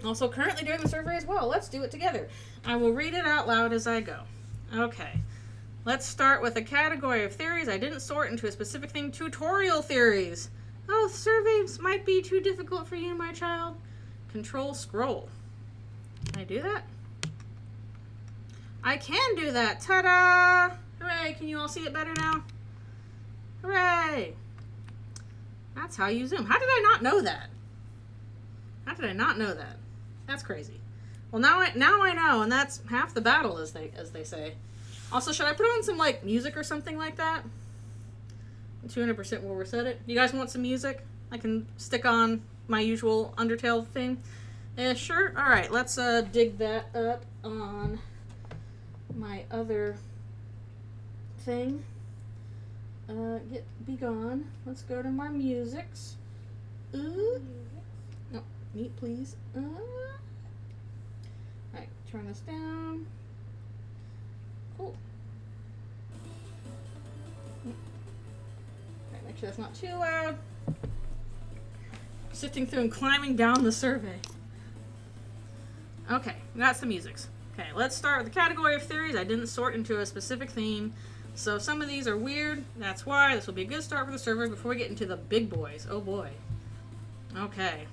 Also currently doing the survey as well. Let's do it together. I will read it out loud as I go. Okay. Let's start with a category of theories I didn't sort into a specific thing. Tutorial theories. Oh, surveys might be too difficult for you, my child. Control scroll. Can I do that? I can do that. Ta-da! Hooray! Can you all see it better now? Hooray! That's how you zoom. How did I not know that? How did I not know that? That's crazy. Well, now I know, and that's half the battle, as they say. Also, should I put on some like music or something like that? 200% will reset it. You guys want some music? I can stick on my usual Undertale thing. Sure. All right. Let's dig that up on my other thing. Be gone. Let's go to my musics. No, mute, please. Alright, turn this down. Cool. Alright, make sure that's not too loud. Sifting through and climbing down the survey. Okay, that's the musics. Okay, let's start with the category of theories I didn't sort into a specific theme. So some of these are weird. That's why this will be a good start for the server before we get into the big boys. Oh boy. Okay.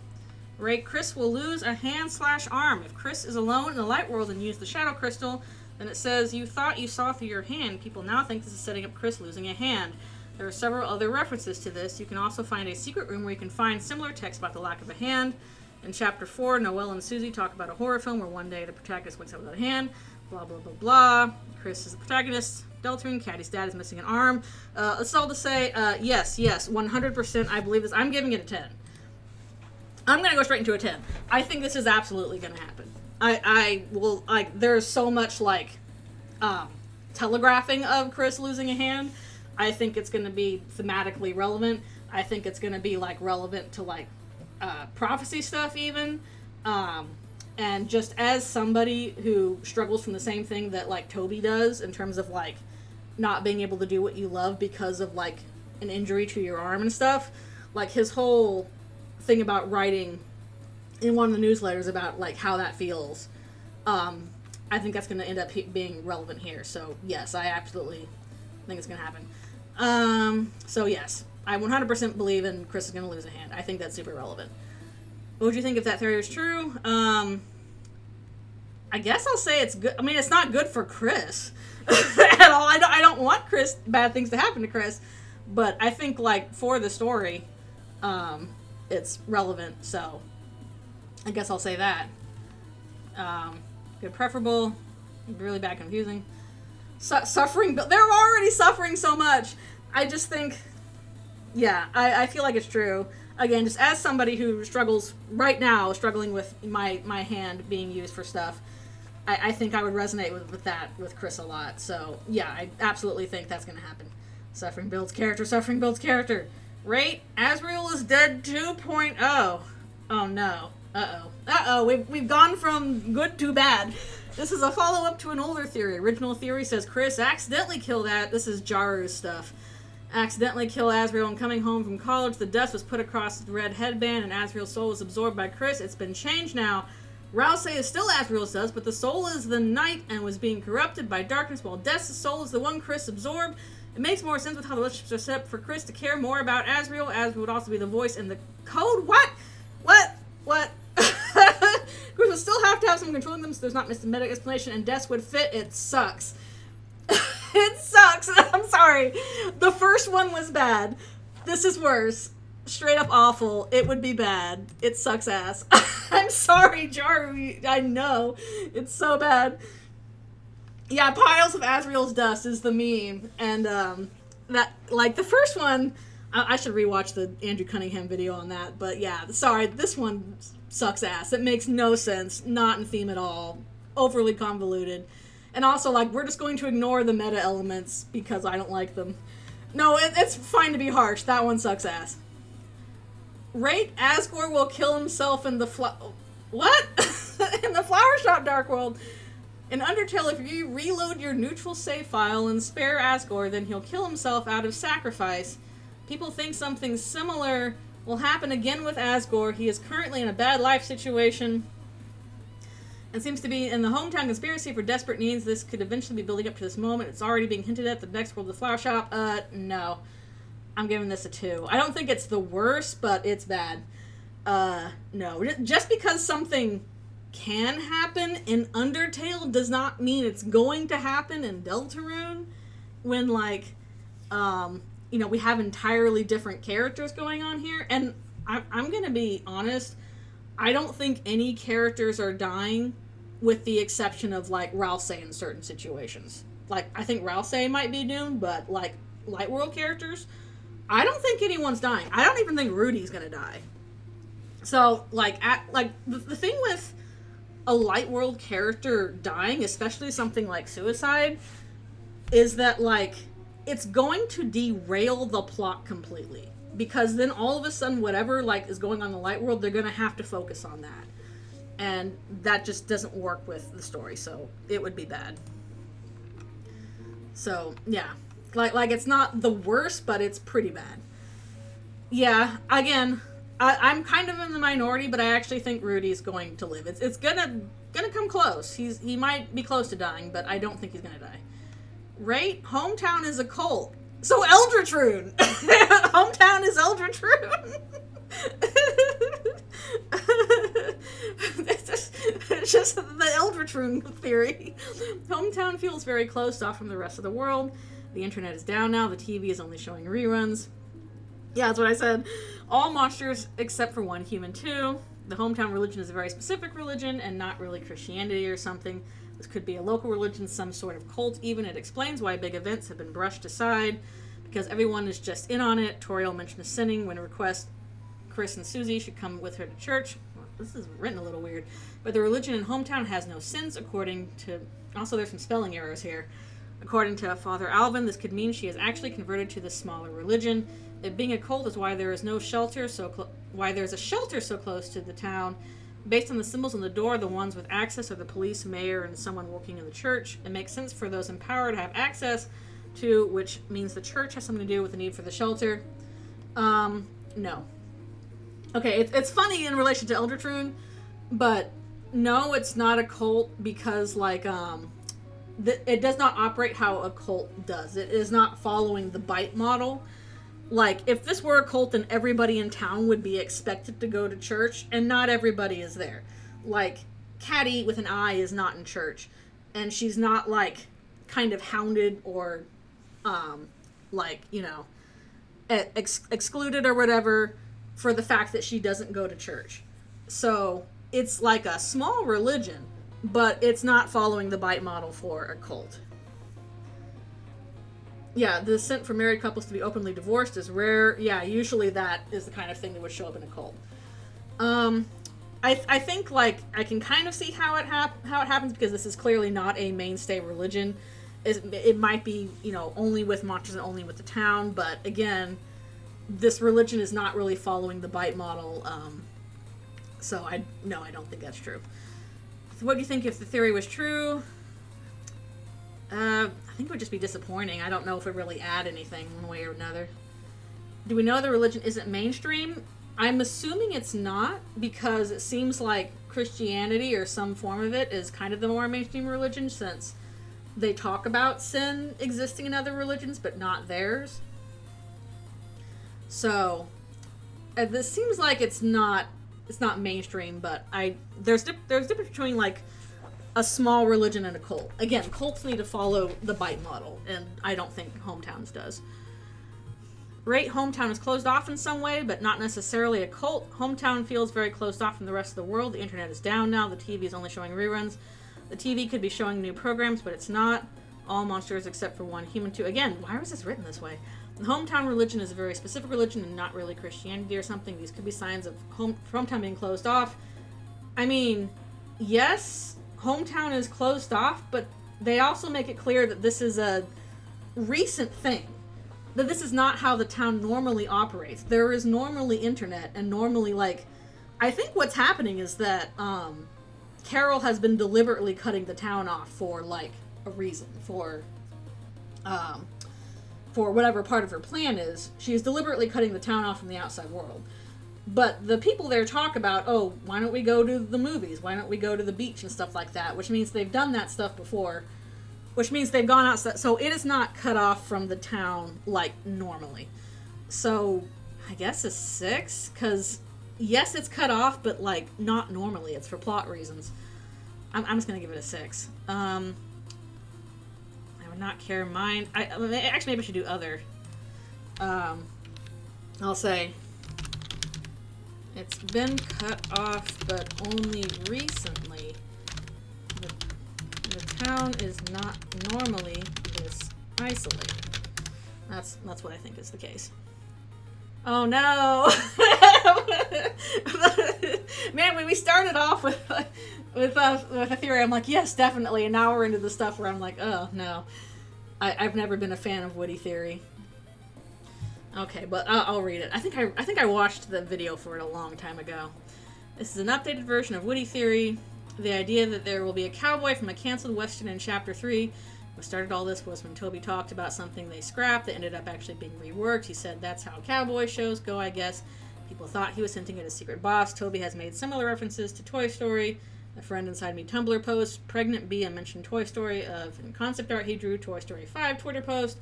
Right, Chris will lose a hand/arm. If Chris is alone in the light world and use the shadow crystal, then it says you thought you saw through your hand. People now think this is setting up Chris losing a hand. There are several other references to this. You can also find a secret room where you can find similar text about the lack of a hand. In Chapter 4, Noelle and Susie talk about a horror film where one day the protagonist wakes up without a hand. Blah, blah, blah, blah. Chris is the protagonist. Deltarune, Caddy's dad is missing an arm. It's all to say, yes, 100% I believe this. I'm giving it a 10. I'm going to go straight into a 10. I think this is absolutely going to happen. I will, like, there's so much, like, telegraphing of Chris losing a hand. I think it's going to be thematically relevant. I think it's going to be, like, relevant to, like, prophecy stuff even. And just as somebody who struggles from the same thing that, like, Toby does in terms of, like, not being able to do what you love because of, like, an injury to your arm and stuff, like, his whole thing about writing in one of the newsletters about, like, how that feels, I think that's going to end up being relevant here. So, yes, I absolutely think it's going to happen. So, yes, I 100% believe in Chris is going to lose a hand. I think that's super relevant. What would you think if that theory is true? I guess I'll say it's good. I mean, it's not good for Chris at all. I don't want bad things to happen to Chris, but I think, like, for the story, it's relevant, so I guess I'll say that. Good, preferable, really bad, confusing. Suffering, but they're already suffering so much. I just think, yeah, I feel like it's true. Again, just as somebody who struggles right now, struggling with my hand being used for stuff, I think I would resonate with Chris a lot. So, yeah, I absolutely think that's going to happen. Suffering builds character. Rate, Asriel is dead 2.0. Oh, no. Uh-oh. We've gone from good to bad. This is a follow-up to an older theory. Original theory says Chris accidentally killed This is Jaru's stuff. Accidentally kill Asriel, and coming home from college, the dust was put across the red headband, and Asriel's soul was absorbed by Chris. It's been changed now. Rouse is still Asriel's dust, but the soul is the night and was being corrupted by darkness, while Death's soul is the one Chris absorbed. It makes more sense with how the relationships are set up for Chris to care more about Asriel. Asriel would also be the voice in the code. What? Chris would still have to have someone controlling them, so there's not meta explanation, and Death would fit. It sucks. It sucks. I'm sorry. The first one was bad. This is worse. Straight up awful. It would be bad. It sucks ass. I'm sorry, Jaru. I know. It's so bad. Yeah, piles of Asriel's dust is the meme. And, that, like, the first one, I should rewatch the Andrew Cunningham video on that. But, yeah, sorry, this one sucks ass. It makes no sense. Not in theme at all. Overly convoluted. And also, like, we're just going to ignore the meta elements because I don't like them. No, it's fine to be harsh. That one sucks ass. Rate, Asgore will kill himself in the what? In the Flower Shop Dark World. In Undertale, if you reload your neutral save file and spare Asgore, then he'll kill himself out of sacrifice. People think something similar will happen again with Asgore. He is currently in a bad life situation. It seems to be in the hometown conspiracy for desperate needs. This could eventually be building up to this moment. It's already being hinted at. The next world of the flower shop. No. I'm giving this a 2. I don't think it's the worst, but it's bad. No. Just because something can happen in Undertale does not mean it's going to happen in Deltarune. When, like, we have entirely different characters going on here. And I'm going to be honest. I don't think any characters are dying, with the exception of, like, Ralsei in certain situations. Like, I think Ralsei might be doomed, but, like, Light World characters, I don't think anyone's dying. I don't even think Rudy's gonna die. So, the thing with a Light World character dying, especially something like suicide, is that, like, it's going to derail the plot completely. Because then all of a sudden, whatever, like, is going on in the Light World, they're gonna have to focus on that. And that just doesn't work with the story, so it would be bad. So, yeah. Like it's not the worst, but it's pretty bad. Yeah, again, I'm kind of in the minority, but I actually think Rudy's going to live. It's gonna come close. He might be close to dying, but I don't think he's gonna die. Right? Hometown is a cult. So Eldratrune! Hometown is Eldratrune! It's just the Eldratrune theory. Hometown feels very closed off from the rest of the world. The internet is down now. The TV is only showing reruns. Yeah, that's what I said. All monsters except for one human too. The hometown religion is a very specific religion and not really Christianity or something. This could be a local religion, some sort of cult even. It explains why big events have been brushed aside because everyone is just in on it. Toriel mentioned a sinning when a request Chris and Susie should come with her to church. Well, this is written a little weird. But the religion in hometown has no sins according to... Also, there's some spelling errors here. According to Father Alvin, this could mean she has actually converted to this smaller religion. It being a cult is why there is no shelter, why there's a shelter so close to the town. Based on the symbols on the door, the ones with access are the police, mayor, and someone working in the church. It makes sense for those in power to have access to, which means the church has something to do with the need for the shelter. No. Okay, it's funny in relation to Eldratrune, but no, it's not a cult because, like, it does not operate how a cult does. It is not following the bite model. Like, if this were a cult, then everybody in town would be expected to go to church, and not everybody is there. Like, Caddy with an I is not in church, and she's not, like, kind of hounded or, excluded or whatever for the fact that she doesn't go to church. So, it's like a small religion, but it's not following the bite model for a cult. Yeah, the scent for married couples to be openly divorced is rare. Yeah, usually that is the kind of thing that would show up in a cult. I think, like, I can kind of see how it happens because this is clearly not a mainstay religion. It might be, only with monsters and only with the town, but again, this religion is not really following the bite model. So I don't think that's true. So what do you think if the theory was true? I think it would just be disappointing. I don't know if it would really add anything one way or another. Do we know the religion isn't mainstream? I'm assuming it's not, because it seems like Christianity or some form of it is kind of the more mainstream religion, since they talk about sin existing in other religions but not theirs. So this seems like it's not mainstream, but there's difference between, like, a small religion and a cult. Again, cults need to follow the bite model, and I don't think Hometowns does. Right, Hometown is closed off in some way, but not necessarily a cult. Hometown feels very closed off from the rest of the world. The internet is down now. The TV is only showing reruns. The TV could be showing new programs, but it's not. All monsters except for one human too. Again, why was this written this way? The hometown religion is a very specific religion and not really Christianity or something. These could be signs of hometown being closed off. I mean, yes, hometown is closed off, but they also make it clear that this is a recent thing. That this is not how the town normally operates. There is normally internet, and normally, like, I think what's happening is that Carol has been deliberately cutting the town off for, like, a reason. For whatever part of her plan is, she is deliberately cutting the town off from the outside world. But the people there talk about, oh, why don't we go to the movies? Why don't we go to the beach and stuff like that? Which means they've done that stuff before. Which means they've gone outside. So it is not cut off from the town like normally. So I guess a 6, because yes, it's cut off, but like not normally. It's for plot reasons. I'm just gonna give it a 6. I would not care mine. Actually, maybe I should do other. I'll say it's been cut off, but only recently. The town is not normally this isolated. That's what I think is the case. Oh no! Man, when we started off with a theory, I'm like, yes, definitely, and now we're into the stuff where I'm like, oh no, I've never been a fan of Woody theory. Okay, but I'll read it. I think I watched the video for it a long time ago. This is an updated version of Woody theory. The idea that there will be a cowboy from a canceled western in Chapter 3. What started all this was when Toby talked about something they scrapped that ended up actually being reworked. He said that's how cowboy shows go, I guess. People thought he was hinting at a secret boss. Toby has made similar references to Toy Story. A friend inside me Tumblr post, Pregnant Bee, mentioned Toy Story in concept art he drew. Toy Story 5 Twitter post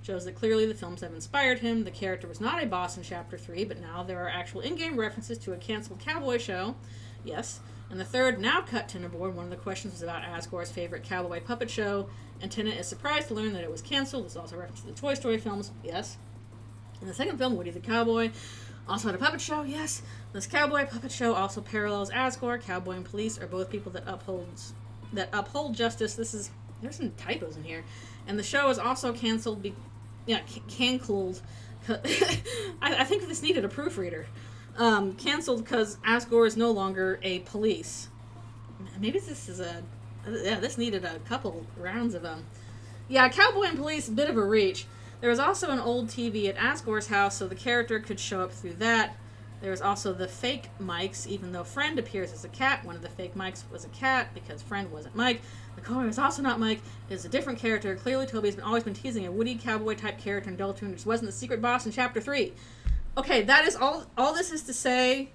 shows that clearly the films have inspired him. The character was not a boss in Chapter 3, but now there are actual in-game references to a canceled cowboy show. Yes. And the third, now cut Tinderboard, one of the questions was about Asgore's favorite cowboy puppet show, and Tennant is surprised to learn that it was canceled. This is also a reference to the Toy Story films, yes. In the second film, Woody the Cowboy also had a puppet show, yes. This cowboy puppet show also parallels Asgore. Cowboy and police are both people that uphold justice. There's some typos in here. And the show is also canceled, canceled. I think this needed a proofreader. Canceled because Asgore is no longer a police. Maybe this needed a couple rounds of them. Yeah, Cowboy and Police, a bit of a reach. There was also an old TV at Asgore's house, so the character could show up through that. There was also the fake mics, even though Friend appears as a cat. One of the fake mics was a cat because Friend wasn't Mike. The cowboy was also not Mike. It is a different character. Clearly, Toby's always been teasing a Woody cowboy type character in Deltarune, which wasn't the secret boss in Chapter 3. Okay, that is all this is to say.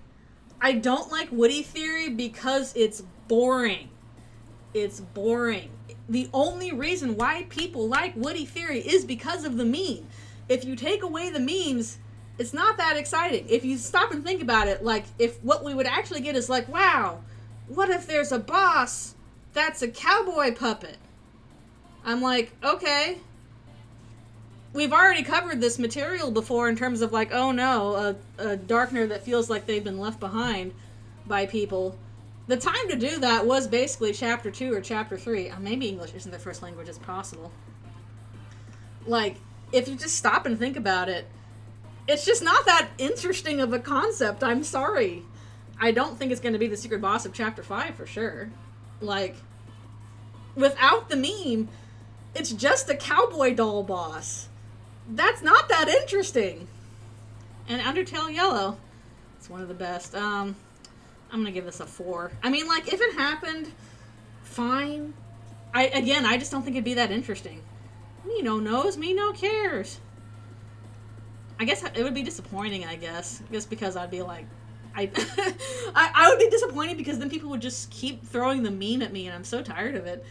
I don't like Woody theory because it's boring. It's boring. The only reason why people like Woody theory is because of the meme. If you take away the memes, it's not that exciting. If you stop and think about it, like, if what we would actually get is like, wow, what if there's a boss that's a cowboy puppet? I'm like, okay. We've already covered this material before in terms of like, oh no, a Darkner that feels like they've been left behind by people. The time to do that was basically Chapter 2 or Chapter 3. Maybe English isn't their first language, it's possible. Like, if you just stop and think about it, it's just not that interesting of a concept. I'm sorry. I don't think it's going to be the secret boss of Chapter 5 for sure. Like, without the meme, it's just a cowboy doll boss. That's not that interesting. And Undertale Yellow, it's one of the best. I'm gonna give this a 4. I mean, like, if it happened, fine. I just don't think it'd be that interesting. Me no knows, me no cares. I guess it would be disappointing, I guess. Just because I'd be like, I would be disappointed because then people would just keep throwing the meme at me and I'm so tired of it.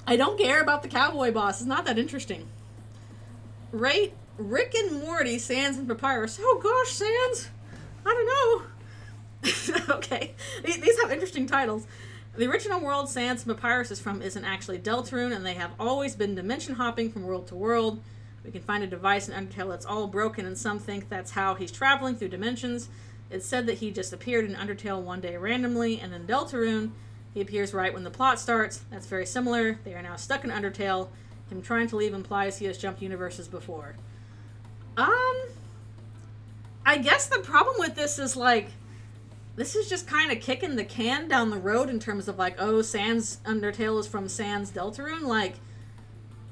I don't care about the cowboy boss. It's not that interesting. Rate Rick and Morty, Sans and Papyrus. Oh gosh, Sans. I don't know. Okay. These have interesting titles. The original world Sans and Papyrus is from isn't actually Deltarune, and they have always been dimension hopping from world to world. We can find a device in Undertale that's all broken, and some think that's how he's traveling through dimensions. It's said that he just appeared in Undertale one day randomly, and in Deltarune, he appears right when the plot starts. That's very similar. They are now stuck in Undertale. Him trying to leave implies he has jumped universes before. I guess the problem with this is, like, this is just kind of kicking the can down the road in terms of, like, oh, Sans Undertale is from Sans Deltarune. Like,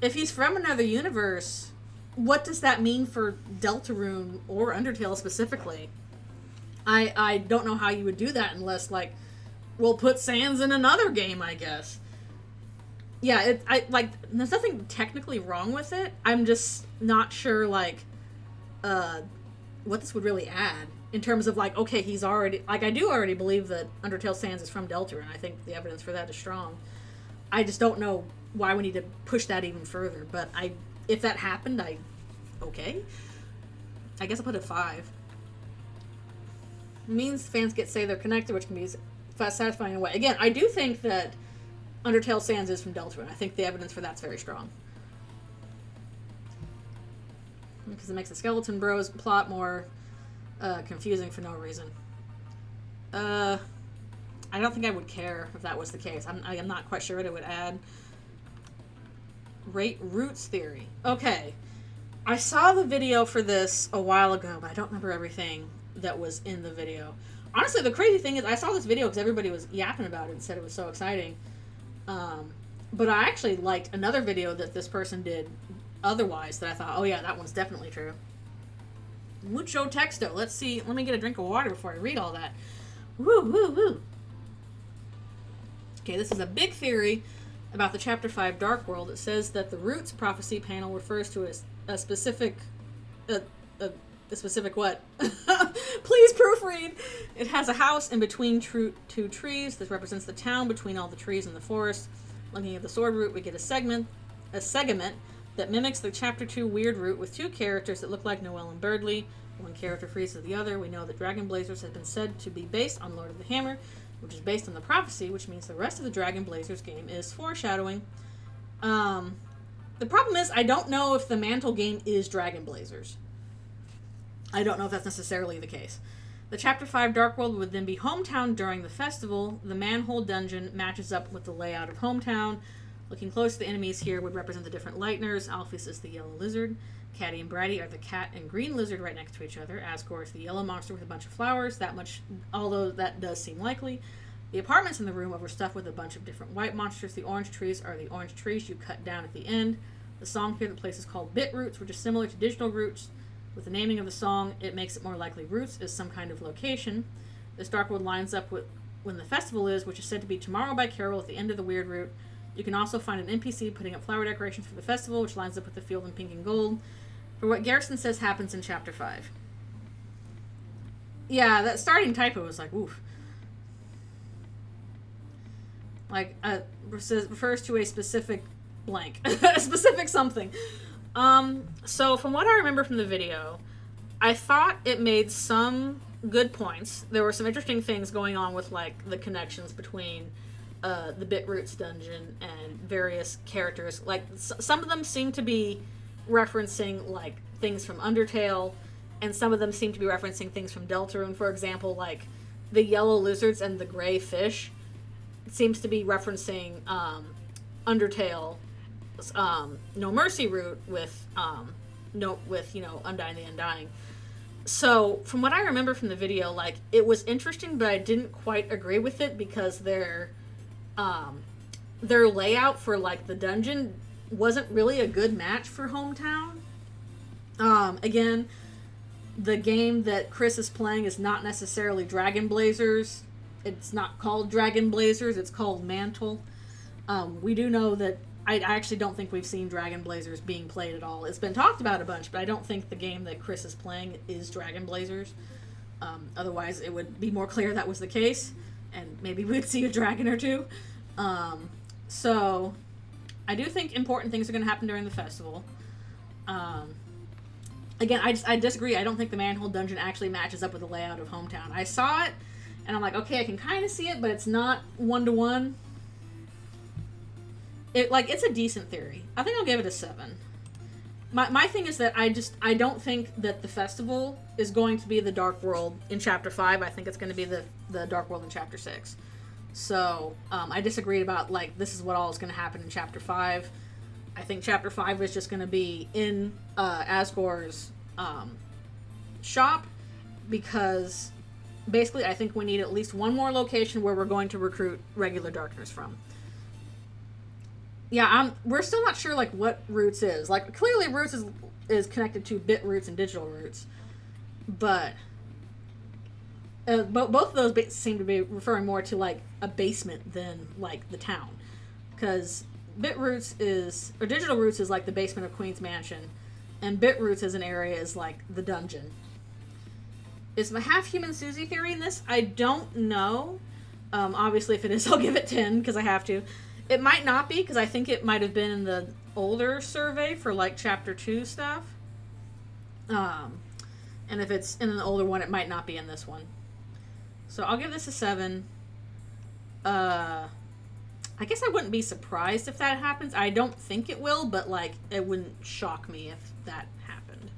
if he's from another universe, what does that mean for Deltarune or Undertale specifically? I don't know how you would do that unless, like, we'll put Sans in another game, I guess. Yeah, there's nothing technically wrong with it. I'm just not sure, like, what this would really add. in terms of like, okay, he's already, like, I do already believe that Undertale Sands is from Deltarune. I think the evidence for that is strong. I just don't know why we need to push that even further. But if that happened, okay. I guess I'll put it 5. It means fans get say they're connected, which can be satisfying in a way. Again, I do think that Undertale Sands is from Deltarune. I think the evidence for that's very strong. Because it makes the Skeleton Bros plot more confusing for no reason. I don't think I would care if that was the case. I'm not quite sure what it would add. Rate Roots Theory. Okay. I saw the video for this a while ago, but I don't remember everything that was in the video. Honestly, the crazy thing is I saw this video because everybody was yapping about it and said it was so exciting. But I actually liked another video that this person did otherwise that I thought, oh yeah, that one's definitely true. Mucho texto. Let's see. Let me get a drink of water before I read all that. Woo, woo, woo. Okay, this is a big theory about the Chapter 5 Dark World. It says that the Roots prophecy panel refers to a specific... a specific what? Please proofread! It has a house in between two trees. This represents the town between all the trees in the forest. Looking at the sword root, we get a segment that mimics the Chapter 2 weird root with 2 characters that look like Noelle and Birdley. One character freezes the other. We know that Dragon Blazers has been said to be based on Lord of the Hammer, which is based on the prophecy, which means the rest of the Dragon Blazers game is foreshadowing. The problem is, I don't know if the Mantle game is Dragon Blazers. I don't know if that's necessarily the case. The Chapter 5 Dark World would then be Hometown during the festival. The Manhole Dungeon matches up with the layout of Hometown. Looking close, the enemies here would represent the different Lightners. Alphys is the yellow lizard. Caddy and Bratty are the cat and green lizard right next to each other. Asgore is the yellow monster with a bunch of flowers. That much, although that does seem likely. The apartments in the room overstuffed with a bunch of different white monsters. The orange trees are the orange trees you cut down at the end. The song here, the place is called Bit Roots, which is similar to Digital Roots. With the naming of the song, it makes it more likely Roots is some kind of location. This Dark World lines up with when the festival is, which is said to be tomorrow by Carol at the end of the weird route. You can also find an NPC putting up flower decorations for the festival, which lines up with the field in pink and gold, for what Garrison says happens in Chapter 5. Yeah, that starting typo was like, oof. Like, refers to a specific blank. A specific something. So from what I remember from the video, I thought it made some good points. There were some interesting things going on with, like, the connections between the Bitroots dungeon and various characters. Like, some of them seem to be referencing, like, things from Undertale, and some of them seem to be referencing things from Deltarune. For example, like, the yellow lizards and the gray fish seems to be referencing Undertale, No Mercy route with Undying the Undying. So from what I remember from the video, like, it was interesting, but I didn't quite agree with it because their layout for, like, the dungeon wasn't really a good match for Hometown. Again, the game that Chris is playing is not necessarily Dragon Blazers. It's not called Dragon Blazers, it's called Mantle. We do know that I actually don't think we've seen Dragon Blazers being played at all. It's been talked about a bunch, but I don't think the game that Chris is playing is Dragon Blazers. Otherwise, it would be more clear that was the case, and maybe we'd see a dragon or two. So, I do think important things are going to happen during the festival. Again, I disagree. I don't think the Manhole Dungeon actually matches up with the layout of Hometown. I saw it, and I'm like, okay, I can kind of see it, but it's not one-to-one. It's a decent theory. I think I'll give it a 7. My thing is that I don't think that the festival is going to be the Dark World in Chapter 5. I think it's going to be the Dark World in Chapter 6. So, I disagreed about, like, this is what all is going to happen in Chapter 5. I think Chapter 5 is just going to be in Asgore's shop, because basically I think we need at least one more location where we're going to recruit regular Darkners from. Yeah, we're still not sure, like, what Roots is. Like, clearly Roots is connected to Bit Roots and Digital Roots, but both of those seem to be referring more to, like, a basement than, like, the town. Because Digital Roots is, like, the basement of Queen's Mansion, and Bit Roots as an area is, like, the dungeon. Is my half-human Susie theory in this? I don't know. Obviously, if it is, I'll give it 10, because I have to. It might not be, because I think it might have been in the older survey for, like, Chapter 2 stuff. And if it's in the older one, it might not be in this one. So I'll give this a 7. I guess I wouldn't be surprised if that happens. I don't think it will, but, like, it wouldn't shock me if that happened.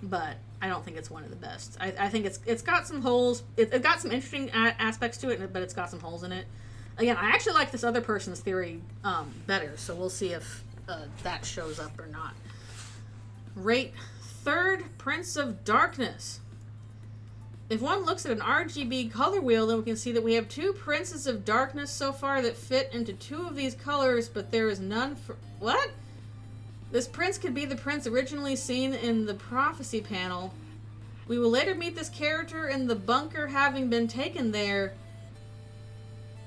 But I don't think it's one of the best. I think it's got some holes. It got some interesting aspects to it, but it's got some holes in it. Again, I actually like this other person's theory better, so we'll see if that shows up or not. Rate third Prince of Darkness. If one looks at an RGB color wheel, then we can see that we have 2 Princes of Darkness so far that fit into 2 of these colors, but there is none for... What? This prince could be the prince originally seen in the prophecy panel. We will later meet this character in the bunker having been taken there.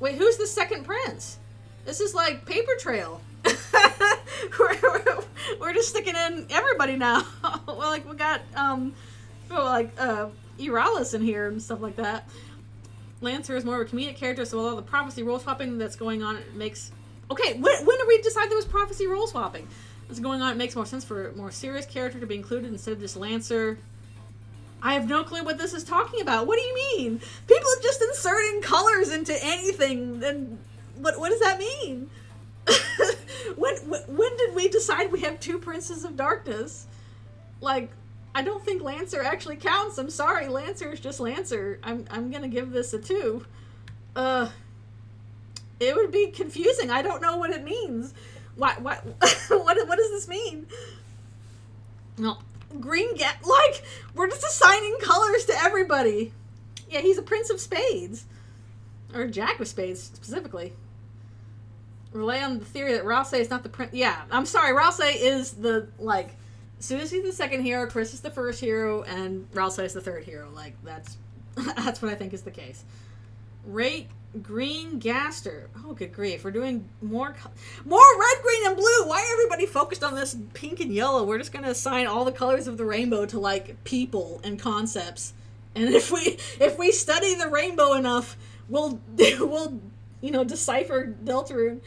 Wait, who's the second prince? This is like Paper Trail. we're just sticking in everybody now. Well, like, we got, Eralis in here and stuff like that. Lancer is more of a comedic character, so with all the prophecy role swapping that's going on, it makes... Okay, when did we decide there was prophecy role swapping? What's going on? It makes more sense for a more serious character to be included instead of just Lancer. I have no clue what this is talking about. What do you mean? People are just inserting colors into anything, and what does that mean? When did we decide we have 2 Princes of Darkness? Like, I don't think Lancer actually counts. I'm sorry, Lancer is just Lancer. I'm gonna give this a 2. It would be confusing. I don't know what it means. What does this mean? No, like, we're just assigning colors to everybody. Yeah, he's a Prince of Spades. Or Jack of Spades, specifically. Rely on the theory that Rousey is not the prince. Yeah, I'm sorry, Rousey is the, like, Susie's the second hero, Chris is the first hero, and Rousey is the third hero. Like, that's what I think is the case. Rate Green Gaster. Oh, good grief. We're doing more red, green, and blue. Why are everybody focused on this pink and yellow? We're just going to assign all the colors of the rainbow to, like, people and concepts. And if we study the rainbow enough, we'll decipher Deltarune.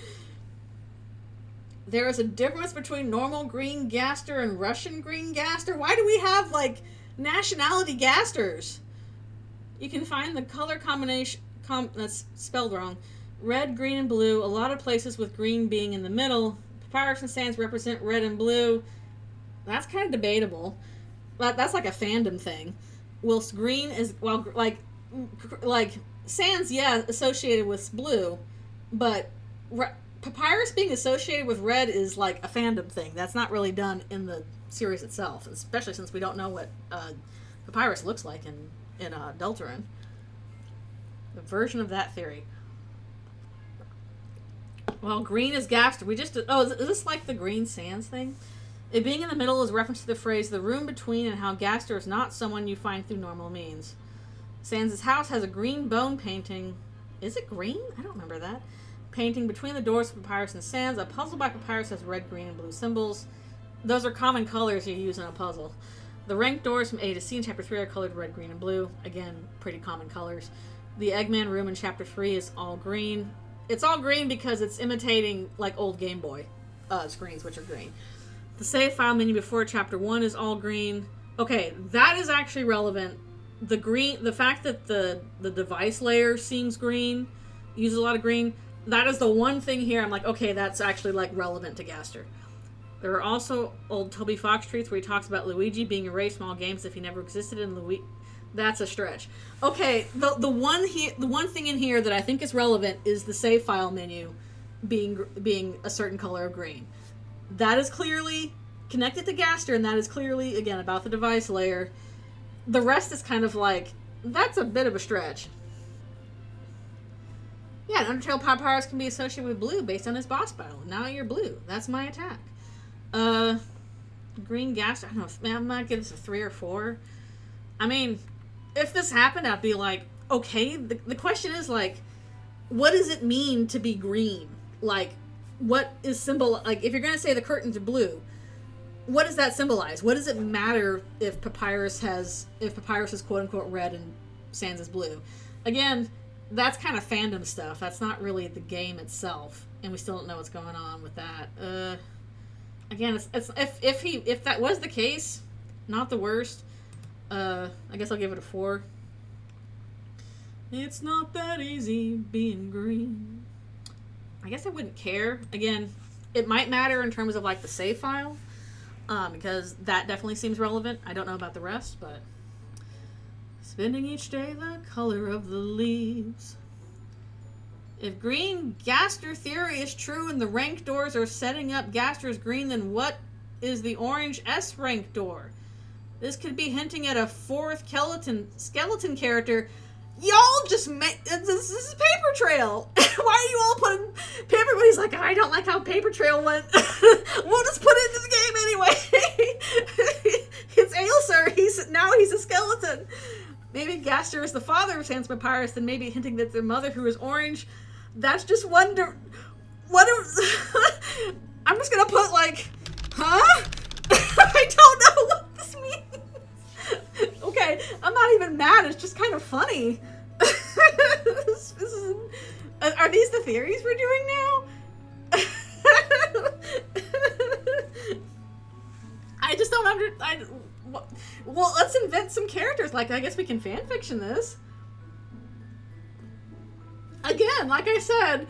There is a difference between normal green gaster and Russian green gaster. Why do we have, like, nationality gasters? You can find the color combination... that's spelled wrong. Red, green, and blue. A lot of places with green being in the middle. Papyrus and Sands represent red and blue. That's kind of debatable. But that's like a fandom thing. Whilst green is, well, like Sands, yeah, associated with blue. But Papyrus being associated with red is like a fandom thing. That's not really done in the series itself. Especially since we don't know what Papyrus looks like in Deltarune. The version of that theory. Well, green is Gaster. Is this like the green sands thing? It being in the middle is reference to the phrase, the room between, and how Gaster is not someone you find through normal means. Sands' house has a green bone painting. Is it green? I don't remember that. Painting between the doors of Papyrus and Sands. A puzzle by Papyrus has red, green, and blue symbols. Those are common colors you use in a puzzle. The ranked doors from A to C in Chapter 3 are colored red, green, and blue. Again, pretty common colors. The Eggman room in Chapter 3 is all green. It's all green because it's imitating, like, old Game Boy screens, which are green. The save file menu before Chapter 1 is all green. Okay, that is actually relevant. The fact that the device layer seems green, uses a lot of green, that is the one thing here I'm like, okay, that's actually, like, relevant to Gaster. There are also old Toby Fox treats where he talks about Luigi being erased from all games if he never existed in Luigi. That's a stretch. Okay, the one thing in here that I think is relevant is the save file menu being a certain color of green. That is clearly connected to Gaster, and that is clearly, again, about the device layer. The rest is kind of like, that's a bit of a stretch. Yeah, an Undertale Papyrus can be associated with blue based on his boss battle. Now you're blue. That's my attack. Green Gaster, I don't know, man, I'm gonna give this a 3 or 4. I mean, if this happened, I'd be like, okay, the question is, like, what does it mean to be green? Like, what is symbol, like, if you're going to say the curtains are blue, what does that symbolize? What does it matter if Papyrus is quote unquote red and Sans is blue? Again, that's kind of fandom stuff. That's not really the game itself, and we still don't know what's going on with that. Again, it's if that was the case, not the worst. I guess I'll give it a 4. It's not that easy being green. I guess I wouldn't care. Again, it might matter in terms of like the save file, because that definitely seems relevant. I don't know about the rest, but spending each day the color of the leaves. If green Gaster theory is true and the rank doors are setting up Gaster's green, then what is the orange S rank door? This could be hinting at a 4th skeleton character. Y'all just make this is Paper Trail. Why are you all putting everybody's like, I don't like how Paper Trail went. We'll just put it into the game anyway. It's Ailsir. He's a skeleton. Maybe Gaster is the father of Sans Papyrus, and maybe hinting that their mother, who is orange. That's just I'm just gonna put like, huh? I don't know what this means. Okay, I'm not even mad. It's just kind of funny. Are these the theories we're doing now? I just don't well, let's invent some characters. Like, I guess we can fanfiction this. Again, like I said,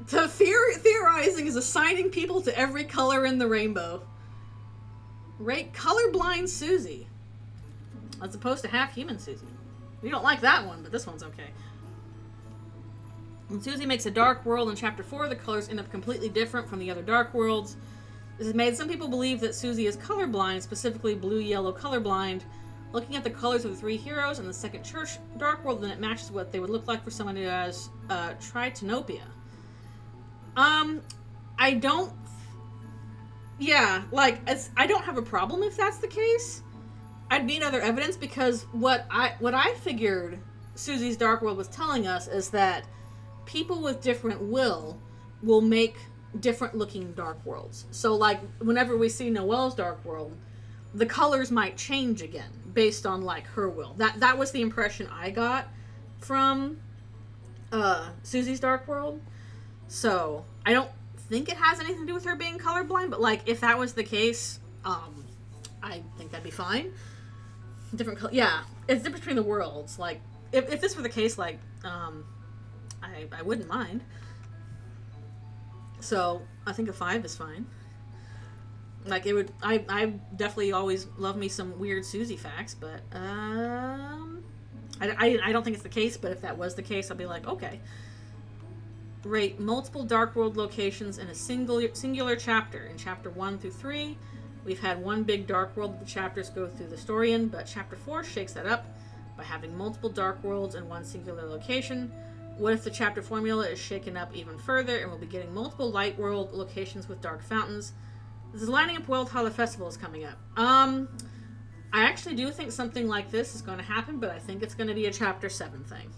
theorizing is assigning people to every color in the rainbow. Rate colorblind Susie, as opposed to half-human Susie. We don't like that one, but this one's okay. When Susie makes a dark world in Chapter 4, the colors end up completely different from the other dark worlds. This has made some people believe that Susie is colorblind, specifically blue-yellow colorblind. Looking at the colors of the 3 heroes in the second church dark world, then it matches what they would look like for someone who has tritanopia. I don't... Yeah, like, I don't have a problem if that's the case. I'd need other evidence, because what I figured Susie's Dark World was telling us is that people with different will make different looking Dark Worlds. So, like, whenever we see Noelle's Dark World, the colors might change again based on, like, her will. That was the impression I got from Susie's Dark World. So, I don't think it has anything to do with her being colorblind, but, like, if that was the case, I think that'd be fine. Different color, yeah, it's different between the worlds. Like, if this were the case, like, I wouldn't mind. So, I think a 5 is fine. Like, it would, I definitely always love me some weird Susie facts, but, I don't think it's the case, but if that was the case, I'll be like, okay. Rate multiple Dark World locations in a singular chapter. In Chapter 1 through 3, we've had one big Dark World that the chapters go through the story in, but Chapter 4 shakes that up by having multiple Dark Worlds in one singular location. What if the chapter formula is shaken up even further, and we'll be getting multiple Light World locations with dark fountains? This is lining up well with how the festival is coming up. I actually do think something like this is going to happen, but I think it's going to be a Chapter 7 thing.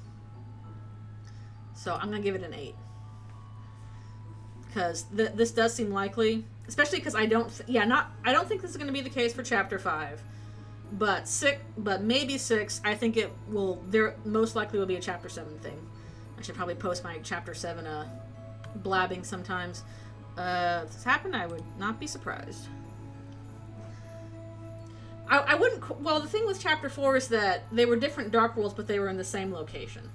So I'm going to give it an 8. Because this does seem likely, especially because I don't think this is going to be the case for Chapter 5, but maybe 6. I think it will. There most likely will be a Chapter 7 thing. I should probably post my Chapter 7 blabbing sometimes. If this happened, I would not be surprised. I wouldn't. Well, the thing with Chapter 4 is that they were different Dark Worlds, but they were in the same location.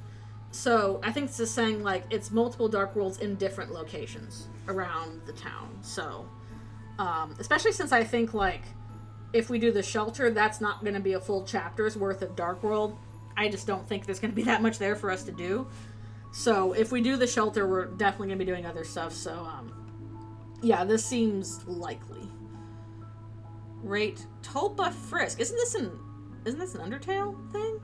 So, I think this is saying, like, it's multiple Dark Worlds in different locations around the town. So, especially since I think, like, if we do the shelter, that's not going to be a full chapter's worth of Dark World. I just don't think there's going to be that much there for us to do. So, if we do the shelter, we're definitely going to be doing other stuff. So, yeah, this seems likely. Rate Tulpa Frisk. Isn't this an Undertale thing?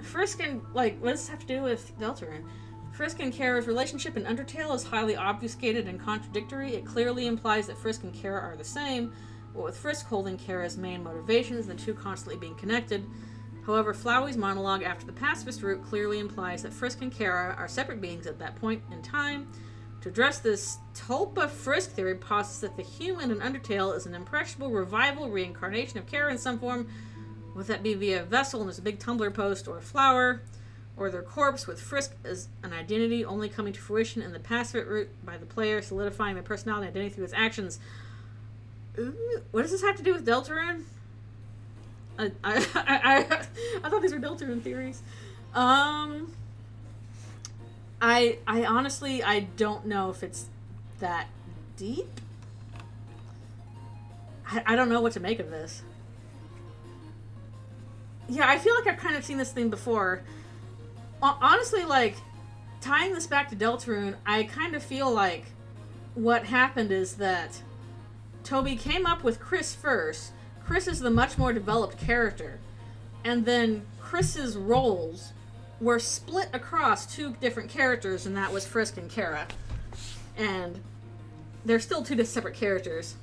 Frisk and, like, what does this have to do with Deltarune? Frisk and Kara's relationship in Undertale is highly obfuscated and contradictory. It clearly implies that Frisk and Kara are the same, but with Frisk holding Kara's main motivations, the two constantly being connected. However, Flowey's monologue after the pacifist route clearly implies that Frisk and Kara are separate beings at that point in time. To address this, Tulpa Frisk theory posits that the human in Undertale is an impressionable revival reincarnation of Kara in some form, whether that be via a vessel and there's a big Tumblr post or a flower, or their corpse with Frisk as an identity only coming to fruition in the passive route by the player, solidifying their personality and identity through its actions. Ooh, what does this have to do with Deltarune? I thought these were Deltarune theories. I honestly, I don't know if it's that deep. I don't know what to make of this. Yeah, I feel like I've kind of seen this thing before. Honestly, like, tying this back to Deltarune, I kind of feel like what happened is that Toby came up with Chris first. Chris is the much more developed character. And then Chris's roles were split across two different characters, and that was Frisk and Kara. And they're still two separate characters.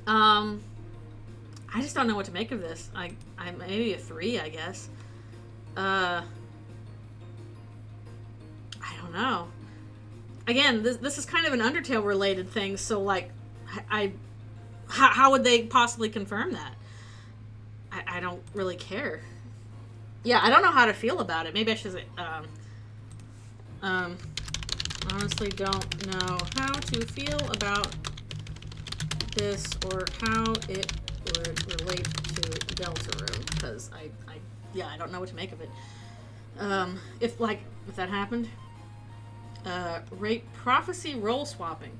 I just don't know what to make of this. I maybe a 3, I guess. I don't know. Again, this is kind of an Undertale related thing, so like, how would they possibly confirm that? I don't really care. Yeah, I don't know how to feel about it. Maybe I should say, honestly don't know how to feel about this or how it would relate to Deltarune, because I don't know what to make of it. If that happened, rate prophecy role swapping.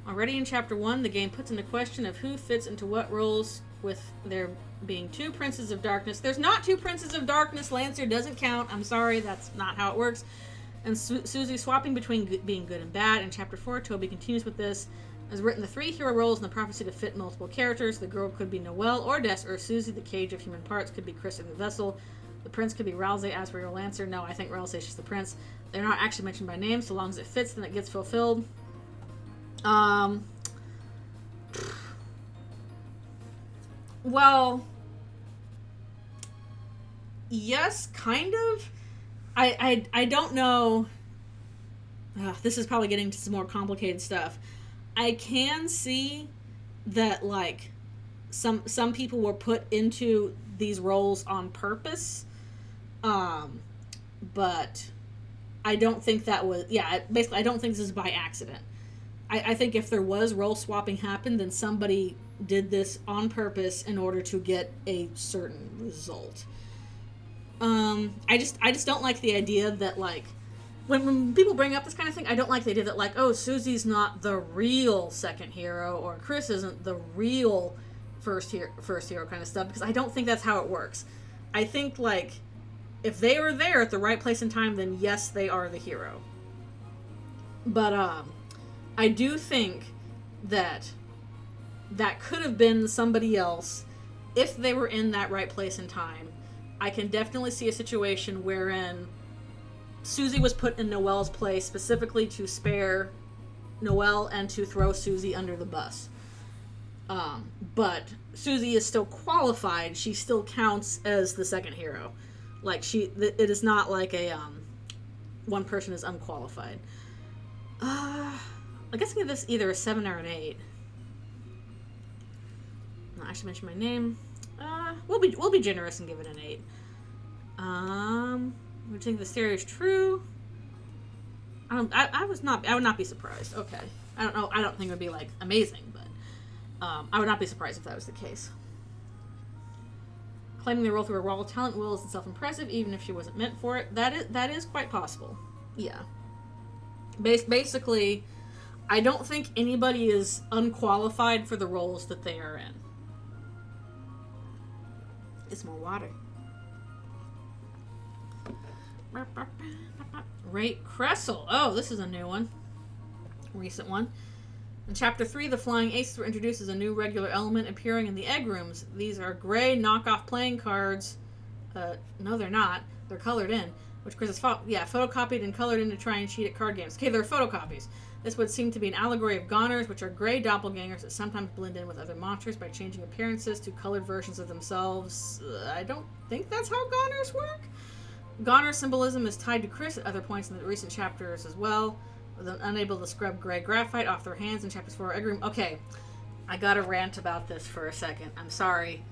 Already in chapter 1, the game puts into question of who fits into what roles, with there being 2 Princes of Darkness. There's not 2 Princes of Darkness. Lancer doesn't count. I'm sorry, that's not how it works. And Susie swapping between being good and bad. In chapter 4, Toby continues with this. Has written the 3 hero roles in the prophecy to fit multiple characters. The girl could be Noelle or Des or Susie. The cage of human parts could be Chris in the vessel. The prince could be Rousey, Asbury, or Lancer. No, I think Rousey is just the prince. They're not actually mentioned by name. So long as it fits, then it gets fulfilled. Well, yes, kind of. I don't know. This is probably getting to some more complicated stuff. I can see that, like, some people were put into these roles on purpose, but I don't think that was, basically I don't think this is by accident. I think if there was role swapping happened, then somebody did this on purpose in order to get a certain result. I just don't like the idea that, like, when people bring up this kind of thing, I don't like the idea that, like, oh, Susie's not the real second hero, or Chris isn't the real first hero kind of stuff, because I don't think that's how it works. I think, like, if they were there at the right place and time, then yes, they are the hero. But, I do think that could have been somebody else if they were in that right place and time. I can definitely see a situation wherein Susie was put in Noelle's place specifically to spare Noelle and to throw Susie under the bus. But Susie is still qualified. She still counts as the second hero. Like, it is not like a, one person is unqualified. I guess I give this either a 7 or an 8. I should mention my name. We'll be generous and give it an 8. We think this theory is true. I would not be surprised. Okay. I don't know. I don't think it would be, like, amazing, but I would not be surprised if that was the case. Claiming the role through a raw talent will is itself impressive, even if she wasn't meant for it. That is quite possible. Yeah. Basically, I don't think anybody is unqualified for the roles that they are in. It's more water. Rate Cressel. Oh, this is a new one. Recent one. In Chapter 3, the Flying Aces were introduced as a new regular element appearing in the egg rooms. These are gray knockoff playing cards. No, they're not. They're colored in. Which Chris has photocopied and colored in to try and cheat at card games. Okay, they're photocopies. This would seem to be an allegory of goners, which are gray doppelgangers that sometimes blend in with other monsters by changing appearances to colored versions of themselves. I don't think that's how goners work. Goner symbolism is tied to Chris at other points in the recent chapters as well, with them unable to scrub gray graphite off their hands in chapters 4. Okay, I gotta rant about this for a second. I'm sorry.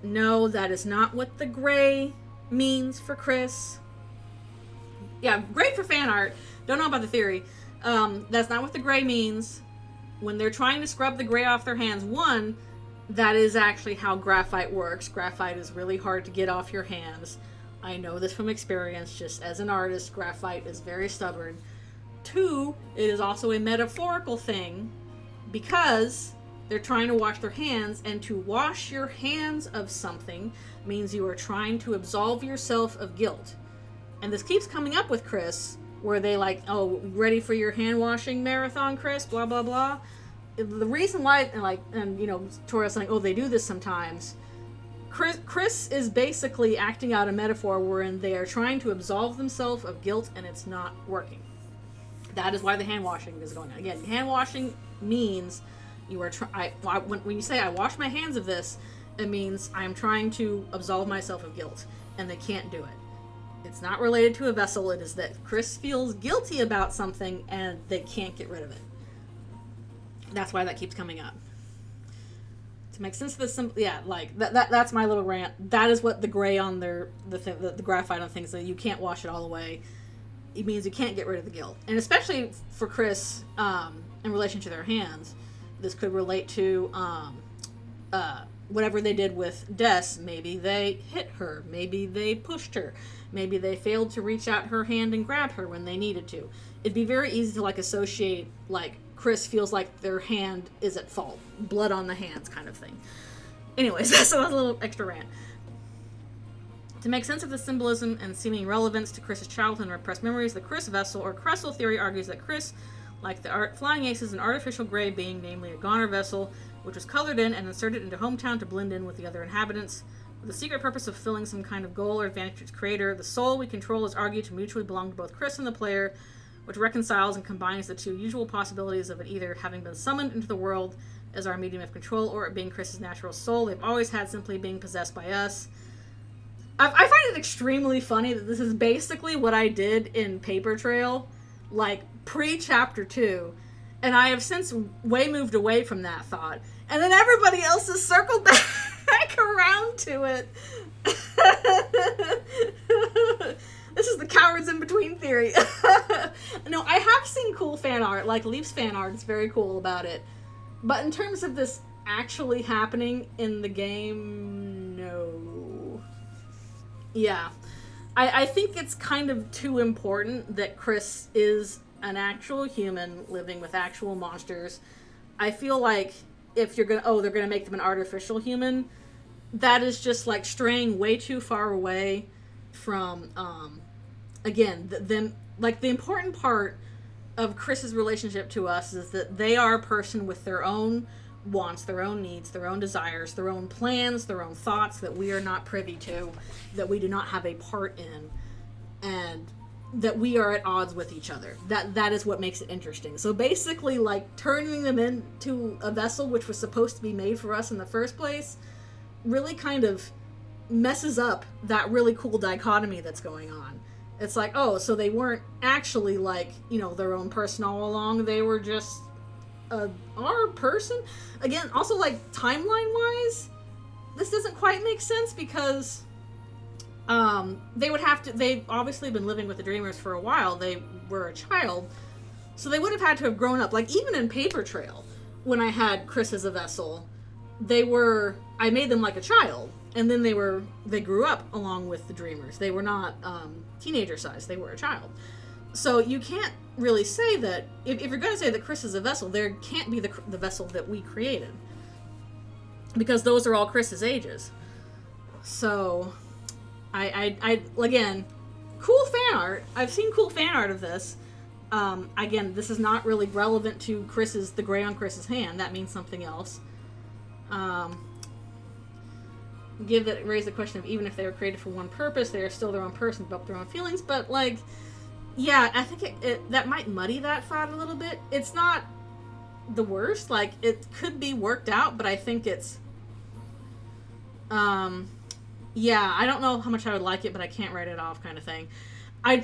No, that is not what the gray means for Chris. Yeah, great for fan art. Don't know about the theory. That's not what the gray means. When they're trying to scrub the gray off their hands, one, that is actually how graphite works. Graphite is really hard to get off your hands. I know this from experience. Just as an artist, graphite is very stubborn. Two, it is also a metaphorical thing because they're trying to wash their hands, and to wash your hands of something means you are trying to absolve yourself of guilt. And this keeps coming up with Chris, where they like, oh, ready for your hand washing marathon, Chris, blah, blah, blah. The reason why, and you know, Toriel's saying, oh, they do this sometimes. Chris is basically acting out a metaphor wherein they are trying to absolve themselves of guilt, and it's not working. That is why the hand washing is going on. Again, hand washing means you are when you say I wash my hands of this, it means I am trying to absolve myself of guilt, and they can't do it. It's not related to a vessel. It is that Chris feels guilty about something, and they can't get rid of it. That's why that keeps coming up. To make sense of this, that's my little rant. That is what the gray on the graphite on things, that you can't wash it all away. It means you can't get rid of the guilt, and especially for Chris, in relation to their hands, this could relate to whatever they did with Des. Maybe they hit her. Maybe they pushed her. Maybe they failed to reach out her hand and grab her when they needed to. It'd be very easy to associate Chris feels like their hand is at fault. Blood on the hands kind of thing. Anyways, that's a little extra rant. To make sense of the symbolism and seeming relevance to Chris's childhood and repressed memories, the Chris vessel or Cressel theory argues that Chris, like the Flying Ace, is an artificial gray being, namely a goner vessel, which was colored in and inserted into hometown to blend in with the other inhabitants, with the secret purpose of filling some kind of goal or advantage to its creator. The soul we control is argued to mutually belong to both Chris and the player, which reconciles and combines the two usual possibilities of it either having been summoned into the world as our medium of control, or it being Chris's natural soul they've always had, simply being possessed by us. I find it extremely funny that this is basically what I did in Paper Trail, pre-Chapter 2, and I have since moved away from that thought. And then everybody else has circled back around to it. This is the cowards in between theory. No, I have seen cool fan art, like Leaf's fan art is very cool about it. But in terms of this actually happening in the game, no. Yeah. I think it's kind of too important that Chris is an actual human living with actual monsters. I feel like if you're they're gonna make them an artificial human, that is just straying way too far away from, again, the important part of Chris's relationship to us is that they are a person with their own wants, their own needs, their own desires, their own plans, their own thoughts that we are not privy to, that we do not have a part in, and that we are at odds with each other. That is what makes it interesting. So basically, turning them into a vessel which was supposed to be made for us in the first place really kind of messes up that really cool dichotomy that's going on. It's so they weren't actually their own person all along. They were just our person. Again, also timeline wise, this doesn't quite make sense because they've obviously been living with the Dreamers for a while. They were a child, so they would have had to have grown up. Even in Paper Trail, when I had Chris as a vessel, I made them like a child, and then they grew up along with the Dreamers. They were not teenager size. They were a child. So you can't really say that, if you're going to say that Chris is a vessel, there can't be the vessel that we created, because those are all Chris's ages. So I again, cool fan art. I've seen cool fan art of this. Again, this is not really relevant to the gray on Chris's hand. That means something else. Raise the question of, even if they were created for one purpose, they are still their own person, develop their own feelings. But yeah, I think that might muddy that thought a little bit. It's not the worst. It could be worked out, but I think it's Yeah, I don't know how much I would like it, but I can't write it off, kind of thing. I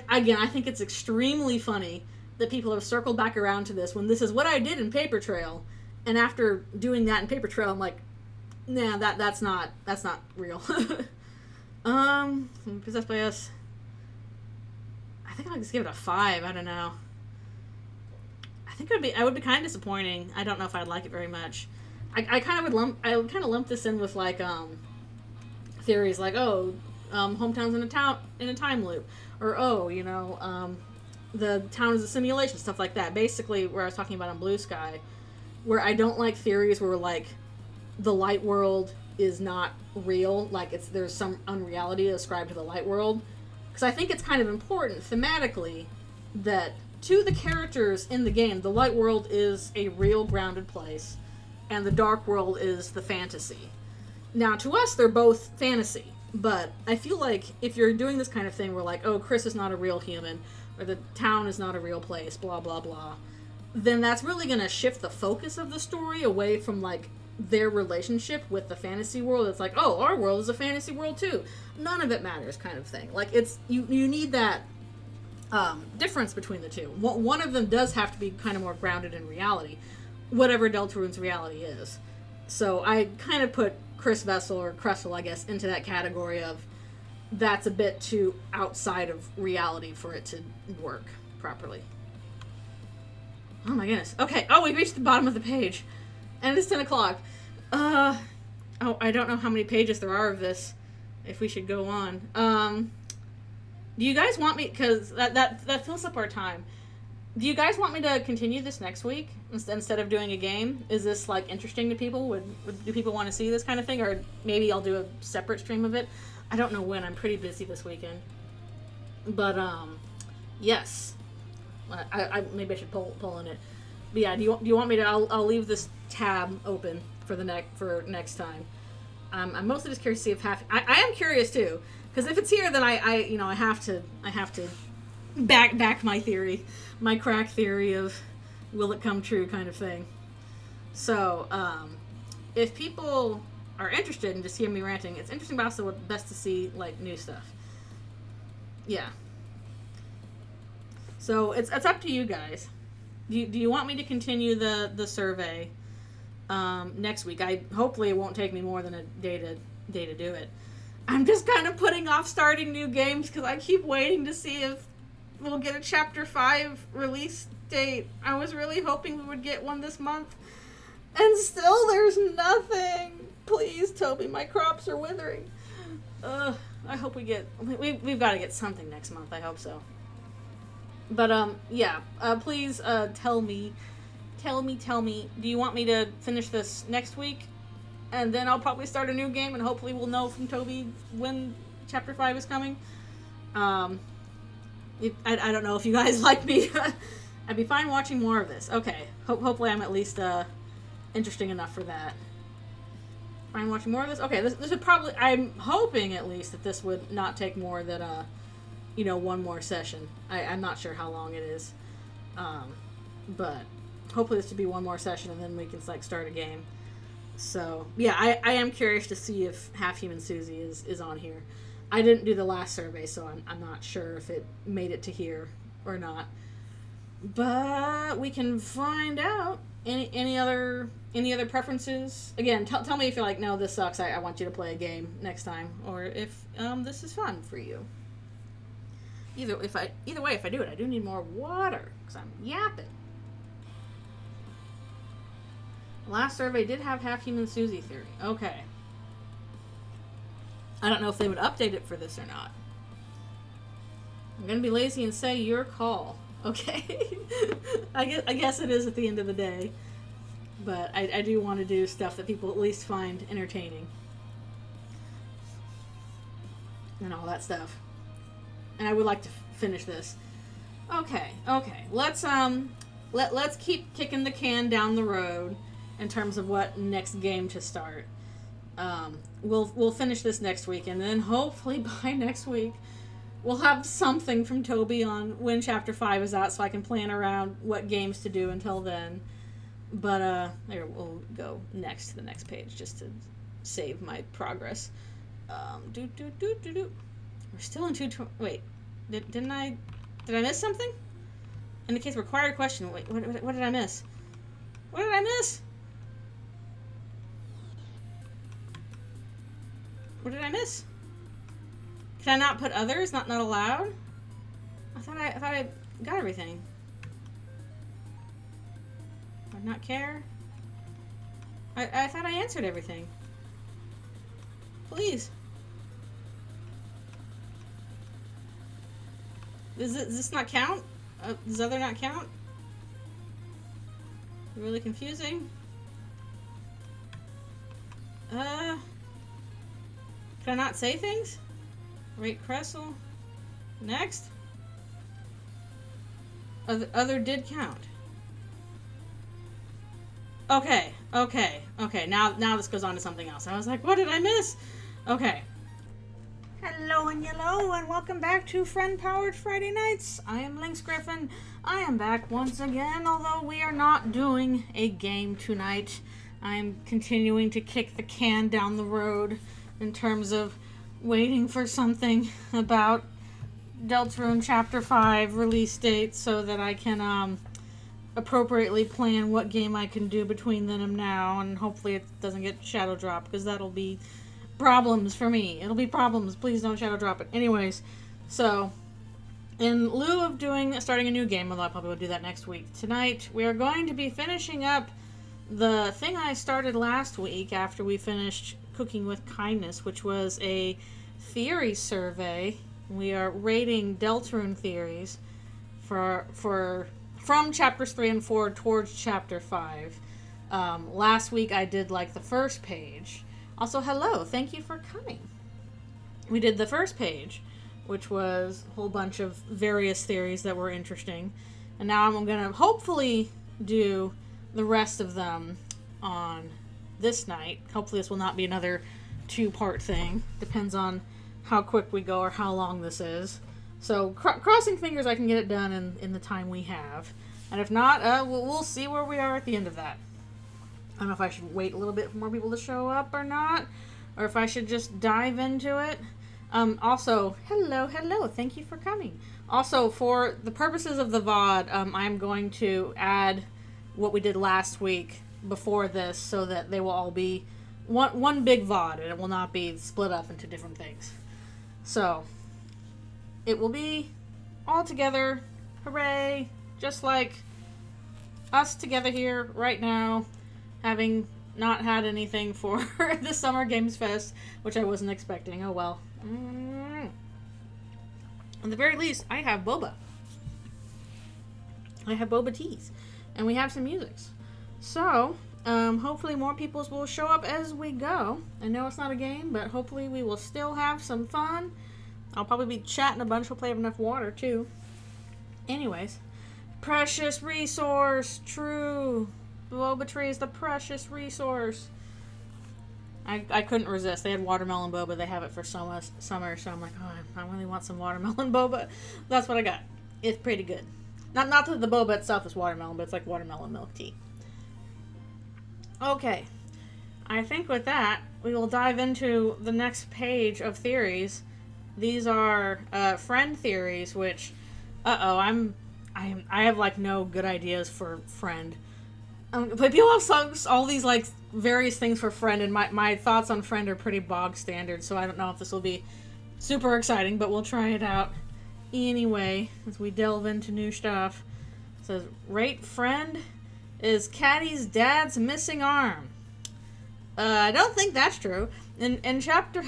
think it's extremely funny that people have circled back around to this when this is what I did in Paper Trail, and after doing that in Paper Trail, I'm like, nah, that's not real. Possessed by Us. I think I'll just give it a 5. I don't know. I would be kind of disappointing. I don't know if I'd like it very much. I would kind of lump this in with like theories like, oh, hometowns in a time loop, or oh, the town is a simulation, stuff like that. Basically, where I was talking about on Blue Sky, where I don't like theories where like the light world is not real, like there's some unreality ascribed to the light world, because I think it's kind of important thematically that to the characters in the game, the light world is a real grounded place, and the dark world is the fantasy. Now, to us, they're both fantasy, but I feel like if you're doing this kind of thing where like, oh, Chris is not a real human, or the town is not a real place, blah, blah, blah, then that's really going to shift the focus of the story away from like their relationship with the fantasy world. It's like, oh, our world is a fantasy world too. None of it matters, kind of thing. Like, it's you need that difference between the two. One of them does have to be kind of more grounded in reality, whatever Deltarune's reality is. So I kind of put Chris Vessel, or Cressel, I guess, into that category of that's a bit too outside of reality for it to work properly. Oh my goodness. Okay. Oh, we reached the bottom of the page. And it's 10 o'clock. Oh, I don't know how many pages there are of this, if we should go on. Do you guys want me, because that fills up our time. Do you guys want me to continue this next week instead of doing a game? Is this like interesting to people? Do people want to see this kind of thing? Or maybe I'll do a separate stream of it. I don't know when. I'm pretty busy this weekend. But yes. I maybe I should pull in it. But yeah, do you want me to? I'll leave this tab open for next time. I'm mostly just curious to see if I am curious too, because if it's here, then I have to back my theory, my crack theory of will it come true kind of thing. So if people are interested in just hearing me ranting, it's interesting, but also best to see like new stuff. Yeah. So it's up to you guys. Do you want me to continue the survey next week? Hopefully it won't take me more than a day to do it. I'm just kind of putting off starting new games because I keep waiting to see if we'll get a Chapter 5 release date. I was really hoping we would get one this month, and still there's nothing. Please, Toby, my crops are withering. I hope we've got to get something next month. I hope so. But yeah, please tell me, do you want me to finish this next week? And then I'll probably start a new game, and hopefully we'll know from Toby when Chapter 5 is coming. I don't know if you guys like me. I'd be fine watching more of this. Okay, hopefully I'm at least interesting enough for that. Fine watching more of this? Okay, this would probably, I'm hoping at least that this would not take more than one more session. I'm not sure how long it is. But hopefully this would be one more session, and then we can start a game. So yeah, I am curious to see if Half Human Susie is on here. I didn't do the last survey, so I'm not sure if it made it to here or not. But we can find out. Any other preferences? Again, tell me if you're like, no, this sucks. I want you to play a game next time, or if this is fun for you. Either way, if I do it, I do need more water because I'm yapping. Last survey did have Half Human Susie theory. Okay. I don't know if they would update it for this or not. I'm gonna be lazy and say your call. Okay. I guess it is at the end of the day. But I do want to do stuff that people at least find entertaining. And all that stuff. And I would like to finish this. Okay. Let's keep kicking the can down the road in terms of what next game to start. We'll finish this next week, and then hopefully by next week we'll have something from Toby on when Chapter 5 is out, so I can plan around what games to do until then. But there, we'll go next to the next page just to save my progress. We're still in wait, did I miss something? Indicates required question. Wait, what did I miss? What did I miss? What did I miss? Can I not put others? Not allowed? I thought I got everything. Would not care. I thought I answered everything. Please. Does this not count? Does other not count? Really confusing. Can I not say things? Rate Cressel. Next. Other did count. Okay. Now this goes on to something else. I was like, what did I miss? Okay. Hello and yellow, and welcome back to Friend Powered Friday Nights. I am Lynx Griffin. I am back once again, although we are not doing a game tonight. I am continuing to kick the can down the road in terms of waiting for something about Deltarune Chapter 5 release date so that I can appropriately plan what game I can do between then and now, and hopefully it doesn't get shadow dropped, because that'll be problems for me. It'll be problems. Please don't shadow drop it. Anyways, so in lieu of starting a new game, although I probably will do that next week, tonight we are going to be finishing up the thing I started last week after we finished Cooking with Kindness, which was a theory survey. We are rating Deltarune theories from chapters 3 and 4 towards chapter 5. Last week I did like the first page. Also, hello, thank you for coming. We did the first page, which was a whole bunch of various theories that were interesting. And now I'm going to hopefully do the rest of them on this night. Hopefully this will not be another 2-part thing. Depends on how quick we go or how long this is. So crossing fingers I can get it done in the time we have. And if not, we'll see where we are at the end of that. I don't know if I should wait a little bit for more people to show up or not, or if I should just dive into it. Also, hello, thank you for coming. Also, for the purposes of the VOD, I'm going to add what we did last week before this so that they will all be one big VOD, and it will not be split up into different things. So, it will be all together, hooray, just like us together here right now, having not had anything for the Summer Games Fest, which I wasn't expecting. Oh well. At the very least, I have boba. I have boba teas. And we have some musics. So, hopefully more people will show up as we go. I know it's not a game, but hopefully we will still have some fun. I'll probably be chatting a bunch. Hopefully I have enough water, too. Anyways. Precious resource. True. The boba tree is the precious resource. I couldn't resist. They had watermelon boba. They have it for summer, so I'm like, oh, I really want some watermelon boba. That's what I got. It's pretty good. Not that the boba itself is watermelon, but it's like watermelon milk tea. Okay. I think with that, we will dive into the next page of theories. These are friend theories, which, I have like no good ideas for friend. But people have all these like various things for friend, and my thoughts on friend are pretty bog standard, so I don't know if this will be super exciting, but we'll try it out anyway as we delve into new stuff. It says, rate friend is Caddy's dad's missing arm. I don't think that's true. In chapter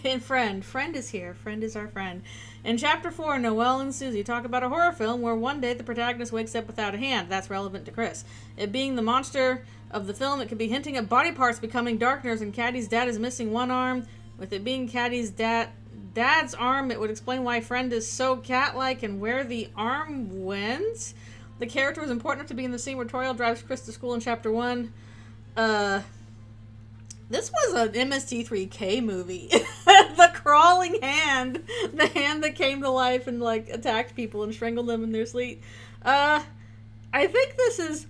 in friend is here. Friend is our friend. In chapter 4, Noelle and Susie talk about a horror film where one day the protagonist wakes up without a hand. That's relevant to Chris. It being the monster of the film, it could be hinting at body parts becoming darkness, and Caddy's dad is missing one arm. With it being Caddy's dad's arm, it would explain why friend is so cat-like and where the arm went. The character was important enough to be in the scene where Toriel drives Chris to school in chapter 1. This was an MST3K movie. The crawling hand. The hand that came to life and, like, attacked people and strangled them in their sleep. I think this is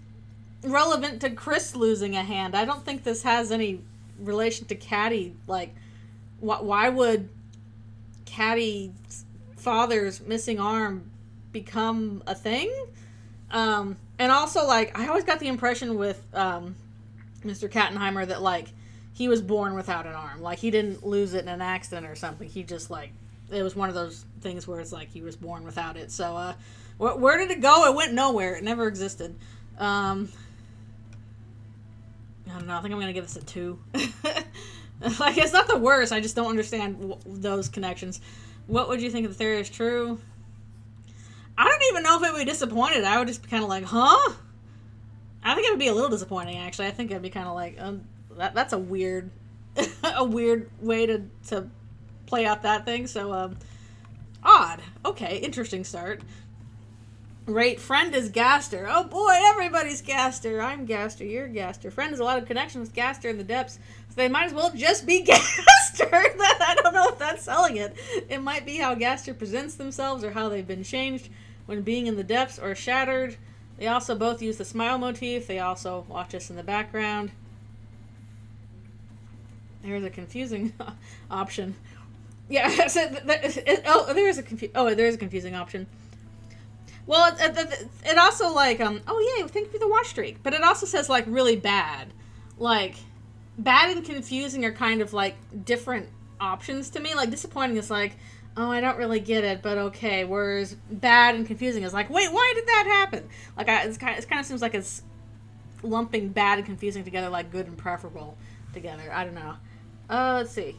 relevant to Chris losing a hand. I don't think this has any relation to Caddy, like, why would Caddy's father's missing arm become a thing? And also, like, I always got the impression with Mr. Kattenheimer that, like, he was born without an arm. Like, he didn't lose it in an accident or something. He just, like, it was one of those things where it's like he was born without it. So, where did it go? It went nowhere. It never existed. I don't know. I think I'm going to give this a 2. Like, it's not the worst. I just don't understand those connections. What would you think if the theory is true? I don't even know if it would be disappointed. I would just be kind of like, huh? I think it would be a little disappointing, actually. I think it'd be kind of like, that's a weird, a weird way to play out that thing. So, odd. Okay, interesting start. Right, Friend is Gaster. Oh boy, everybody's Gaster. I'm Gaster, you're Gaster. Friend has a lot of connection with Gaster in the depths, so they might as well just be Gaster. I don't know if that's selling it. It might be how Gaster presents themselves or how they've been changed when being in the depths or shattered. They also both use the smile motif. They also watch us in the background. There's a confusing option. Yeah, so there is a confusing option. Well, it also, like, oh, yay, thank you for the watch streak. But it also says, like, really bad. Like, bad and confusing are kind of, like, different options to me. Like, disappointing is like, oh, I don't really get it, but okay. Whereas bad and confusing is like, wait, why did that happen? Like, it kind of seems like it's lumping bad and confusing together, like good and preferable together. I don't know. Let's see.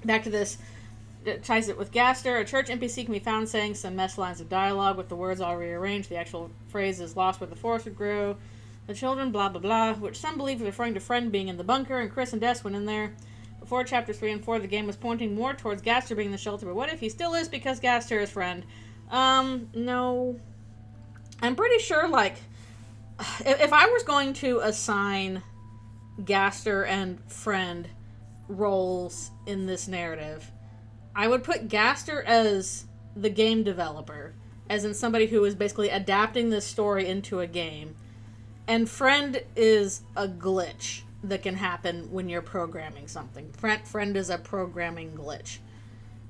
Back to this. It ties it with Gaster. A church NPC can be found saying some mess lines of dialogue with the words all rearranged. The actual phrase is lost where the forest would grow. The children, blah, blah, blah, which some believe is referring to Friend being in the bunker, and Chris and Des went in there. Before chapters 3 and 4, the game was pointing more towards Gaster being in the shelter, but what if he still is because Gaster is Friend? No. I'm pretty sure, like, if I was going to assign Gaster and Friend roles in this narrative, I would put Gaster as the game developer, as in somebody who is basically adapting this story into a game. And Friend is a glitch that can happen when you're programming something. Friend is a programming glitch.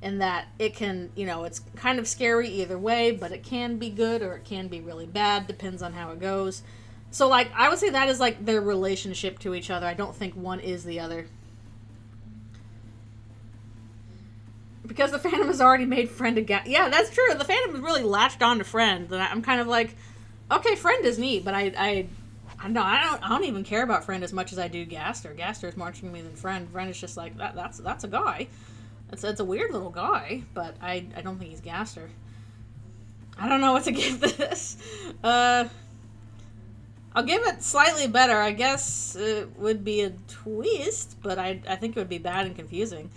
In that it can, it's kind of scary either way, but it can be good or it can be really bad, depends on how it goes. So, like, I would say that is, like, their relationship to each other. I don't think one is the other. Because the fandom has already made Friend a yeah, that's true. The fandom has really latched on to Friend. And I'm kind of like, okay, Friend is neat, but I don't even care about Friend as much as I do Gaster. Gaster is more interesting to me than Friend. Friend is just like, that's a guy. It's a weird little guy, but I don't think he's Gaster. I don't know what to give this. I'll give it slightly better. I guess it would be a twist, but I think it would be bad and confusing.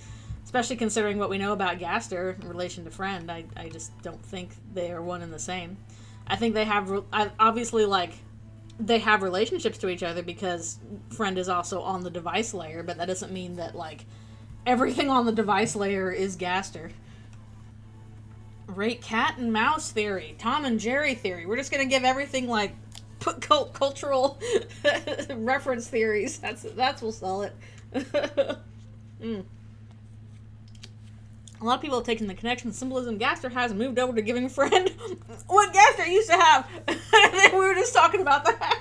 Especially considering what we know about Gaster in relation to Friend. I just don't think they are one and the same. I think they have, obviously, like, they have relationships to each other because Friend is also on the device layer, but that doesn't mean that, like, everything on the device layer is Gaster. Rate cat and mouse theory. Tom and Jerry theory. We're just going to give everything, like, cultural reference theories. That's will sell it. A lot of people have taken the connection symbolism Gaster has and moved over to giving Friend what Gaster used to have. And we were just talking about that.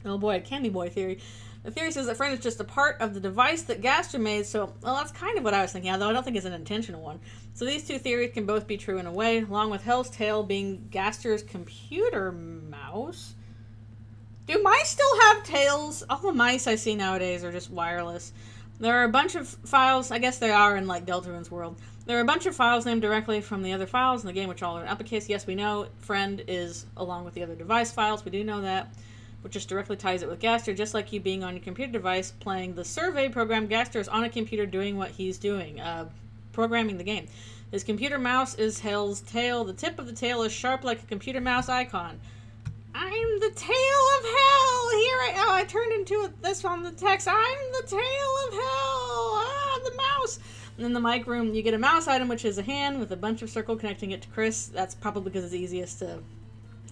Oh boy, Candy Boy theory. The theory says that Friend is just a part of the device that Gaster made, so, well, that's kind of what I was thinking, although I don't think it's an intentional one. So these two theories can both be true in a way, along with Hell's Tail being Gaster's computer mouse. Do mice still have tails? All the mice I see nowadays are just wireless. There are a bunch of files, I guess they are in, like, Deltarune's world. There are a bunch of files named directly from the other files in the game, which all are in uppercase. Yes, we know Friend is along with the other device files. We do know that, which just directly ties it with Gaster. Just like you being on your computer device playing the survey program, Gaster is on a computer doing what he's doing, programming the game. His computer mouse is Hell's Tail. The tip of the tail is sharp like a computer mouse icon. I'm the tail of hell. Here I turned into this on the text. I'm the tail of hell. The mouse. And in the mic room, you get a mouse item, which is a hand with a bunch of circles connecting it to Chris. That's probably because it's easiest to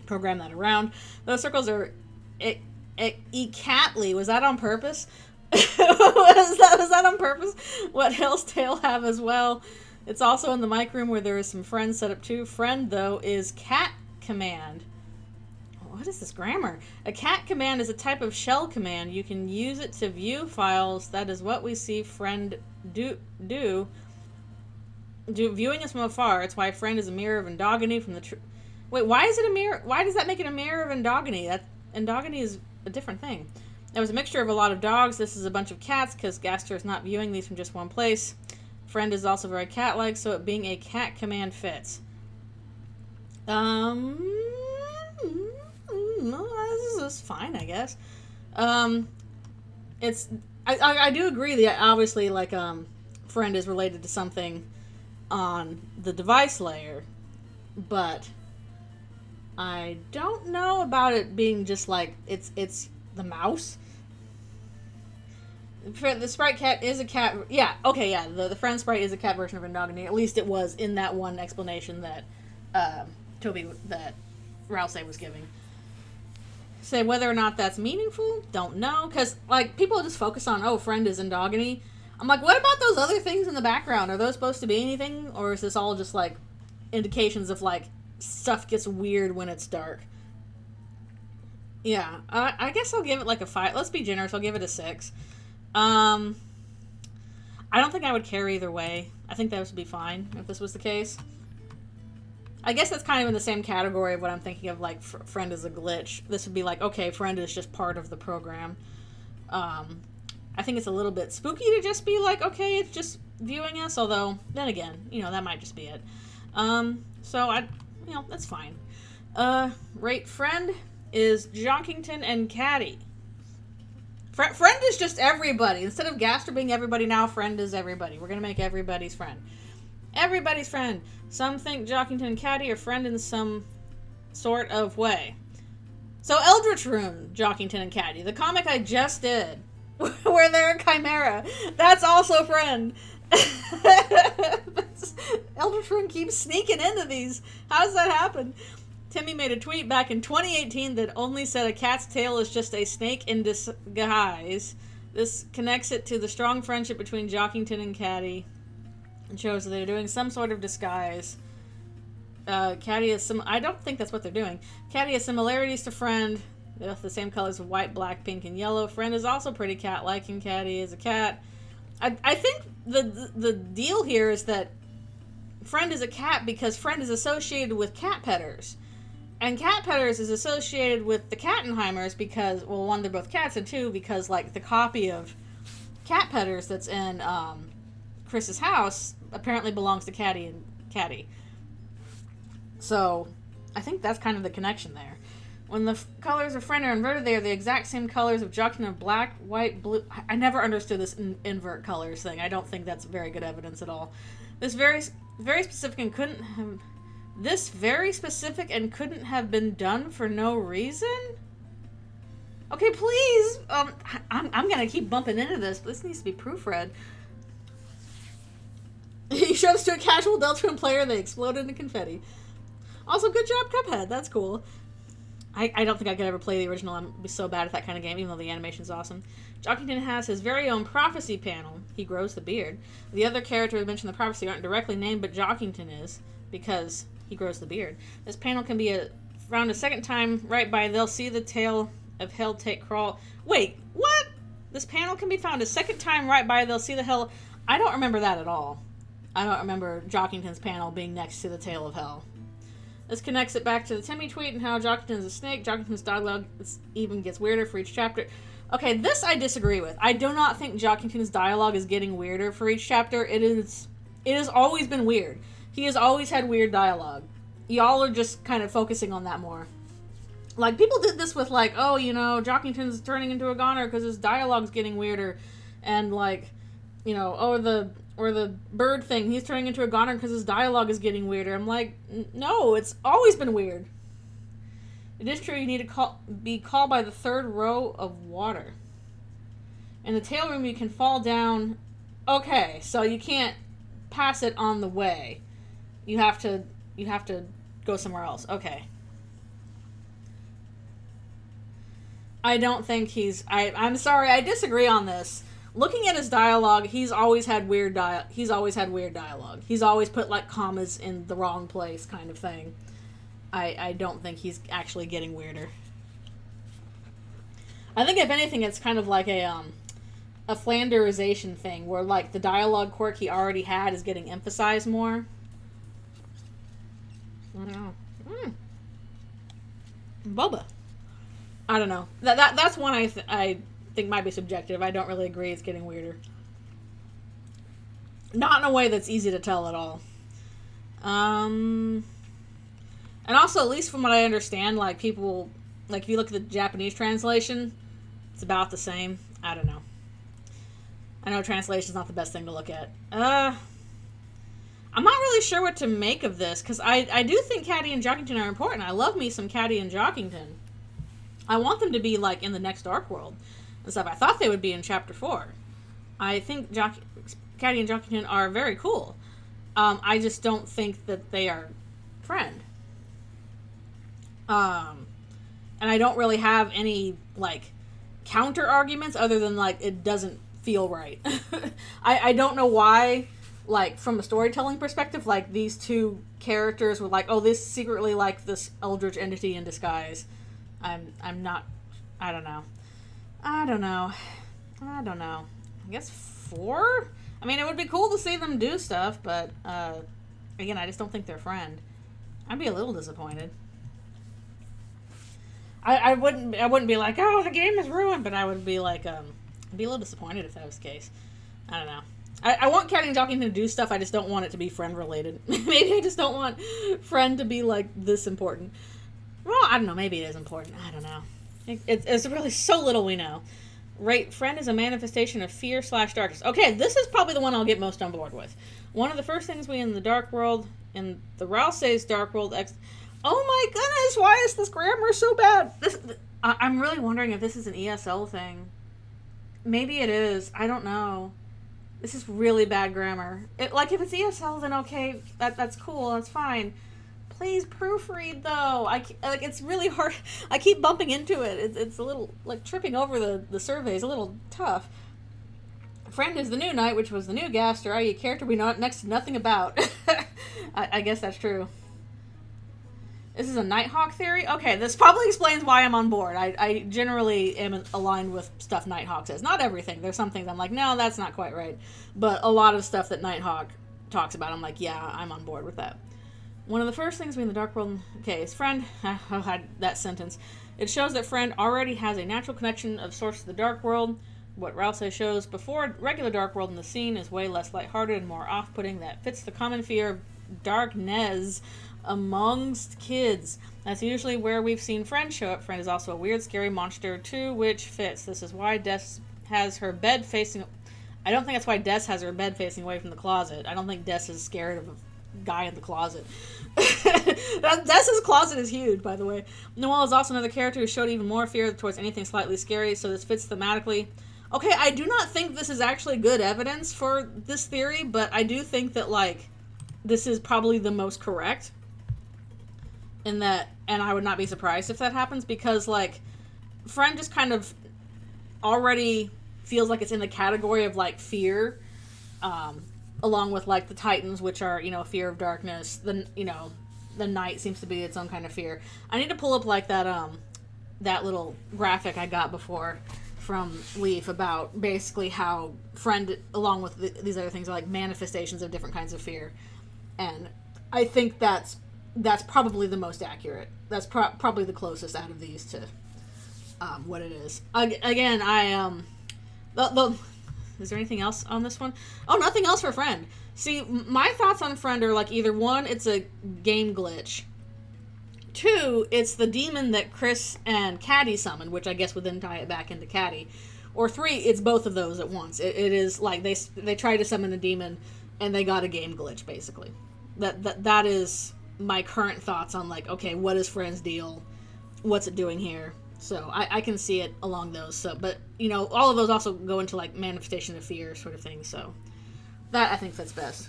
program that around. Those circles are Ecatly. Was that on purpose? Was that on purpose? What Hill's tail have as well? It's also in the mic room where there is some friend set up too. Friend, though, is cat command. What is this grammar? A cat command is a type of shell command. You can use it to view files. That is what we see friend do viewing us from afar. It's why friend is a mirror of endogeny from the... Wait, why is it a mirror? Why does that make it a mirror of endogeny? That endogeny is a different thing. There was a mixture of a lot of dogs. This is a bunch of cats because Gaster is not viewing these from just one place. Friend is also very cat-like, so it being a cat command fits. This is fine, I guess. It's I do agree that obviously like friend is related to something on the device layer, but I don't know about it being just like it's the mouse. The sprite cat is a cat. Yeah, okay, yeah. The friend sprite is a cat version of endogeny. At least it was in that one explanation that Rouse was giving. Say whether or not that's meaningful, don't know. Because, like, people just focus on, oh, friend is endogeny. I'm like, what about those other things in the background? Are those supposed to be anything? Or is this all just, like, indications of, like, stuff gets weird when it's dark? Yeah, I guess I'll give it, like, a 5. Let's be generous. I'll give it a 6. I don't think I would care either way. I think that would be fine if this was the case. I guess that's kind of in the same category of what I'm thinking of, like, friend is a glitch. This would be like, okay, friend is just part of the program. I think it's a little bit spooky to just be like, okay, it's just viewing us, although, then again, that might just be it. So, that's fine. Rate friend is Jonkington and Caddy. Friend is just everybody. Instead of Gaster being everybody now, friend is everybody. We're going to make everybody's friend. Everybody's friend. Some think Jockington and Caddy are friend in some sort of way. So Deltarune, Jockington and Caddy, the comic I just did, where they're a chimera, that's also friend. Deltarune keeps sneaking into these. How does that happen? Timmy made a tweet back in 2018 that only said a cat's tail is just a snake in disguise. This connects it to the strong friendship between Jockington and Caddy and shows that they're doing some sort of disguise. Caddy has some... I don't think that's what they're doing. Caddy has similarities to Friend. They have the same colors of white, black, pink, and yellow. Friend is also pretty cat-like, and Caddy is a cat. I think the deal here is that Friend is a cat because Friend is associated with cat petters. And cat petters is associated with the Cattenheimers because, well, one, they're both cats, and two, because, like, the copy of cat petters that's in Chris's house apparently belongs to Caddy and Caddy. So, I think that's kind of the connection there. When the colors of Friend are inverted, they are the exact same colors of Jockington of black, white, blue. I never understood this invert colors thing. I don't think that's very good evidence at all. This very specific and couldn't have been done for no reason? Okay, please. I'm gonna keep bumping into this, but this needs to be proofread. He shows to a casual Deltarune player, they explode into confetti. Also, good job, Cuphead. That's cool. I don't think I could ever play the original. I'd be so bad at that kind of game, even though the animation's awesome. Jockington has his very own prophecy panel. He grows the beard. The other characters mentioned in the prophecy aren't directly named, but Jockington is, because he grows the beard. This panel can be found a second time right by they'll see the tail of hell take crawl. Wait, what? This panel can be found a second time right by they'll see the hell. I don't remember that at all. I don't remember Jockington's panel being next to the tail of hell. This connects it back to the Timmy tweet and how Jockington is a snake. Jockington's dialogue even gets weirder for each chapter. Okay, this I disagree with. I do not think Jockington's dialogue is getting weirder for each chapter. It has always been weird. He has always had weird dialogue. Y'all are just kind of focusing on that more. Like, people did this with, like, oh, Jockington's turning into a goner because his dialogue's getting weirder. And, like, or the bird thing, he's turning into a goner because his dialogue is getting weirder. I'm like, no, it's always been weird. It is true you need to be called by the third row of water. In the tail room, you can fall down. Okay, so you can't pass it on the way. You have to go somewhere else. Okay. I don't think I'm sorry, I disagree on this. Looking at his dialogue, he's always had weird dialogue. He's always put like commas in the wrong place, kind of thing. I don't think he's actually getting weirder. I think if anything, it's kind of like a Flanderization thing, where like the dialogue quirk he already had is getting emphasized more. Boba. I don't know. That's one I think might be subjective. I don't really agree. It's getting weirder. Not in a way that's easy to tell at all. And also, at least from what I understand, like people, like if you look at the Japanese translation, it's about the same. I don't know. I know translation's not the best thing to look at. I'm not really sure what to make of this, because I do think Caddy and Jockington are important. I love me some Caddy and Jockington. I want them to be, like, in the next Dark World and stuff. I thought they would be in Chapter 4. I think Caddy and Jockington are very cool. I just don't think that they are friend. And I don't really have any, like, counter arguments other than, like, it doesn't feel right. I don't know why, like, from a storytelling perspective, like, these two characters were like, oh, this secretly, like, this eldritch entity in disguise. I'm not, I don't know. I guess 4? I mean, it would be cool to see them do stuff, but, again, I just don't think they're friend. I'd be a little disappointed. I wouldn't be like, oh, the game is ruined, but I would be like, I'd be a little disappointed if that was the case. I don't know. I want Caddy and Jockington to do stuff, I just don't want it to be friend-related. Maybe I just don't want friend to be, like, this important. Well, I don't know, maybe it is important. I don't know. It's really so little we know. Right, friend is a manifestation of fear/darkness. Okay, this is probably the one I'll get most on board with. One of the first things we in the Dark World, in the Ralsei's Dark World... Oh my goodness, why is this grammar so bad? I'm really wondering if this is an ESL thing. Maybe it is. I don't know. This is really bad grammar. If it's ESL, then okay, that's cool, that's fine. Please proofread, though. It's really hard. I keep bumping into it. It's a little, like, tripping over the survey is a little tough. Friend is the new knight, which was the new Gaster, i.e. a character we know next to nothing about. I guess that's true. This is a Nighthawk theory? Okay, this probably explains why I'm on board. I generally am aligned with stuff Nighthawk says. Not everything. There's some things I'm like, no, that's not quite right. But a lot of stuff that Nighthawk talks about, I'm like, yeah, I'm on board with that. One of the first things we in the Dark World... Okay, is friend... I had that sentence. It shows that friend already has a natural connection of source to the Dark World. What Ralsei shows before regular Dark World in the scene is way less lighthearted and more off-putting. That fits the common fear of darkness amongst kids. That's usually where we've seen friend show up. Friend is also a weird, scary monster, too, which fits. This is why Des has her bed facing... I don't think that's why Des has her bed facing away from the closet. I don't think Des is scared of a guy in the closet. Des's closet is huge, by the way. Noelle is also another character who showed even more fear towards anything slightly scary, so this fits thematically. Okay, I do not think this is actually good evidence for this theory, but I do think that, like, this is probably the most correct. In that, and I would not be surprised if that happens, because, like, friend just kind of already feels like it's in the category of, like, fear, along with, like, the Titans, which are, you know, fear of darkness. The night seems to be its own kind of fear. I need to pull up, like, that little graphic I got before from Leaf about basically how friend, along with these other things, are, like, manifestations of different kinds of fear. And I think that's probably the most accurate. That's probably the closest out of these to what it is. Again, is there anything else on this one? Oh, nothing else for friend. See, my thoughts on friend are like either 1, it's a game glitch. 2, it's the demon that Chris and Caddy summoned, which I guess would then tie it back into Caddy. Or 3, it's both of those at once. It is like they tried to summon a demon and they got a game glitch, basically. That is my current thoughts on, like, okay, what is friend's deal? What's it doing here? So I can see it along those. So, but, you know, all of those also go into, like, manifestation of fear sort of thing. So that I think fits best.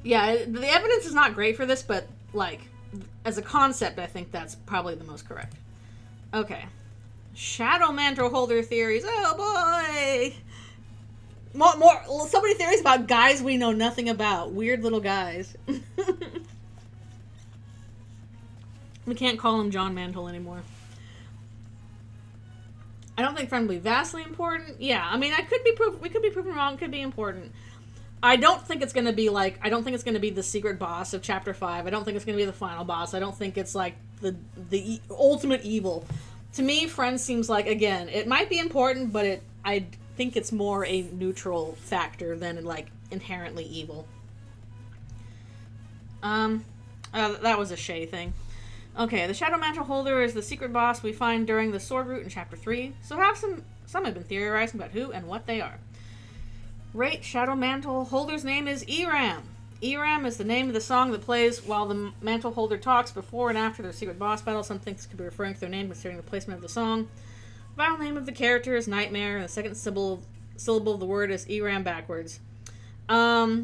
Yeah, the evidence is not great for this, but, like, as a concept, I think that's probably the most correct. Okay. Shadow Mantle Holder theories. Oh boy! More. So many theories about guys we know nothing about. Weird little guys. We can't call him John Mantle anymore. I don't think friend will be vastly important. Yeah, I mean, we could be proven wrong. It could be important. I don't think it's going to be like, I don't think it's going to be the secret boss of Chapter 5. I don't think it's going to be the final boss. I don't think it's like the ultimate evil. To me, friend seems like, again, it might be important, but I think it's more a neutral factor than like inherently evil. That was a Shay thing. Okay, the Shadow Mantle Holder is the secret boss we find during the Sword Route in Chapter 3, so some have been theorizing about who and what they are. Rate Shadow Mantle Holder's name is Eram. Eram is the name of the song that plays while the Mantle Holder talks before and after their secret boss battle. Some things could be referring to their name considering the placement of the song. The final name of the character is Nightmare, and the second syllable of the word is Eram backwards. I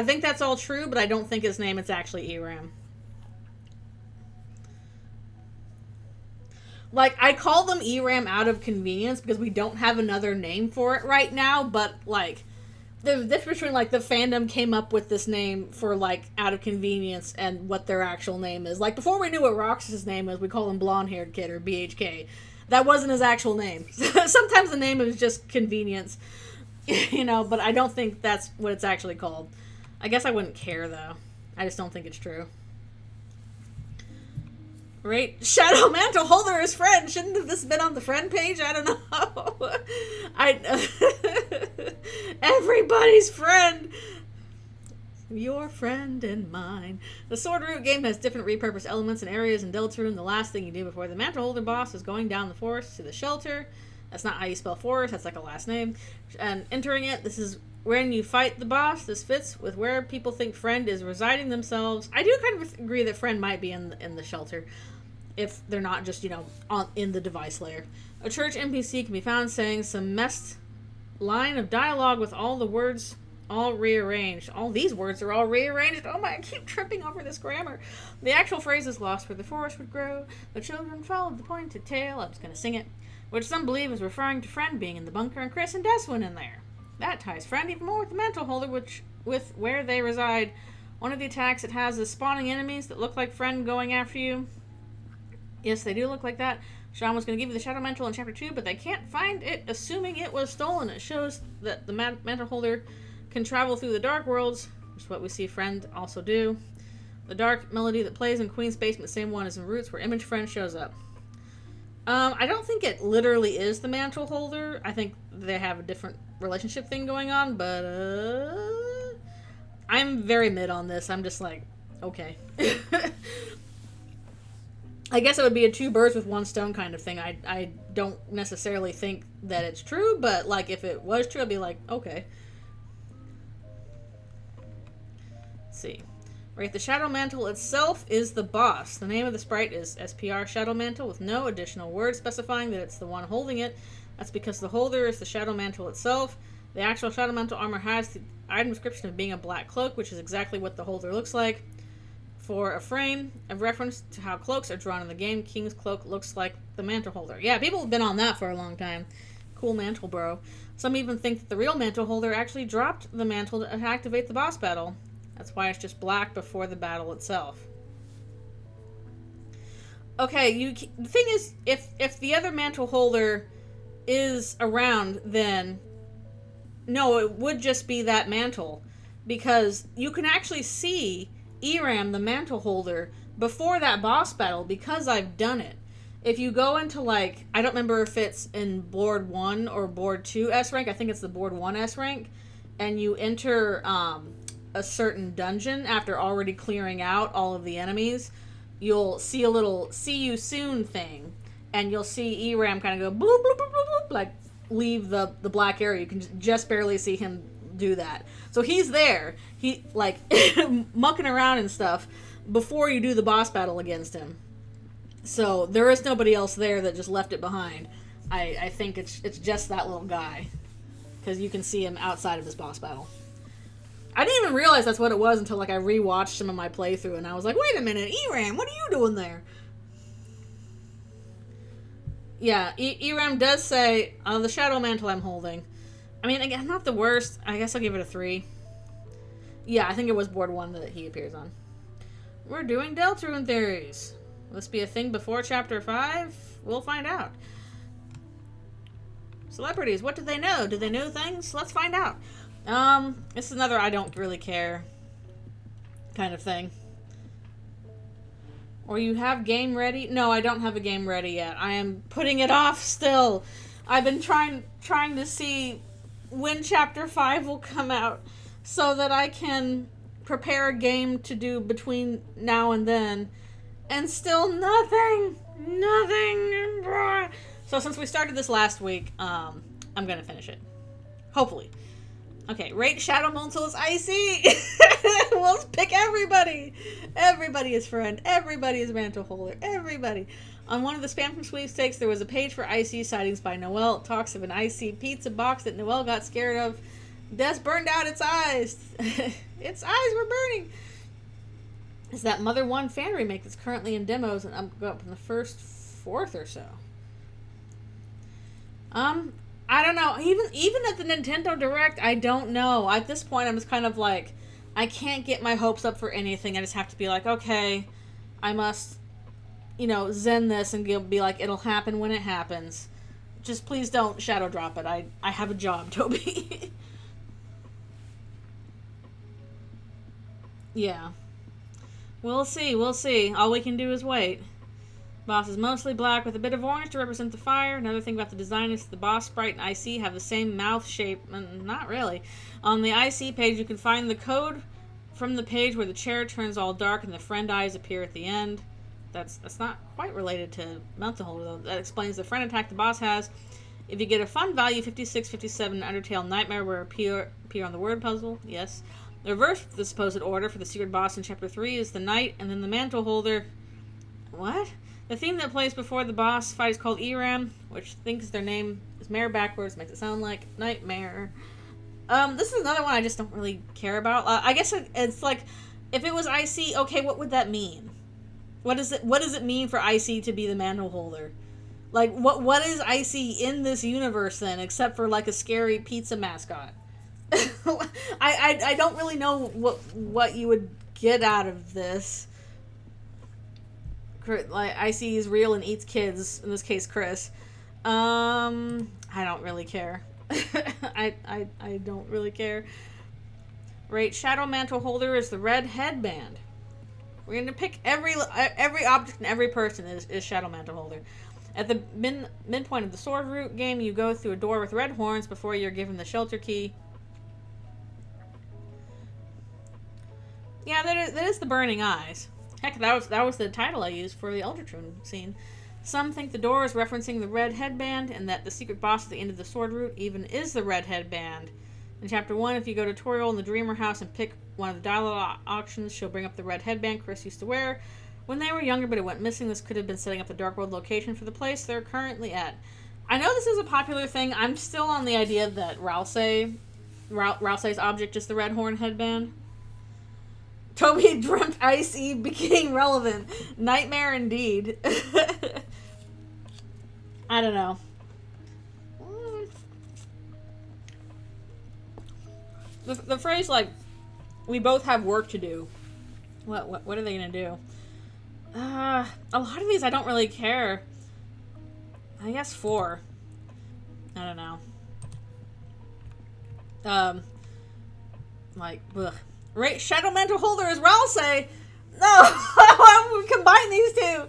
think that's all true, but I don't think his name is actually Eram. Like, I call them Eram out of convenience because we don't have another name for it right now, but, like, there's a difference between, like, the fandom came up with this name for, like, out of convenience and what their actual name is. Like, before we knew what Roxas's name was, we call him Blonde-Haired Kid, or BHK. That wasn't his actual name. Sometimes the name is just convenience, you know, but I don't think that's what it's actually called. I guess I wouldn't care, though. I just don't think it's true. Right? Shadow Mantle Holder is friend. Shouldn't have this been on the friend page? I don't know. Everybody's friend. Your friend and mine. The Sword Route game has different repurposed elements and areas in Deltarune. The last thing you do before the Mantle Holder boss is going down the forest to the shelter. That's not how you spell forest. That's like a last name. And entering it, this is when you fight the boss. This fits with where people think friend is residing themselves. I do kind of agree that friend might be in the shelter, if they're not just, you know, in the device layer. A church NPC can be found saying some messed line of dialogue with all the words all rearranged. All these words are all rearranged. Oh my, I keep tripping over this grammar. The actual phrase is lost where the forest would grow. The children followed the pointed tail. I'm just going to sing it. Which some believe is referring to Friend being in the bunker and Chris and Des went in there. That ties Friend even more with the Mantle Holder, which with where they reside. One of the attacks it has is spawning enemies that look like Friend going after you. Yes, they do look like that. Sean was going to give you the Shadow Mantle in Chapter 2, but they can't find it, assuming it was stolen. It shows that the Mantle Holder can travel through the Dark Worlds, which is what we see Friend also do. The dark melody that plays in Queen's Basement, the same one as in Roots, where Image Friend shows up. I don't think it literally is the Mantle Holder. I think they have a different relationship thing going on, but I'm very mid on this. I'm just like, okay. I guess it would be a two birds with one stone kind of thing. I don't necessarily think that it's true, but like if it was true, I'd be like, okay. Let's see. Right, the Shadow Mantle itself is the boss. The name of the sprite is SPR Shadow Mantle with no additional words specifying that it's the one holding it. That's because the holder is the Shadow Mantle itself. The actual Shadow Mantle armor has the item description of being a black cloak, which is exactly what the holder looks like. For a frame of reference to how cloaks are drawn in the game, King's Cloak looks like the Mantle Holder. Yeah, people have been on that for a long time. Cool mantle, bro. Some even think that the real Mantle Holder actually dropped the mantle to activate the boss battle. That's why it's just black before the battle itself. Okay, the thing is, if the other Mantle Holder is around, then no, it would just be that mantle. Because you can actually see Eram, the Mantle Holder, before that boss battle, because I've done it. If you go into, like, I don't remember if it's in Board 1 or Board 2 S rank, I think it's the Board 1 S rank, and you enter a certain dungeon after already clearing out all of the enemies, you'll see a little see you soon thing, and you'll see Eram kind of go bloop, bloop, bloop, bloop, bloop, like leave the black area. You can just barely see him do that. So he's there. He, like, mucking around and stuff before you do the boss battle against him. So there is nobody else there that just left it behind. I think it's just that little guy. Because you can see him outside of his boss battle. I didn't even realize that's what it was until, like, I rewatched some of my playthrough and I was like, wait a minute, Eram, what are you doing there? Yeah, Eram does say, the Shadow Mantle I'm holding. I mean, again, not the worst. I guess I'll give it a 3. Yeah, I think it was board 1 that he appears on. We're doing Deltarune theories. Will this be a thing before Chapter 5? We'll find out. Celebrities, what do they know? Do they know things? Let's find out. This is another I don't really care kind of thing. Or you have game ready? No, I don't have a game ready yet. I am putting it off still. I've been trying to see when Chapter 5 will come out so that I can prepare a game to do between now and then. And still nothing. Nothing. So since we started this last week, I'm going to finish it. Hopefully. Okay, rate Shadow Mantle's IC. We'll pick everybody. Everybody is friend. Everybody is mantle holder. Everybody. On one of the Spam from Sweepstakes, there was a page for IC sightings by Noelle. It talks of an IC pizza box that Noelle got scared of. Des burned out its eyes. Its eyes were burning. It's that Mother 1 fan remake that's currently in demos, and I'm up in the first fourth or so. I don't know. Even at the Nintendo Direct, I don't know. At this point, I'm just kind of like, I can't get my hopes up for anything. I just have to be like, okay, I must, zen this and be like, it'll happen when it happens. Just please don't shadow drop it. I have a job, Toby. Yeah. We'll see. All we can do is wait. Boss is mostly black with a bit of orange to represent the fire. Another thing about the design is the boss sprite and IC have the same mouth shape. Not really. On the IC page, you can find the code from the page where the chair turns all dark and the friend eyes appear at the end. That's not quite related to Mantle Holder, though. That explains the friend attack the boss has. If you get a fun value, 56, 57, Undertale Nightmare will appear on the word puzzle. Yes. The reverse of the supposed order for the secret boss in Chapter 3 is the Knight and then the Mantle Holder. What? The theme that plays before the boss fight is called Eram, which thinks their name is Mare backwards, makes it sound like Nightmare. This is another one I just don't really care about. I guess it's like, if it was IC, okay, what would that mean? What does it mean for IC to be the Mantle Holder? Like, what is IC in this universe then, except for like a scary pizza mascot? I don't really know what you would get out of this. Like, IC is real and eats kids, in this case Chris. I don't really care. I don't really care. Rate Shadow Mantle Holder is the red headband. We're going to pick every object and every person is Shadow Mantle Holder. At the midpoint of the sword route game, you go through a door with red horns before you're given the shelter key. Yeah, that is the burning eyes. Heck, that was the title I used for the Deltarune scene. Some think the door is referencing the red headband, and that the secret boss at the end of the sword route even is the red headband. In Chapter 1, if you go to Toriel in the Dreamer House and pick one of the dialogue auctions, she'll bring up the red headband Chris used to wear when they were younger, but it went missing. This could have been setting up the Dark World location for the place they're currently at. I know this is a popular thing. I'm still on the idea that Ralsei's object is the red horn headband. Toby dreamt IC became relevant. Nightmare indeed. I don't know. The phrase, like, we both have work to do. What are they going to do? A lot of these I don't really care. I guess 4. I don't know. Like, ugh. Right, Shadow Mantle Holder is Ralsei. No, why would we combine these two?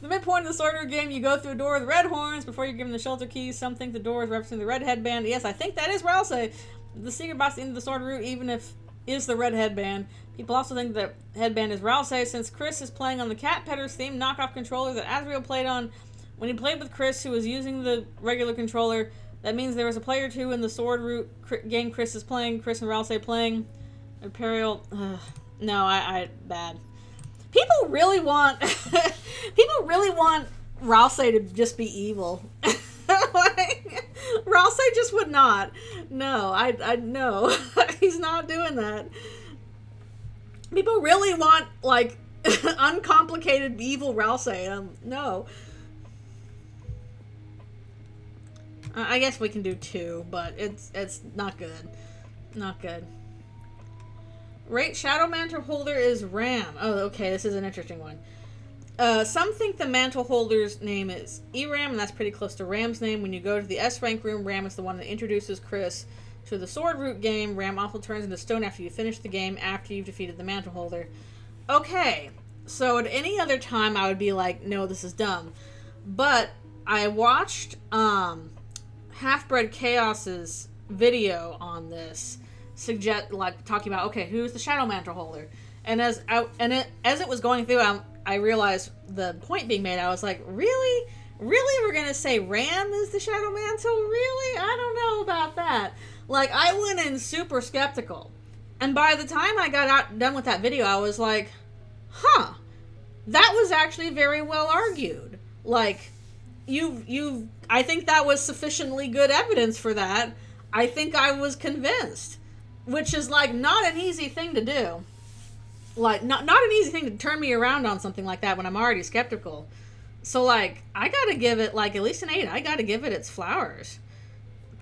The midpoint of the sword route game, you go through a door with red horns before you're given the shelter keys. Some think the door is referencing the red headband. Yes, I think that is Ralsei. The secret boss at the end of the sword route, even if is the red headband. People also think that headband is Ralsei, since Chris is playing on the Cat Petters theme knockoff controller that Asriel played on when he played with Chris, who was using the regular controller. That means there was a player 2 in the sword route game Chris is playing, Chris and Ralsei playing. Imperial, no, I bad. People really want Ralsei to just be evil. Like, Ralsei just would not. No, I no, he's not doing that. People really want, like, uncomplicated evil Ralsei. No. I guess we can do 2, but it's not good. Not good. Rate Shadow Mantle Holder is Ram. Oh, okay, this is an interesting one. Some think the mantle holder's name is ERAM, and that's pretty close to Ram's name. When you go to the S rank room, Ram is the one that introduces Chris to the Sword Root game. Ram also turns into stone after you finish the game, after you've defeated the mantle holder. Okay, so at any other time I would be like, no, this is dumb. But I watched Half-Bred Chaos's video on this, talking about, okay, who's the Shadow Mantle holder? And as it was going through, I realized the point being made. I was like, really? Really? We're going to say Ram is the Shadow Mantle? Really? I don't know about that. Like, I went in super skeptical. And by the time I got done with that video, I was like, huh, that was actually very well argued. Like, I think that was sufficiently good evidence for that. I think I was convinced. Which is, like, not an easy thing to do. Like, not an easy thing to turn me around on something like that when I'm already skeptical. So, like, I gotta give it, like, at least an 8. I gotta give it its flowers.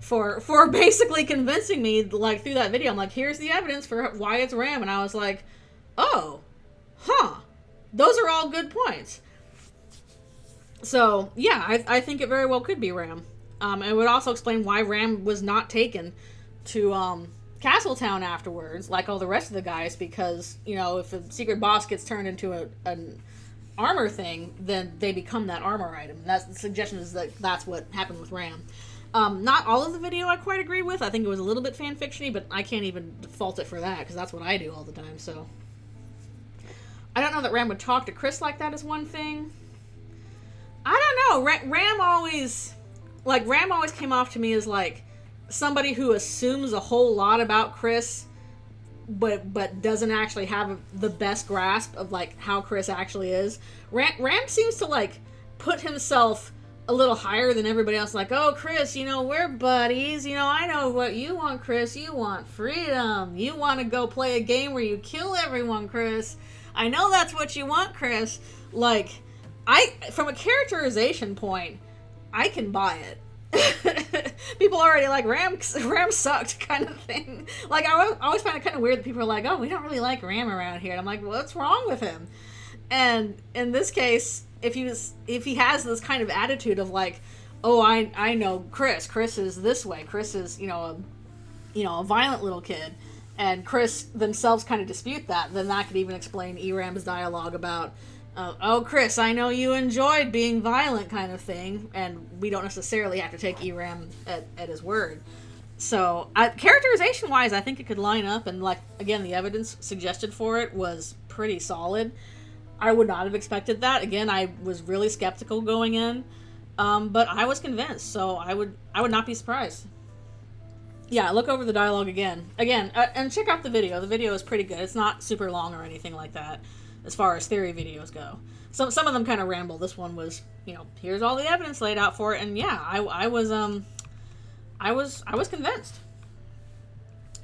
For basically convincing me, like, through that video. I'm like, here's the evidence for why it's Ram. And I was like, oh, huh. Those are all good points. So, yeah, I think it very well could be Ram. It would also explain why Ram was not taken to, Castletown afterwards, like all the rest of the guys, because, you know, if a secret boss gets turned into an armor thing, then they become that armor item. And that's the suggestion, is that that's what happened with Ram. Not all of the video I quite agree with. I think it was a little bit fan-fiction-y, but I can't even fault it for that, because that's what I do all the time, so. I don't know that Ram would talk to Chris like that is one thing. I don't know. Ram always came off to me as, like, somebody who assumes a whole lot about Chris, but doesn't actually have the best grasp of, like, how Chris actually is. Ram seems to, like, put himself a little higher than everybody else. Like, oh, Chris, you know, we're buddies. You know, I know what you want, Chris. You want freedom. You want to go play a game where you kill everyone, Chris. I know that's what you want, Chris. Like, from a characterization point, I can buy it. People already like Ram sucked kind of thing. Like, I always find it kind of weird that people are like, oh, we don't really like Ram around here. And I'm like, well, what's wrong with him? And in this case, if he has this kind of attitude of like, oh, I know Chris is this way. Chris is, a violent little kid. And Chris themselves kind of dispute that. Then that could even explain Eram's dialogue about, oh, Chris, I know you enjoyed being violent kind of thing, and we don't necessarily have to take Eram at his word. So, characterization-wise, I think it could line up, and, like, again, the evidence suggested for it was pretty solid. I would not have expected that. Again, I was really skeptical going in, but I was convinced, so I would not be surprised. Yeah, look over the dialogue again. And check out the video. The video is pretty good. It's not super long or anything like that, as far as theory videos go. Some of them kind of ramble. This one was, here's all the evidence laid out for it, and yeah, I was convinced.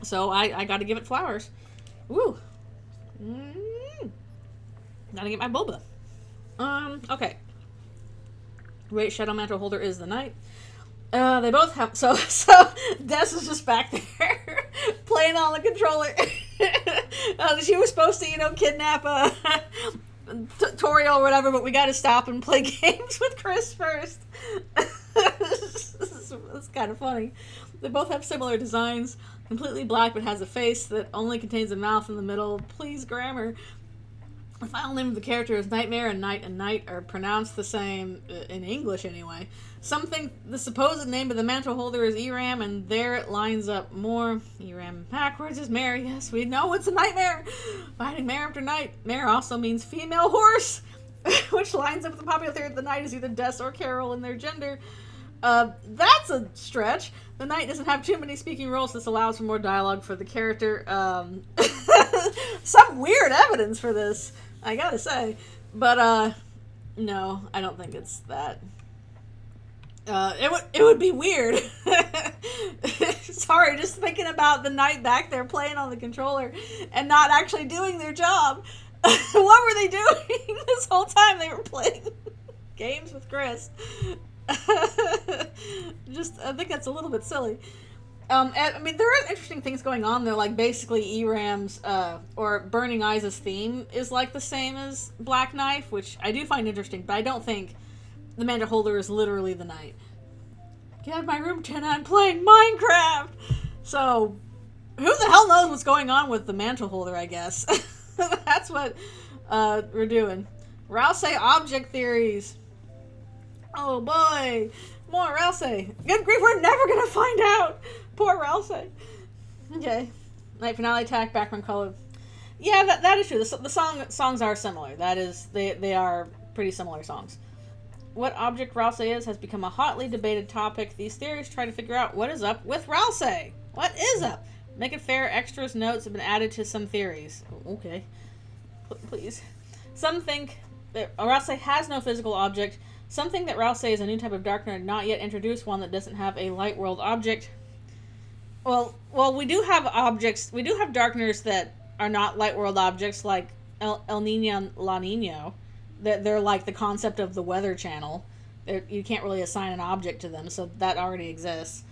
So I got to give it flowers. Woo. Gotta get my boba. Okay. Rate Shadow Mantle Holder is the knight. They both have, so Des is just back there playing on the controller. She was supposed to, kidnap Tori or whatever, but we gotta stop and play games with Chris first. It's kind of funny. They both have similar designs. Completely black, but has a face that only contains a mouth in the middle. Please, grammar. The final name of the character is Nightmare, and Night are pronounced the same, in English anyway. Some think the supposed name of the mantle holder is Eram, and there it lines up more. Eram backwards is Mare. Yes, we know it's a nightmare. Fighting Mare after night. Mare also means female horse, which lines up with the popular theory that the knight is either Des or Carol in their gender. That's a stretch. The knight doesn't have too many speaking roles. This allows for more dialogue for the character. Some weird evidence for this, I gotta say. But, no, I don't think it's that. It would be weird. Sorry, just thinking about the knight back there playing on the controller and not actually doing their job. What were they doing this whole time? They were playing games with Chris. I think that's a little bit silly. I mean, there are interesting things going on there, like basically ERAM's, or Burning Eyes' theme is like the same as Black Knife, which I do find interesting, but I don't think the Mantle Holder is literally the knight. Get out of my room, Jenna, I'm playing Minecraft! So, who the hell knows what's going on with the Mantle Holder, I guess. That's what we're doing. Rousey object theories. Oh boy, more Rousey. Good grief, we're never gonna find out. Poor Rousey. Okay, night finale attack, background color. Yeah, that is true. The songs are similar. That is, they are pretty similar songs. What object Rousey is has become a hotly debated topic. These theories try to figure out what is up with Rousey. What is up? Make it fair. Extras notes have been added to some theories. Okay, please. Some think that Rousey has no physical object. Some think that Rousey is a new type of Darkner, not yet introduced one that doesn't have a light world object. Well, we do have objects. We do have Darkners that are not light world objects, like El Nino and La Nino. That they're like the concept of the Weather Channel. You can't really assign an object to them, so that already exists.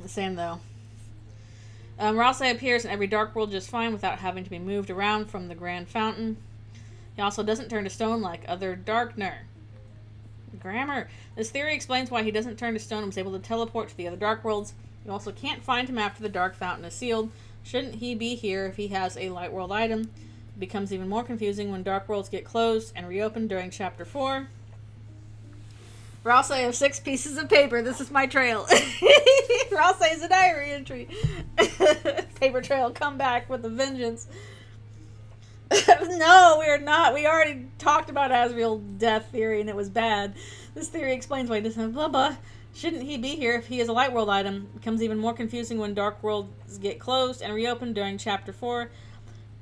The same though. Rousey appears in every Dark World just fine without having to be moved around from the Grand Fountain. He also doesn't turn to stone like other Darkner. Grammar. This theory explains why he doesn't turn to stone and was able to teleport to the other Dark Worlds. You also can't find him after the Dark Fountain is sealed. Shouldn't he be here if he has a Light World item? It becomes even more confusing when Dark Worlds get closed and reopened during Chapter 4. Rousey has 6 pieces of paper. This is my trail. Rousey is a diary entry. Paper trail, come back with a vengeance. No, we are not. We already talked about Asriel's death theory and it was bad. This theory explains why he doesn't have blah blah. Shouldn't he be here if he is a Light World item? It becomes even more confusing when Dark Worlds get closed and reopened during Chapter 4.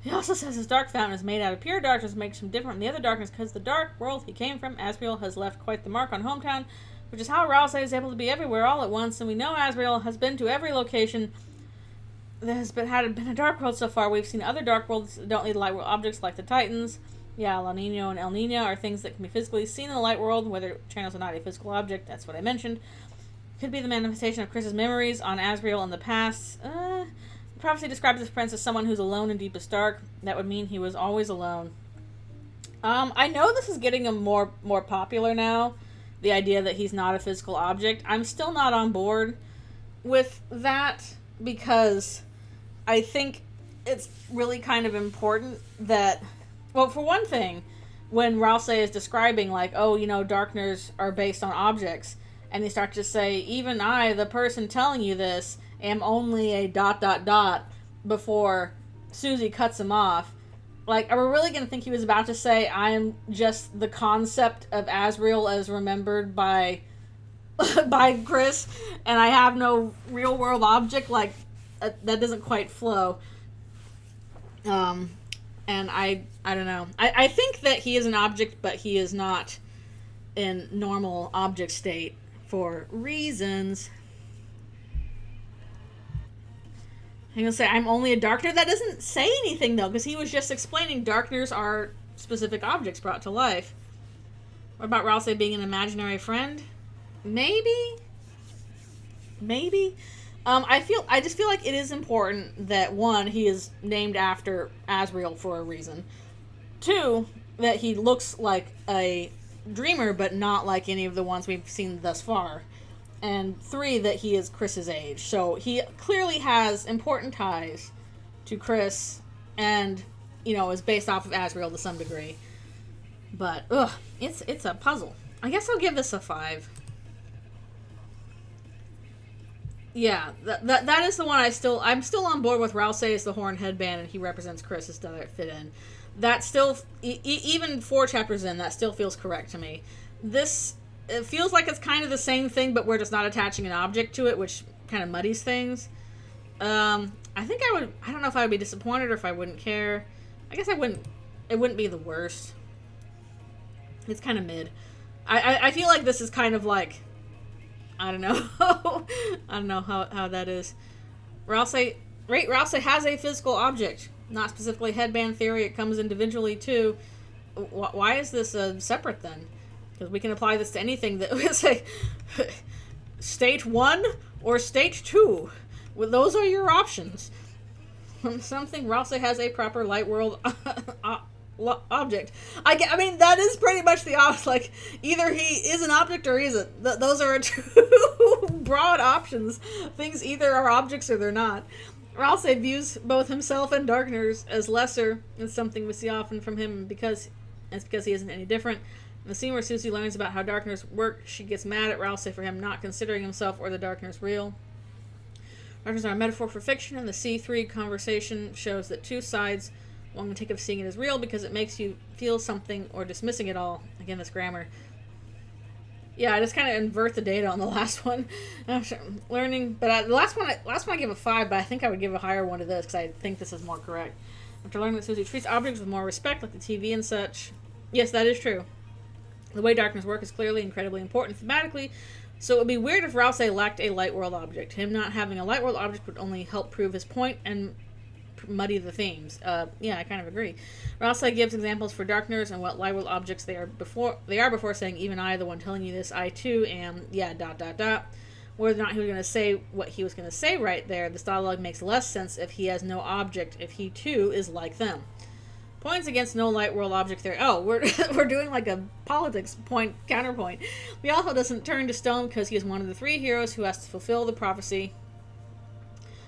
He also says his Dark Fountain is made out of pure darkness, makes him different from the other Darkness because the Dark World he came from, Asriel, has left quite the mark on Hometown, which is how Rousey is able to be everywhere all at once, and we know Asriel has been to every location that has been a Dark World so far. We've seen other Dark Worlds that don't need Light World objects like the Titans. Yeah, La Nino and El Nino are things that can be physically seen in the Light World, whether channels are not a physical object. That's what I mentioned. Could be the manifestation of Chris's memories on Asriel in the past. The prophecy describes this prince as someone who's alone in deepest dark. That would mean he was always alone. I know this is getting more popular now, the idea that he's not a physical object. I'm still not on board with that because I think it's really kind of important that, well, for one thing, when Rousey is describing, like, oh, you know, Darkners are based on objects, and he starts to say, even I, the person telling you this, am only a ... before Susie cuts him off. Like, are we really going to think he was about to say, I am just the concept of Asriel as remembered by by Chris, and I have no real world object? Like, that doesn't quite flow. And I don't know. I think that he is an object, but he is not in normal object state for reasons. I'm going to say, I'm only a Darkner. That doesn't say anything, though, because he was just explaining Darkners are specific objects brought to life. What about Rousey being an imaginary friend? Maybe? I just feel like it is important that, one, he is named after Asriel for a reason. 2, that he looks like a dreamer, but not like any of the ones we've seen thus far. And 3, that he is Chris's age. So he clearly has important ties to Chris and, you know, is based off of Asriel to some degree. But, it's a puzzle. I guess I'll give this a 5. Yeah, that is the one I'm still on board with. Rousey is the horn headband and he represents Chris as to fit in. That still, even 4 chapters in, that still feels correct to me. It feels like it's kind of the same thing, but we're just not attaching an object to it, which kind of muddies things. I think I don't know if I would be disappointed or if I wouldn't care. I guess it wouldn't be the worst. It's kind of mid. I feel like this is kind of like, I don't know. I don't know how that is. Rousey has a physical object, not specifically headband theory. It comes individually too. Why is this separate then? Because we can apply this to anything that we say state 1 or state 2. Well, those are your options. Something Rouse has a proper light world object. I mean, that is pretty much the option. Like, either he is an object or he isn't. Those are two broad options. Things either are objects or they're not. Rouse views both himself and Darkners as lesser. It's something we see often from him because he isn't any different. In the scene where Susie learns about how Darkners work, she gets mad at Rouse for him not considering himself or the Darkners real. Darkners are a metaphor for fiction, and the C3 conversation shows that two sides want to take of seeing it as real because it makes you feel something or dismissing it all. Again, this grammar. Yeah, I just kind of invert the data on the last one. Learning, but the last one I give a 5, but I think I would give a higher one to this because I think this is more correct. After learning that Susie treats objects with more respect, like the TV and such. Yes, that is true. The way Darkness work is clearly incredibly important thematically, so it would be weird if Rouse lacked a light world object. Him not having a light world object would only help prove his point and muddy the themes. Yeah, I kind of agree. Rouse gives examples for Darkners and what light world objects they are before saying, even I, the one telling you this, I too am, yeah, ... Whether or not he was going to say what he was going to say right there, this dialogue makes less sense if he has no object, if he too is like them. Points against no light world object there. Oh, we're doing like a politics point counterpoint. The alpha doesn't turn to stone because he is one of the 3 heroes who has to fulfill the prophecy.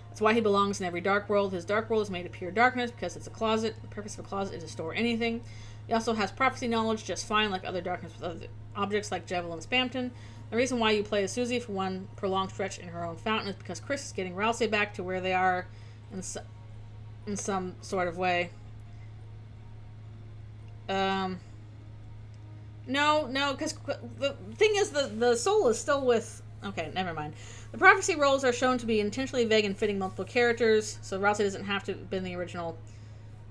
That's why he belongs in every dark world. His dark world is made of pure darkness because it's a closet. The purpose of a closet is to store anything. He also has prophecy knowledge just fine, like other darkness with other objects like Javelin Spamton. The reason why you play as Susie for one prolonged stretch in her own fountain is because Chris is getting Rouse back to where they are in some sort of way. No, because the thing is, the soul is still with... Okay, never mind. The prophecy roles are shown to be intentionally vague and fitting multiple characters, so Rouse doesn't have to have been the original.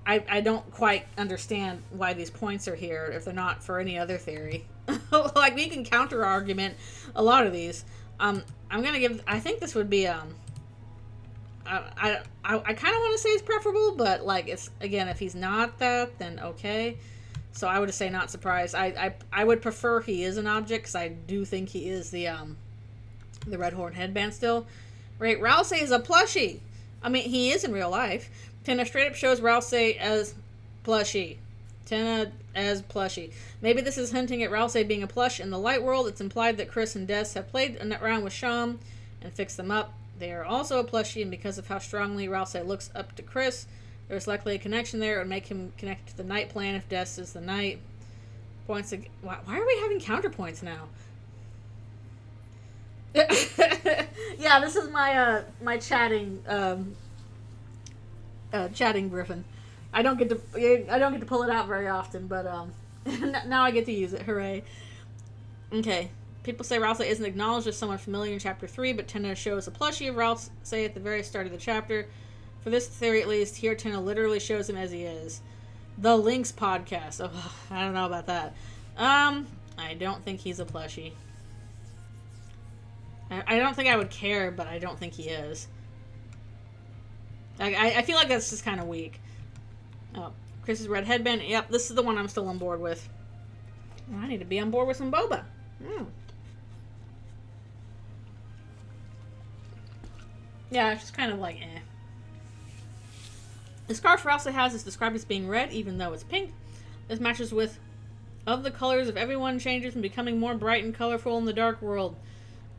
I don't quite understand why these points are here if they're not for any other theory. Like, we can counter-argument a lot of these. I'm gonna give... I think this would be, I kind of want to say it's preferable, but, like, it's... Again, if he's not that, then okay. So I would say not surprised. I would prefer he is an object, because I do think he is the Red Horn headband still. Right, Rouse is a plushie. I mean, he is in real life. Tenna straight up shows Rouse as plushie. Tenna as plushie. Maybe this is hinting at Rouse being a plush in the light world. It's implied that Chris and Des have played around with Sham and fixed them up. They are also a plushie, and because of how strongly Rouse looks up to Chris, there's likely a connection there. It would make him connected to the night plan if Des is the night. Points. Why are we having counterpoints now? Yeah, this is my my chatting chatting griffin. I don't get to pull it out very often, but now I get to use it. Hooray! Okay. People say Rouse isn't acknowledged as someone familiar in Chapter 3, but Tenna shows a plushie of Rouse at the very start of the chapter. For this theory, at least, here Tenna literally shows him as he is. The Lynx podcast. Oh, I don't know about that. I don't think he's a plushie. I don't think I would care, but I don't think he is. I feel like that's just kind of weak. Oh, Chris's red headband. Yep, this is the one I'm still on board with. I need to be on board with some boba. Yeah, it's just kind of like, eh. The scarf Rouse has is described as being red, even though it's pink. This matches with of the colors of everyone changes from becoming more bright and colorful in the dark world.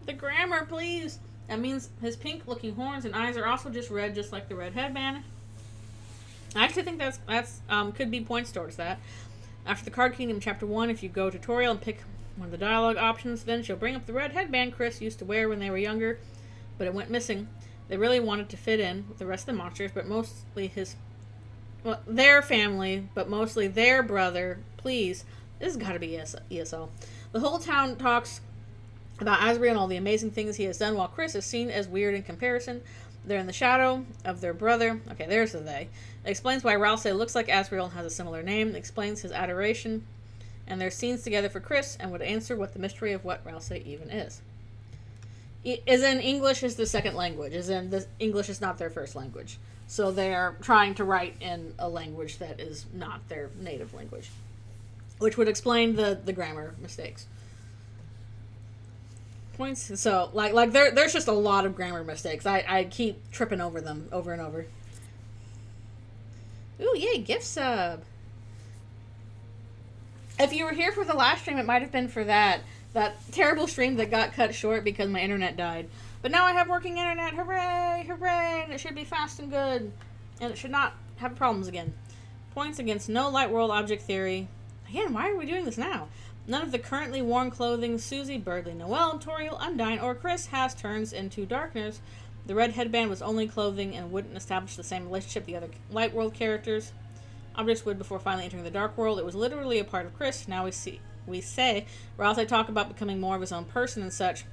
The grammar, please. That means his pink-looking horns and eyes are also just red, just like the red headband. I actually think that's could be points towards that. After the Card Kingdom Chapter 1, if you go tutorial and pick one of the dialogue options, then she'll bring up the red headband Chris used to wear when they were younger, but it went missing. They really wanted to fit in with the rest of the monsters, but mostly their family, but mostly their brother. Please, this has got to be ESL. The whole town talks about Asriel and all the amazing things he has done, while Chris is seen as weird in comparison. They're in the shadow of their brother. Okay, there's the they. It explains why Rouse looks like Asriel and has a similar name. It explains his adoration and their scenes together for Chris, and would answer what the mystery of what Rouse even is. As in, English is the second language. As in, English is not their first language. So they're trying to write in a language that is not their native language. which would explain the grammar mistakes. Points. So, like there's just a lot of grammar mistakes. I keep tripping over them over and over. Ooh, yay, gift sub. If you were here for the last stream, it might have been for that terrible stream that got cut short because my internet died. But now I have working internet. Hooray, hooray, and it should be fast and good. And it should not have problems again. Points against no light world object theory. Again, why are we doing this now? None of the currently worn clothing Susie, Birdley, Noelle, Toriel, Undyne, or Chris has turns into darkness. The red headband was only clothing and wouldn't establish the same relationship the other light world characters. Objects would before finally entering the dark world. It was literally a part of Chris. Now we say, Rouse talk about becoming more of his own person and such.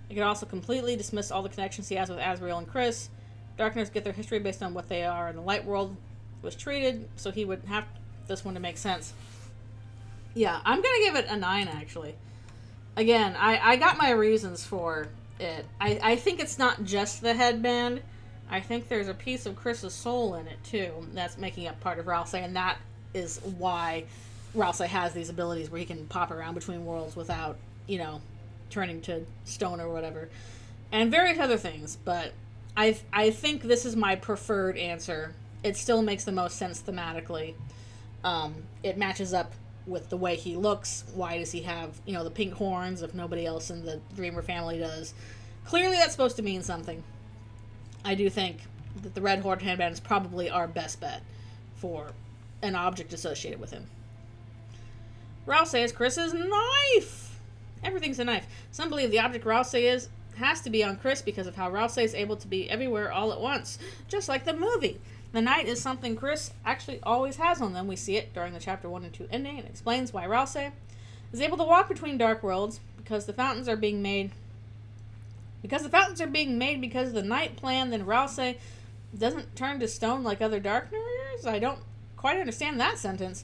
It could also completely dismiss all the connections he has with Azrael and Chris. Darkness get their history based on what they are in the light world was treated, so he would have this one to make sense. Yeah, I'm gonna give it a 9, actually. Again, I got my reasons for it. I think it's not just the headband. I think there's a piece of Chris's soul in it, too, that's making up part of Rouse, and that is why Rouse has these abilities where he can pop around between worlds without, turning to stone or whatever. And various other things, but I think this is my preferred answer. It still makes the most sense thematically. It matches up with the way he looks. Why does he have, the pink horns if nobody else in the Dreamer family does? Clearly that's supposed to mean something. I do think that the red horn headband is probably our best bet for an object associated with him. Rouse is Chris's knife! Everything's a knife. Some believe the object Rouse has to be on Chris because of how Rouse is able to be everywhere all at once, just like the movie. The knight is something Chris actually always has on them. We see it during the chapter 1 and 2 ending. It explains why Rouse is able to walk between dark worlds because the fountains are being made. Because the fountains are being made because of the night plan, then Rouse doesn't turn to stone like other Darkners? I don't quite understand that sentence.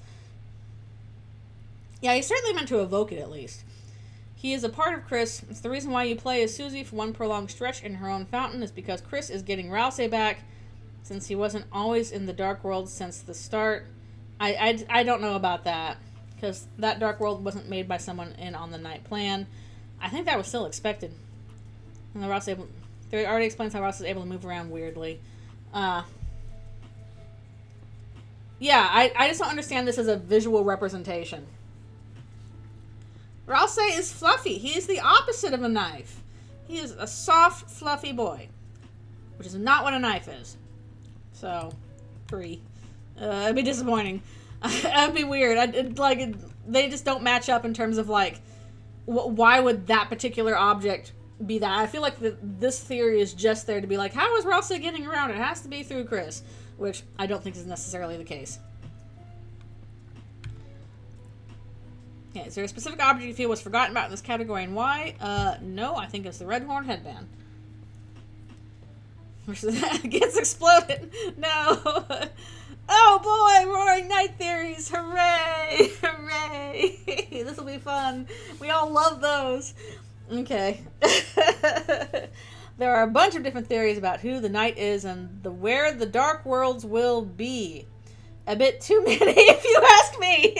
Yeah, he certainly meant to evoke it at least. He is a part of Chris. It's the reason why you play as Susie for one prolonged stretch in her own fountain is because Chris is getting Rouse back since he wasn't always in the dark world since the start. I don't know about that because that dark world wasn't made by someone in on the night plan. I think that was still expected. And the Rouse there already explains how Rouse is able to move around weirdly. Yeah, I just don't understand this as a visual representation. Rouse is fluffy. He is the opposite of a knife. He is a soft, fluffy boy, which is not what a knife is. So, 3. It'd be disappointing. That'd be weird. They just don't match up in terms of why would that particular object be that? I feel like this theory is just there to be like, how is Rouse getting around? It has to be through Chris, which I don't think is necessarily the case. Okay, is there a specific object you feel was forgotten about in this category and why? No, I think it's the red horn headband. Gets exploded. No. Oh boy, roaring night theories. Hooray. Hooray. This will be fun. We all love those. Okay. There are a bunch of different theories about who the knight is and where the dark worlds will be. A bit too many, if you ask me.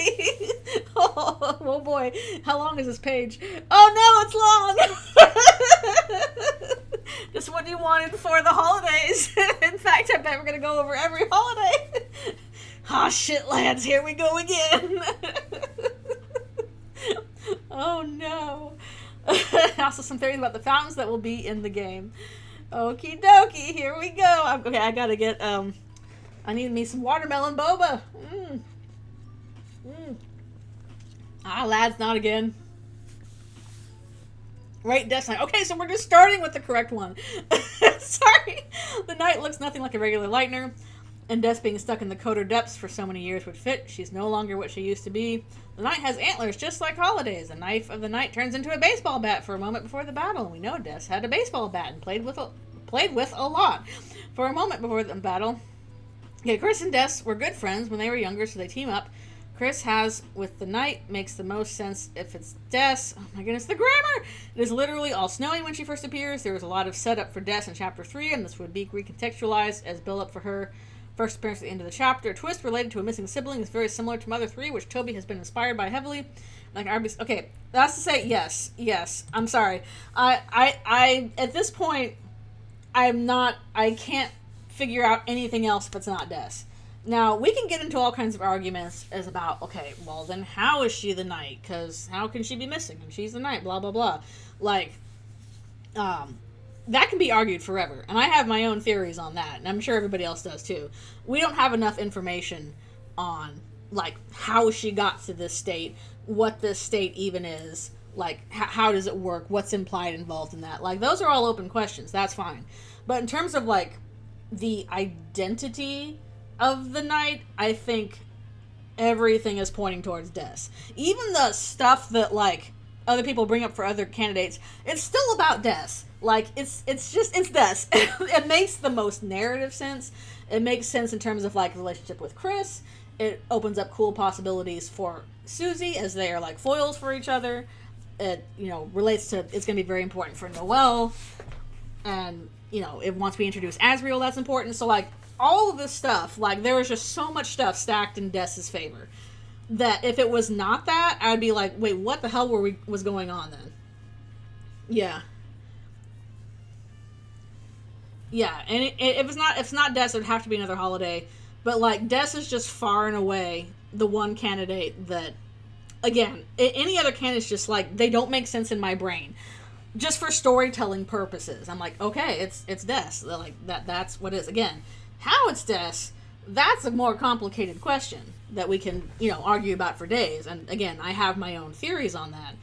Oh boy, how long is this page? Oh no, it's long. Just what you wanted for the holidays. In fact, I bet we're gonna go over every holiday. Ah, shit, lads, here we go again. Oh no. Also, some theories about the fountains that will be in the game. Okie dokie, here we go. Okay, I gotta get I need me some watermelon boba. Ah, lads, not again. Right, Destiny. Okay, so we're just starting with the correct one. Sorry. The knight looks nothing like a regular lightner, and Des being stuck in the Coder depths for so many years would fit. She's no longer what she used to be. The knight has antlers just like Holidays. The knife of the knight turns into a baseball bat for a moment before the battle, and we know Des had a baseball bat and played with a lot for a moment before the battle. Okay, Chris and Des were good friends when they were younger, so they team up. Chris has with the knight makes the most sense if it's Des. Oh my goodness, the grammar! It is literally all snowy when she first appears. There was a lot of setup for Des in Chapter 3, and this would be recontextualized as build-up for her First appearance at the end of the chapter. A twist related to a missing sibling is very similar to Mother 3, which Toby has been inspired by heavily. Like, okay, that's to say, yes. I'm sorry. I at this point, I can't figure out anything else if it's not Des. Now, we can get into all kinds of arguments as about, okay, well, then how is she the knight? Because how can she be missing? And she's the knight, blah, blah, blah. Like, that can be argued forever. And I have my own theories on that. And I'm sure everybody else does, too. We don't have enough information on, like, how she got to this state, what this state even is, like, how does it work, what's implied involved in that. Like, those are all open questions. That's fine. But in terms of, like, the identity of the knight, I think everything is pointing towards Des. Even the stuff that, like, other people bring up for other candidates, it's still about Des. Like, it's Des. It makes the most narrative sense. It makes sense in terms of, like, relationship with Chris. It opens up cool possibilities for Susie, as they are, like, foils for each other. It, relates to, it's going to be very important for Noelle. And, once we introduce Asriel, that's important. So, like, all of this stuff, like, there was just so much stuff stacked in Des's favor that if it was not that, I'd be like, wait, what the hell was going on then? Yeah. Yeah, and if it's not Des, it'd have to be another holiday. But, like, Des is just far and away the one candidate that, again, any other candidate's just, like, they don't make sense in my brain. Just for storytelling purposes. I'm like, okay, it's Des. Like, that's what it is. Again, how it's Des, that's a more complicated question that we can, argue about for days. And, again, I have my own theories on that.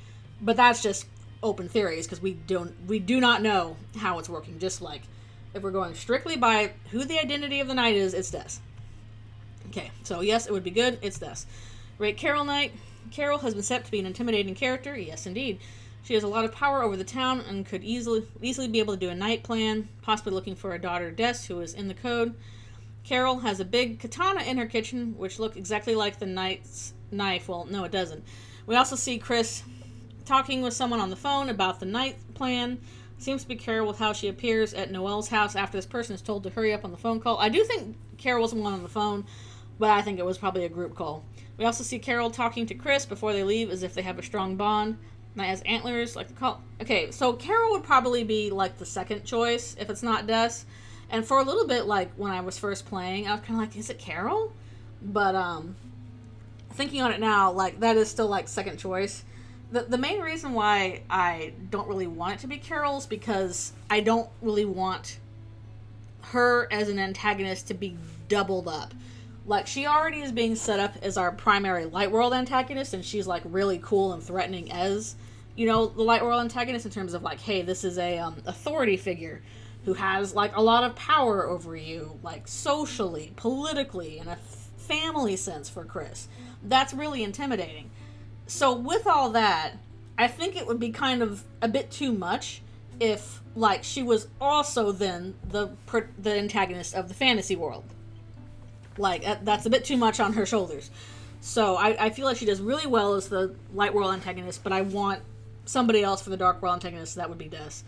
But that's just open theories, because we do not know how it's working. Just like, if we're going strictly by who the identity of the knight is, it's Des. Okay, so yes, it would be good. It's Des. Rate Carol Knight. Carol has been set to be an intimidating character. Yes, indeed. She has a lot of power over the town and could easily be able to do a knight plan, possibly looking for a daughter, Des, who is in the code. Carol has a big katana in her kitchen, which looks exactly like the knight's knife. Well, no, it doesn't. We also see Chris talking with someone on the phone about the knight plan. Seems to be Carol with how she appears at Noelle's house after this person is told to hurry up on the phone call. I do think Carol was the one on the phone, but I think it was probably a group call. We also see Carol talking to Chris before they leave as if they have a strong bond. Knight has antlers, like the call. Okay, so Carol would probably be, like, the second choice if it's not Des. And for a little bit, like, when I was first playing, I was kind of like, is it Carol? But, thinking on it now, like, that is still, like, second choice. The main reason why I don't really want it to be Carol is because I don't really want her as an antagonist to be doubled up. Like, she already is being set up as our primary Light World antagonist, and she's, like, really cool and threatening as, the Light World antagonist in terms of, like, hey, this is a authority figure who has, like, a lot of power over you, like, socially, politically, in a family sense for Chris. That's really intimidating. So with all that, I think it would be kind of a bit too much if, like, she was also then the antagonist of the fantasy world. Like, that's a bit too much on her shoulders. So I feel like she does really well as the Light World antagonist, but I want somebody else for the Dark World antagonist, so that would be Des.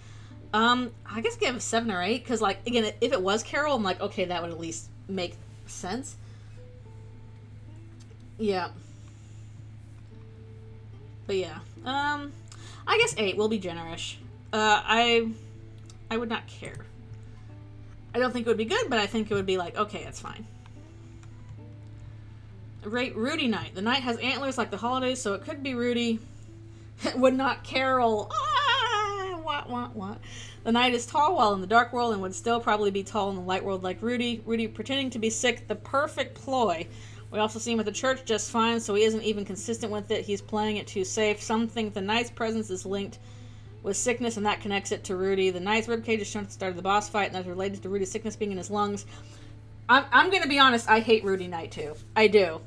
I guess give it a 7 or 8, because, like, again, if it was Carol, I'm like, okay, that would at least make sense. Yeah. But yeah. I guess 8 will be generous. I would not care. I don't think it would be good, but I think it would be like, okay, it's fine. Rate Rudy Knight. The knight has antlers like the holidays, so it could be Rudy. It would not Carol. What? The knight is tall while in the dark world and would still probably be tall in the light world like Rudy. Rudy pretending to be sick, the perfect ploy. We also see him at the church just fine, so he isn't even consistent with it. He's playing it too safe. Some think the knight's presence is linked with sickness, and that connects it to Rudy. The knight's ribcage is shown at the start of the boss fight, and that's related to Rudy's sickness being in his lungs. I'm going to be honest, I hate Rudy Knight too. I do.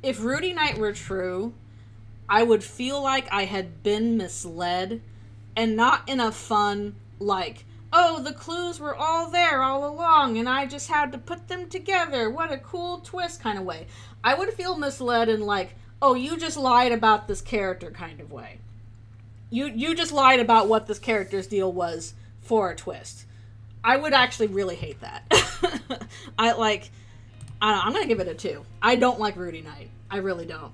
If Rudy Knight were true, I would feel like I had been misled, and not in a fun, like, oh, the clues were all there all along, and I just had to put them together. What a cool twist kind of way. I would feel misled in, like, oh, you just lied about this character kind of way. You just lied about what this character's deal was for a twist. I would actually really hate that. I don't know, I'm gonna give it a 2. I don't like Rudy Knight. I really don't.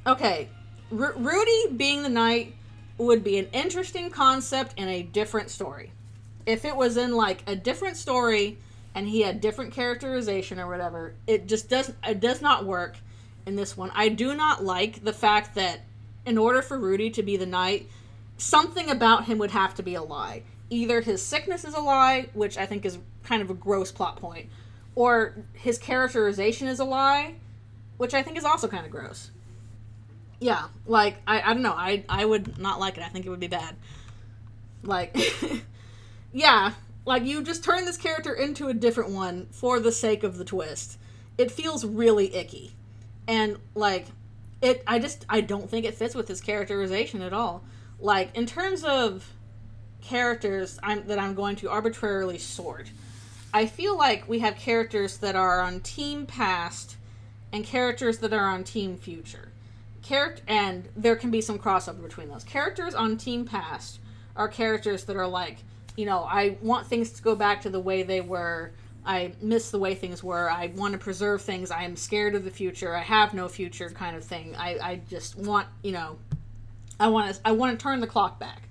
Okay, Rudy being the knight would be an interesting concept in a different story. If it was in like a different story and he had different characterization or whatever, it does not work in this one. I do not like the fact that in order for Rudy to be the knight, something about him would have to be a lie. Either his sickness is a lie, which I think is kind of a gross plot point, or his characterization is a lie, which I think is also kind of gross. Yeah, like, I don't know, I would not like it. I think it would be bad. Like, yeah, like, you just turn this character into a different one for the sake of the twist. It feels really icky. And, like, I don't think it fits with his characterization at all. Like, in terms of characters that I'm going to arbitrarily sort, I feel like we have characters that are on Team Past and characters that are on Team Future. And there can be some crossover between those. Characters on Team Past are characters that are like, you know, I want things to go back to the way they were. I miss the way things were. I want to preserve things. I am scared of the future. I have no future kind of thing. I just want, you know, I want to turn the clock back.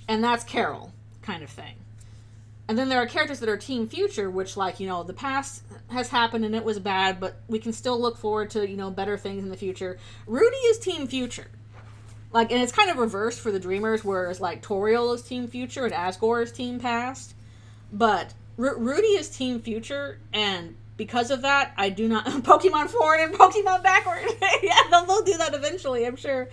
And that's Carol kind of thing. And then there are characters that are Team Future, which, like, you know, the past has happened and it was bad, but we can still look forward to, you know, better things in the future. Rudy is Team Future. Like, and it's kind of reversed for the Dreamers, whereas, like, Toriel is Team Future and Asgore is Team Past. But Rudy is Team Future, and because of that, I do not... Pokemon forward and Pokemon backward! Yeah, they'll do that eventually, I'm sure.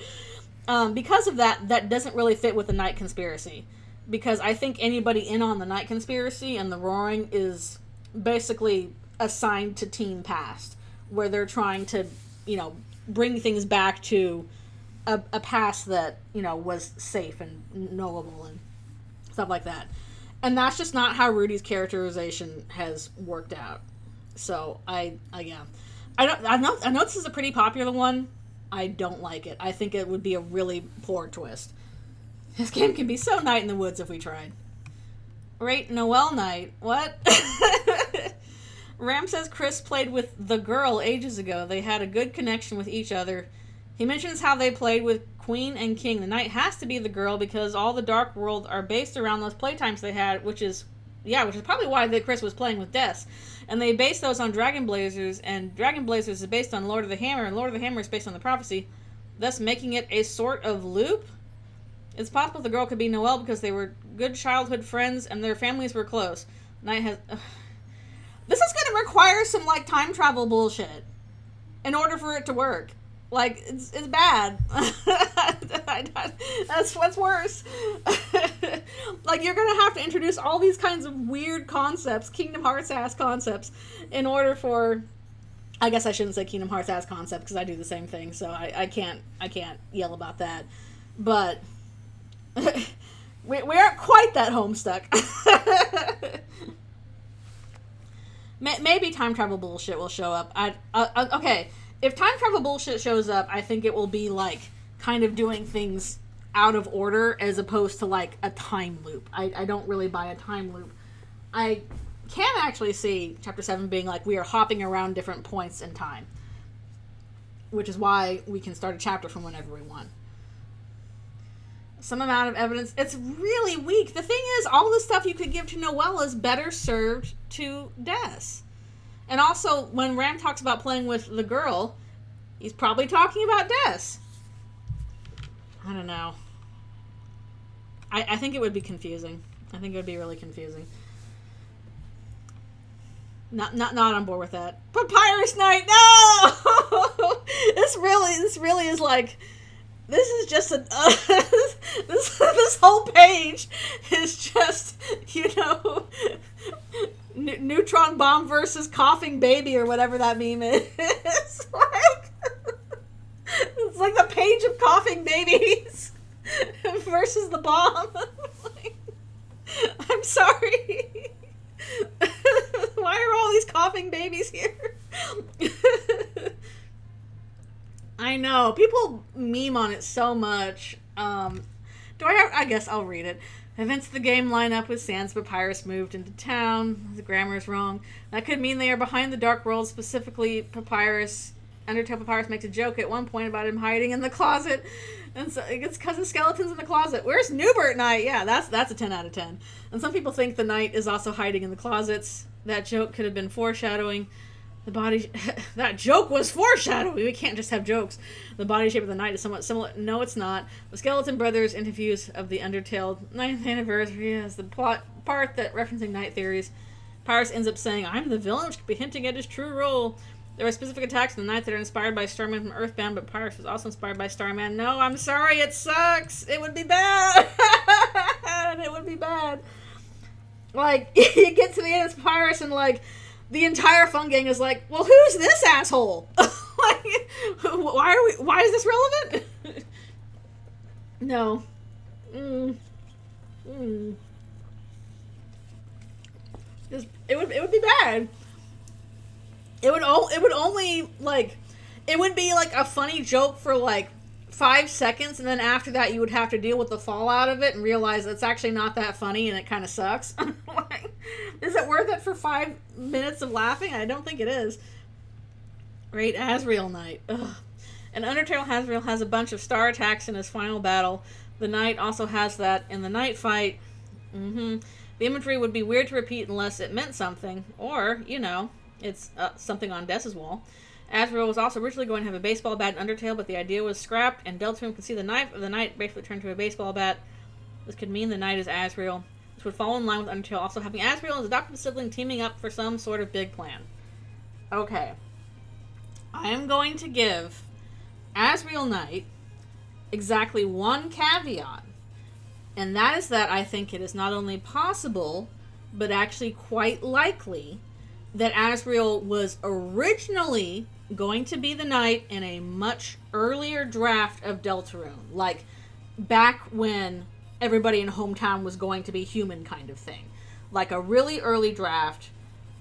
Because of that, that doesn't really fit with the Night Conspiracy. Because I think anybody in on the Night Conspiracy and the Roaring is basically assigned to Team Past, where they're trying to, you know, bring things back to a past that, you know, was safe and knowable and stuff like that. And that's just not how Rudy's characterization has worked out. So I know this is a pretty popular one. I don't like it. I think it would be a really poor twist. This game can be so Night in the Woods if we tried. Rate Noel Night. What? Ram says Chris played with the girl ages ago. They had a good connection with each other. He mentions how they played with Queen and King. The knight has to be the girl because all the Dark World are based around those playtimes they had, which is probably why Chris was playing with Des. And they based those on Dragon Blazers, and Dragon Blazers is based on Lord of the Hammer, and Lord of the Hammer is based on the Prophecy, thus making it a sort of loop. It's possible the girl could be Noelle because they were good childhood friends and their families were close. Knight has... This is going to require some, like, time travel bullshit in order for it to work. Like, it's bad. That's what's worse. Like, you're going to have to introduce all these kinds of weird concepts, Kingdom Hearts-ass concepts, in order for... I guess I shouldn't say Kingdom Hearts-ass concept because I do the same thing, so I can't yell about that. But... we aren't quite that homestuck. Maybe time travel bullshit will show up. Okay, if time travel bullshit shows up, I think it will be like kind of doing things out of order as opposed to like a time loop. I don't really buy a time loop. I can actually see Chapter 7 being like we are hopping around different points in time, which is why we can start a chapter from whenever we want. Some amount of evidence. It's really weak. The thing is, all the stuff you could give to Noelle is better served to Des. And also, when Ram talks about playing with the girl, he's probably talking about Des. I don't know. I think it would be confusing. I think it would be really confusing. Not on board with that. Papyrus Knight, no! This really is like... This is just this whole page is just, you know, neutron bomb versus coughing baby or whatever that meme is. It's like the page of coughing babies versus the bomb. I'm sorry. Why are all these coughing babies here? I know. People meme on it so much. I guess I'll read it. Events of the game line up with Sans Papyrus moved into town. The grammar is wrong. That could mean they are behind the Dark World, specifically Papyrus. Undertale Papyrus makes a joke at one point about him hiding in the closet. And so it's because of skeletons in the closet. Where's Newbert Knight? Yeah, that's a 10 out of 10. And some people think the knight is also hiding in the closets. That joke could have been foreshadowing. The body... that joke was foreshadowing. We can't just have jokes. The body shape of the knight is somewhat similar. No, it's not. The Skeleton Brothers interviews of the Undertale 9th anniversary is the plot part that referencing knight theories. Pyrus ends up saying, I'm the villain, which could be hinting at his true role. There were specific attacks in the night that are inspired by Starman from Earthbound, but Pyrus was also inspired by Starman. No, I'm sorry, it sucks. It would be bad. It would be bad. Like, you get to the end of Pyrus and, like, the entire Fun Gang is like, well, who's this asshole? Like, why is this relevant? No. It would be bad. It would only, like, it would be, like, a funny joke for, like, 5 seconds, and then after that you would have to deal with the fallout of it and realize it's actually not that funny and it kind of sucks. Like, is it worth it for 5 minutes of laughing? I don't think it is. Great Asriel Knight. Ugh. And Undertale Asriel has a bunch of star attacks in his final battle. The Knight also has that in the Night fight. The imagery would be weird to repeat unless it meant something, or, you know, it's something on Dess's wall. Asriel was also originally going to have a baseball bat in Undertale, but the idea was scrapped, and Deltarune could see the knife of the knight basically turned to a baseball bat. This could mean the knight is Asriel. This would fall in line with Undertale also having Asriel and his adopted sibling teaming up for some sort of big plan. Okay. I am going to give Asriel Knight exactly one caveat, and that is that I think it is not only possible, but actually quite likely that Asriel was originally going to be the knight in a much earlier draft of Deltarune. Like, back when everybody in Hometown was going to be human kind of thing. Like a really early draft,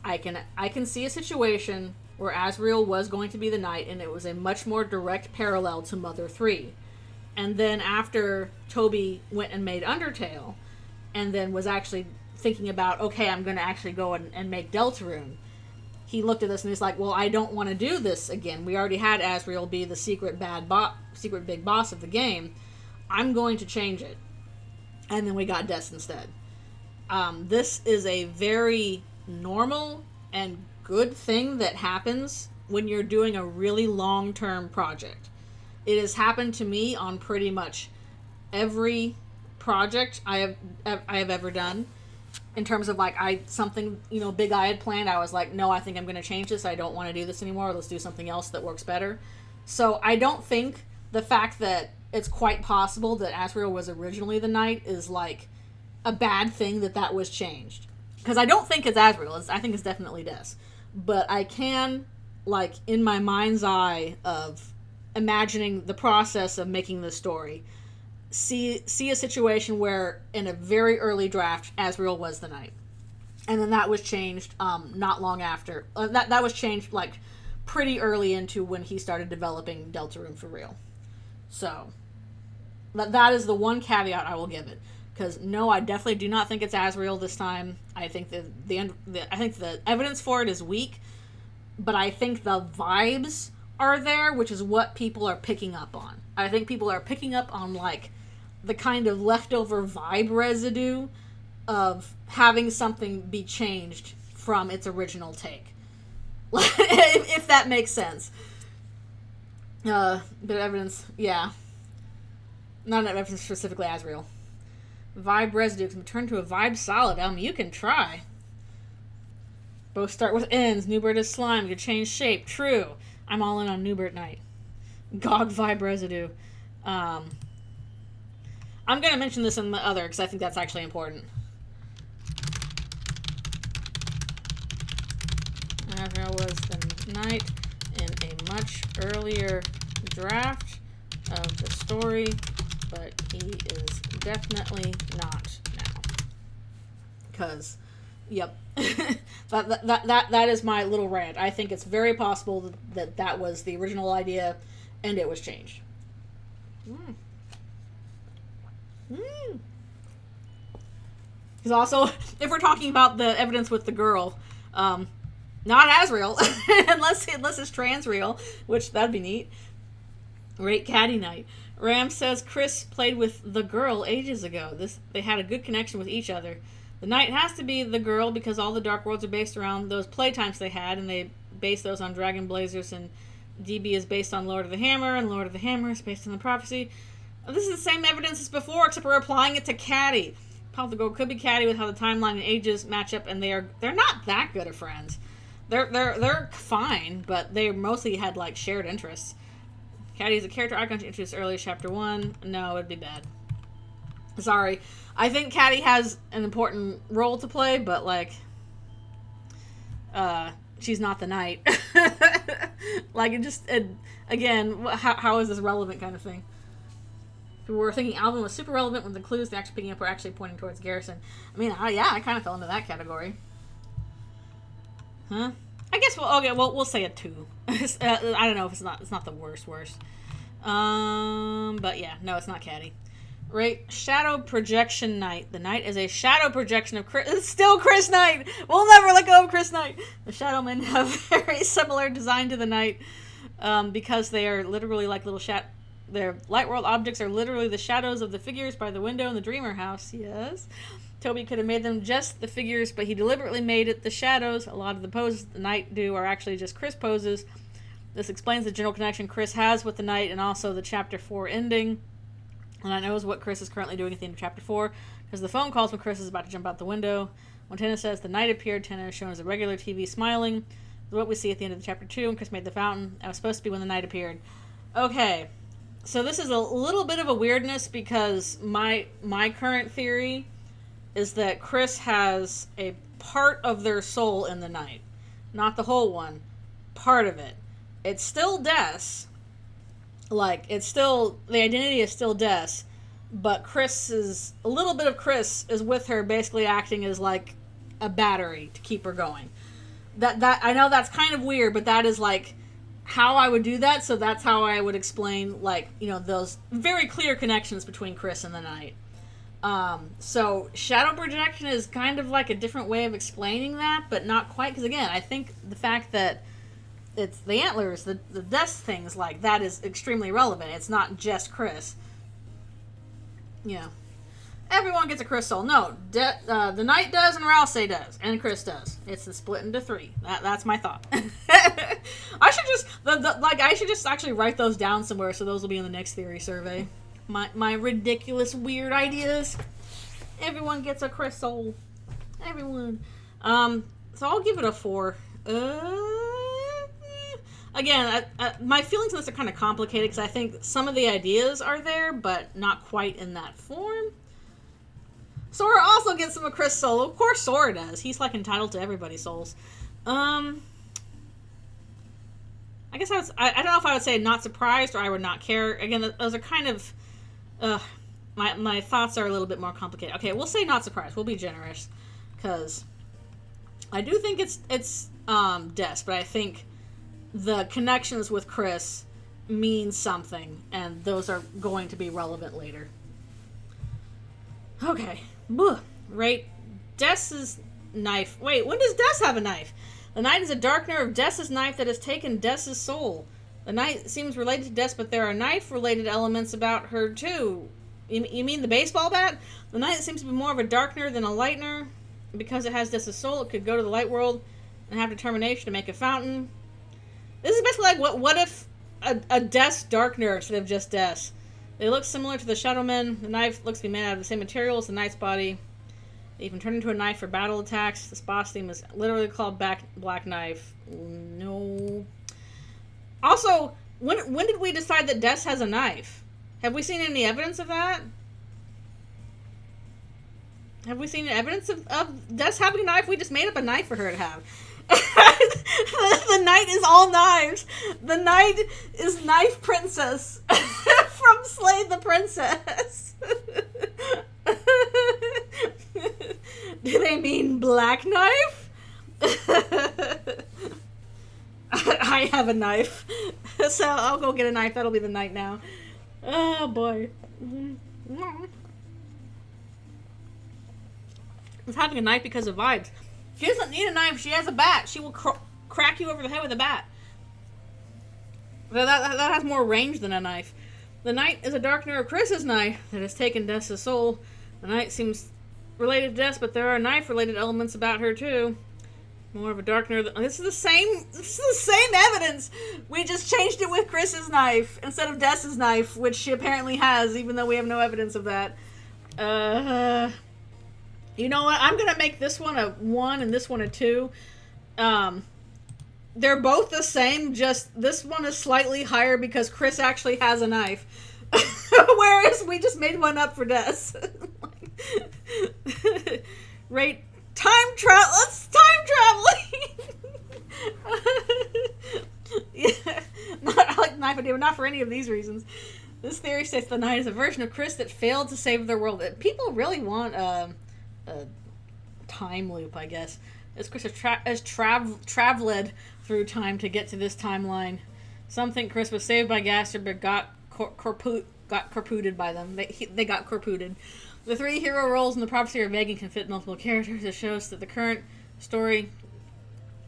I can see a situation where Asriel was going to be the knight, and it was a much more direct parallel to Mother 3. And then after Toby went and made Undertale, and then was actually thinking about, okay, I'm going to actually go and make Deltarune, he looked at this and he's like, well, I don't want to do this again. We already had Asriel be the secret big boss of the game. I'm going to change it. And then we got Des instead. This is a very normal and good thing that happens when you're doing a really long-term project. It has happened to me on pretty much every project I have ever done. In terms of, like, something, you know, big I had planned, I was like, no, I think I'm going to change this. I don't want to do this anymore. Let's do something else that works better. So I don't think the fact that it's quite possible that Asriel was originally the knight is, like, a bad thing that was changed. Because I don't think it's Asriel. I think it's definitely Des. But I can, like, in my mind's eye of imagining the process of making this story, see a situation where in a very early draft Asriel was the knight, and then that was changed not long after. That was changed like pretty early into when he started developing Deltarune for real. So that is the one caveat I will give it, because no, I definitely do not think it's Asriel this time. I think the evidence for it is weak, but I think the vibes are there, which is what people are picking up on. I think people are picking up on, like, the kind of leftover vibe residue of having something be changed from its original take. if that makes sense. But evidence, yeah. Not evidence specifically Asriel. Vibe residue can turn to a vibe solid. You can try. Both start with N's. Newbert is slime. You can change shape. True. I'm all in on Newbert Knight. GOG vibe residue. I'm going to mention this in the other, because I think that's actually important. Asriel was the knight in a much earlier draft of the story, but he is definitely not now. Because, yep. that is my little rant. I think it's very possible that was the original idea, and it was changed. Because also, if we're talking about the evidence with the girl, not as real, unless it's trans real, which that'd be neat. Rate Caddy Night. Ram says Chris played with the girl ages ago. They had a good connection with each other. The knight has to be the girl because all the Dark Worlds are based around those playtimes they had, and they base those on Dragon Blazers, and DB is based on Lord of the Hammer, and Lord of the Hammer is based on the Prophecy. This is the same evidence as before, except we're applying it to Caddy. Path of the Gold could be Caddy with how the timeline and ages match up, and they're not that good of friends. They're fine, but they mostly had like shared interests. Caddy is a character icon to introduce earlier, chapter 1. No, it'd be bad. Sorry. I think Caddy has an important role to play, but like, she's not the knight. Like, again, how is this relevant kind of thing? We were thinking Alvin was super relevant when the clues they're actually picking up were actually pointing towards Garrison. I mean, yeah, I kind of fell into that category. Huh? I guess we'll say a 2. I don't know if it's not the worst. But yeah, no, it's not Caddy. Right, Shadow Projection Knight. The Knight is a shadow projection of Chris. It's still Chris Knight. We'll never let go of Chris Knight. The Shadow Men have very similar design to the Knight, because they are literally like little their light world objects are literally the shadows of the figures by the window in the Dreamer house. Yes. Toby could have made them just the figures, but he deliberately made it the shadows. A lot of the poses the Knight do are actually just Chris poses. This explains the general connection Chris has with the Knight and also the Chapter 4 ending. And I knows what Chris is currently doing at the end of Chapter 4, because the phone calls when Chris is about to jump out the window. When Tenna says the Knight appeared, Tenna is shown as a regular TV smiling. What we see at the end of the Chapter 2, when Chris made the fountain. That was supposed to be when the Knight appeared. Okay. So this is a little bit of a weirdness, because my current theory is that Chris has a part of their soul in the Knight. Not the whole one. Part of it. It's still Des. Like, it's still, the identity is still Des, but a little bit of Chris is with her, basically acting as like a battery to keep her going. That I know that's kind of weird, but that is like how I would do that, so that's how I would explain, like, you know, those very clear connections between Chris and the Knight. So shadow projection is kind of like a different way of explaining that, but not quite, because again, I think the fact that it's the antlers, the desk things, like, that is extremely relevant. It's not just Chris. You know, everyone gets a Chris soul. No, the Knight does and Rouse does, and Chris does. It's the split into 3. That's my thought. I should just actually write those down somewhere, so those will be in the next theory survey. My ridiculous, weird ideas. Everyone gets a Chris soul. Everyone. So I'll give it a 4. Again, my feelings on this are kind of complicated, because I think some of the ideas are there, but not quite in that form. Sora also gets him a Chris soul. Of course Sora does. He's, like, entitled to everybody's souls. I guess I don't know if I would say not surprised or I would not care. Again, those are kind of... my thoughts are a little bit more complicated. Okay, we'll say not surprised. We'll be generous, because I do think it's Des, but I think the connections with Chris mean something, and those are going to be relevant later. Okay. Right. Des's knife. Wait, when does Des have a knife? The Knight is a darkener of Des's knife that has taken Des's soul. The Knight seems related to Des, but there are knife-related elements about her, too. You mean the baseball bat? The Knight seems to be more of a darkener than a lightener. Because it has Des's soul, it could go to the light world and have determination to make a fountain. This is basically like, what if a Des darkener instead of just Des? They look similar to the Shadow Men. The knife looks to be made out of the same material as the Knight's body. They even turn into a knife for battle attacks. This boss theme is literally called Black Knife. No. Also, when did we decide that Des has a knife? Have we seen any evidence of that? Have we seen evidence of Des having a knife? We just made up a knife for her to have. The Knight is all knives. The Knight is Knife Princess from Slay the Princess. Do they mean Black Knife? I have a knife, so I'll go get a knife. That'll be the Knight now. Oh boy. is having a knife because of vibes. She doesn't need a knife. She has a bat. She will crack you over the head with a bat. That has more range than a knife. The Knight is a darkener of Chris's knife that has taken Death's soul. The Knight seems related to Death, but there are knife-related elements about her too. More of a darkener. This is the same evidence. We just changed it with Chris's knife instead of Death's knife, which she apparently has, even though we have no evidence of that. You know what? I'm gonna make this one a 1 and this one a 2. They're both the same, just this one is slightly higher because Chris actually has a knife. Whereas we just made one up for Des. Rate time traveling! Yeah, I like knife idea, but not for any of these reasons. This theory states the Knight is a version of Chris that failed to save the world. People really want a time loop, I guess. As Chris has traveled through time to get to this timeline. Some think Chris was saved by Gaster, but got corpooted by them. They got corpooted. The 3 hero roles in the prophecy are vague and can fit multiple characters. It shows that the current story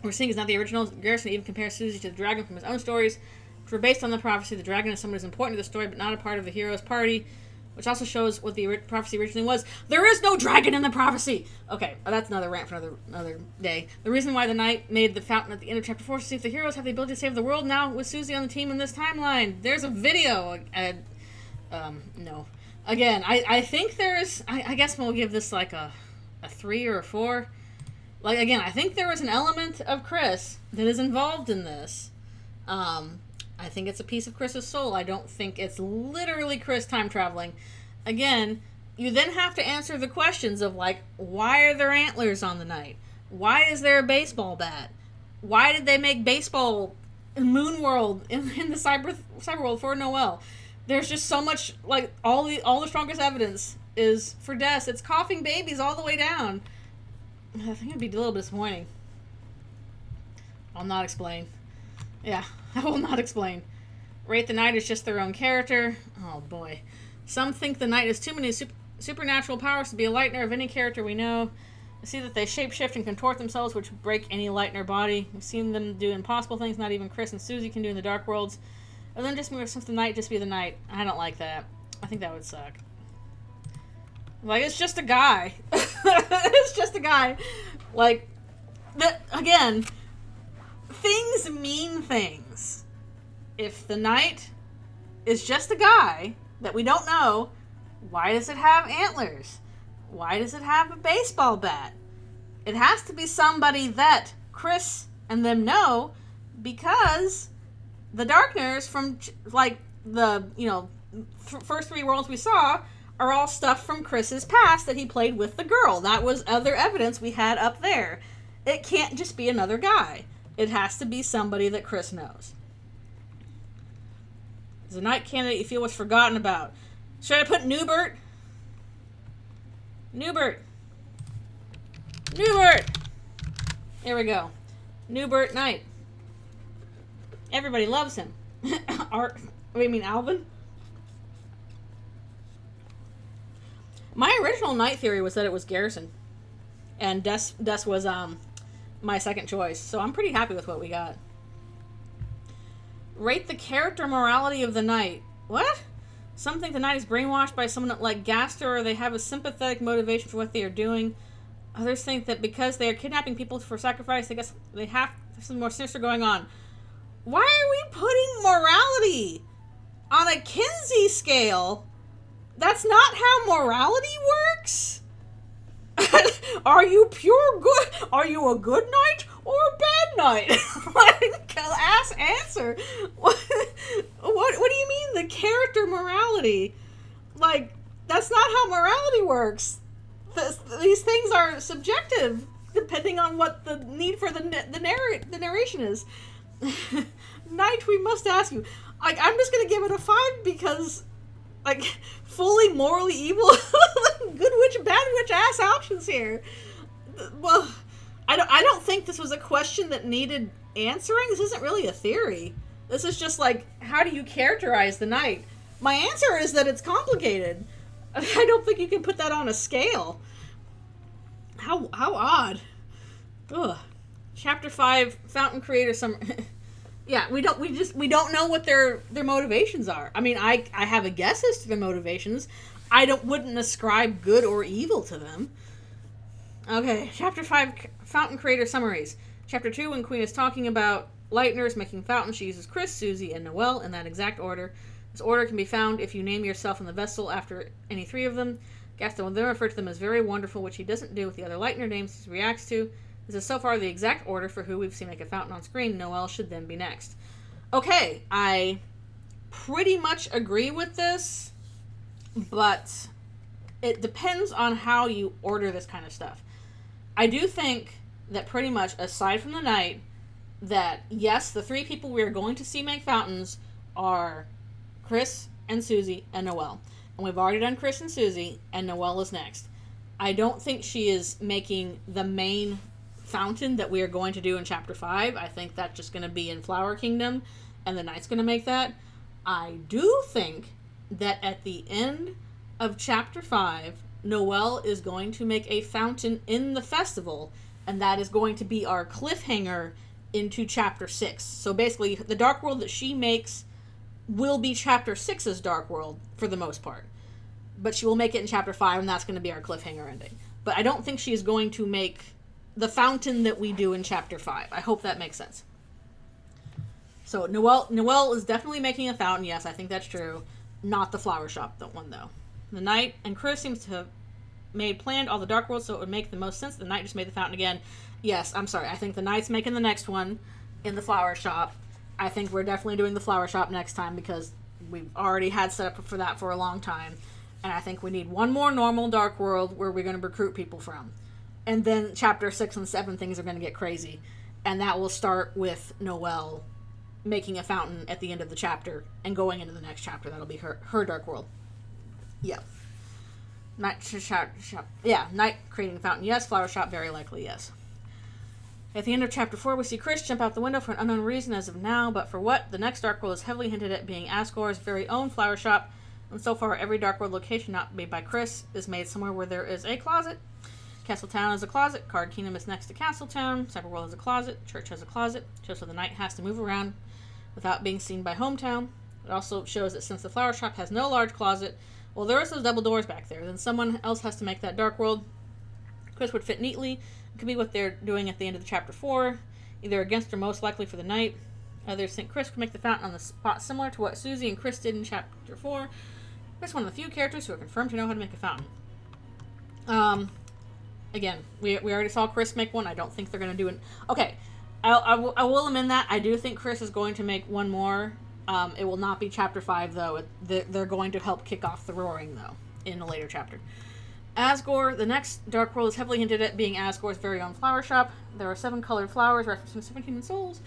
we're seeing is not the original. Garrison even compares Susie to the dragon from his own stories, which were based on the prophecy. The dragon is someone who's important to the story, but not a part of the hero's party, which also shows what the prophecy originally was. There is no dragon in the prophecy! Okay, that's another rant for another day. The reason why the Knight made the fountain at the end of Chapter 4 is to see if the heroes have the ability to save the world now with Susie on the team in this timeline. There's a video. No. Again, I think there's... I guess we'll give this like a 3 or a 4. Like, again, I think there was an element of Chris that is involved in this. I think it's a piece of Chris's soul. I don't think it's literally Chris time traveling. Again, you then have to answer the questions of, like, why are there antlers on the Knight? Why is there a baseball bat? Why did they make baseball in Moon World in the cyber world for Noel? There's just so much, like, all the strongest evidence is for Des. It's coughing babies all the way down. I think it'd be a little disappointing. I'll not explain. Yeah, I will not explain. Rate the Knight as just their own character. Oh boy. Some think the Knight has too many supernatural powers to be a lightener of any character we know. I see that they shapeshift and contort themselves, which break any lightener body. We've seen them do impossible things not even Chris and Susie can do in the Dark Worlds. And then just move the Knight just be the Knight. I don't like that. I think that would suck. Like, it's just a guy. It's just a guy. Like, again... Things mean things. If the Knight is just a guy that we don't know, why does it have antlers? Why does it have a baseball bat? It has to be somebody that Chris and them know, because the Darkners from, like, the, first 3 worlds we saw are all stuff from Chris's past that he played with the girl. That was other evidence we had up there. It can't just be another guy. It has to be somebody that Chris knows. Is a Knight candidate you feel was forgotten about? Should I put Newbert? Newbert! Here we go. Newbert Knight. Everybody loves him. Alvin? My original Knight theory was that it was Garrison. And Des was, my second choice, so I'm pretty happy with what we got. Rate the character morality of the Knight. What? Some think the Knight is brainwashed by someone like Gaster, or they have a sympathetic motivation for what they are doing. Others think that because they are kidnapping people for sacrifice, I guess they have something more sinister going on. Why are we putting morality on a Kinsey scale? That's not how morality works. Are you pure good? Are you a good Knight or a bad Knight? Answer. What do you mean the character morality? Like, that's not how morality works. These things are subjective depending on what the need for the narration is. Knight, we must ask you. Like, I'm just gonna give it a 5 because, like, fully morally evil, good witch, bad witch ass options here. Well, I don't think this was a question that needed answering. This isn't really a theory. This is just like, how do you characterize the Knight? My answer is that it's complicated. I don't think you can put that on a scale. How odd. Ugh. Chapter 5, Fountain Creator Summer. Yeah, we don't know what their motivations are. I mean, I have a guess as to their motivations. I wouldn't ascribe good or evil to them. Okay, Chapter 5, Fountain Creator Summaries. Chapter 2, when Queen is talking about lighteners making fountains, she uses Chris, Susie, and Noelle in that exact order. This order can be found if you name yourself in the vessel after any three of them. Gaston will then refer to them as very wonderful, which he doesn't do with the other lightener names he reacts to. This is so far the exact order for who we've seen make a fountain on screen. Noelle should then be next. Okay, I pretty much agree with this, but it depends on how you order this kind of stuff. I do think that pretty much, aside from the night, that yes, the three people we are going to see make fountains are Chris and Susie and Noelle. And we've already done Chris and Susie, and Noelle is next. I don't think she is making the main fountain that we are going to do in Chapter 5. I think that's just going to be in Flower Kingdom, and the Knight's going to make that. I do think that at the end of Chapter 5, Noelle is going to make a fountain in the festival, and that is going to be our cliffhanger into Chapter 6. So basically, the Dark World that she makes will be Chapter 6's Dark World for the most part. But she will make it in Chapter 5, and that's going to be our cliffhanger ending. But I don't think she is going to make the fountain that we do in Chapter 5. I hope that makes sense. So Noelle is definitely making a fountain. Yes, I think that's true. Not the flower shop one, though. The Knight and Chris seems to have planned all the Dark Worlds, so it would make the most sense. The Knight just made the fountain again. Yes, I'm sorry. I think the Knight's making the next one in the flower shop. I think we're definitely doing the flower shop next time because we've already had set up for that for a long time. And I think we need one more normal Dark World where we're going to recruit people from. And then Chapter 6 and 7, things are going to get crazy. And that will start with Noelle making a fountain at the end of the chapter and going into the next chapter. That'll be her Dark World. Yeah. Night creating a fountain, yes. Flower shop, very likely, yes. At the end of Chapter 4, we see Chris jump out the window for an unknown reason as of now, but for what? The next Dark World is heavily hinted at being Asgore's very own flower shop, and so far every Dark World location not made by Chris is made somewhere where there is a closet. Castletown is a closet, Card Kingdom is next to Castletown, Cyberworld is a closet, Church has a closet, shows how the Knight has to move around without being seen by Hometown. It also shows that since the flower shop has no large closet, well, there is those double doors back there, then someone else has to make that Dark World. Chris would fit neatly. It could be what they're doing at the end of the Chapter 4, either against or most likely for the Knight. Others think Chris could make the fountain on the spot similar to what Susie and Chris did in Chapter 4. Chris is one of the few characters who are confirmed to know how to make a fountain. Again, we already saw Chris make one. I don't think they're going to do it. Okay, I will amend that. I do think Chris is going to make one more. It will not be Chapter 5, though. They're going to help kick off the Roaring, though, in a later chapter. Asgore, the next Dark World is heavily hinted at being Asgore's very own flower shop. There are 7 colored flowers referencing 17 souls.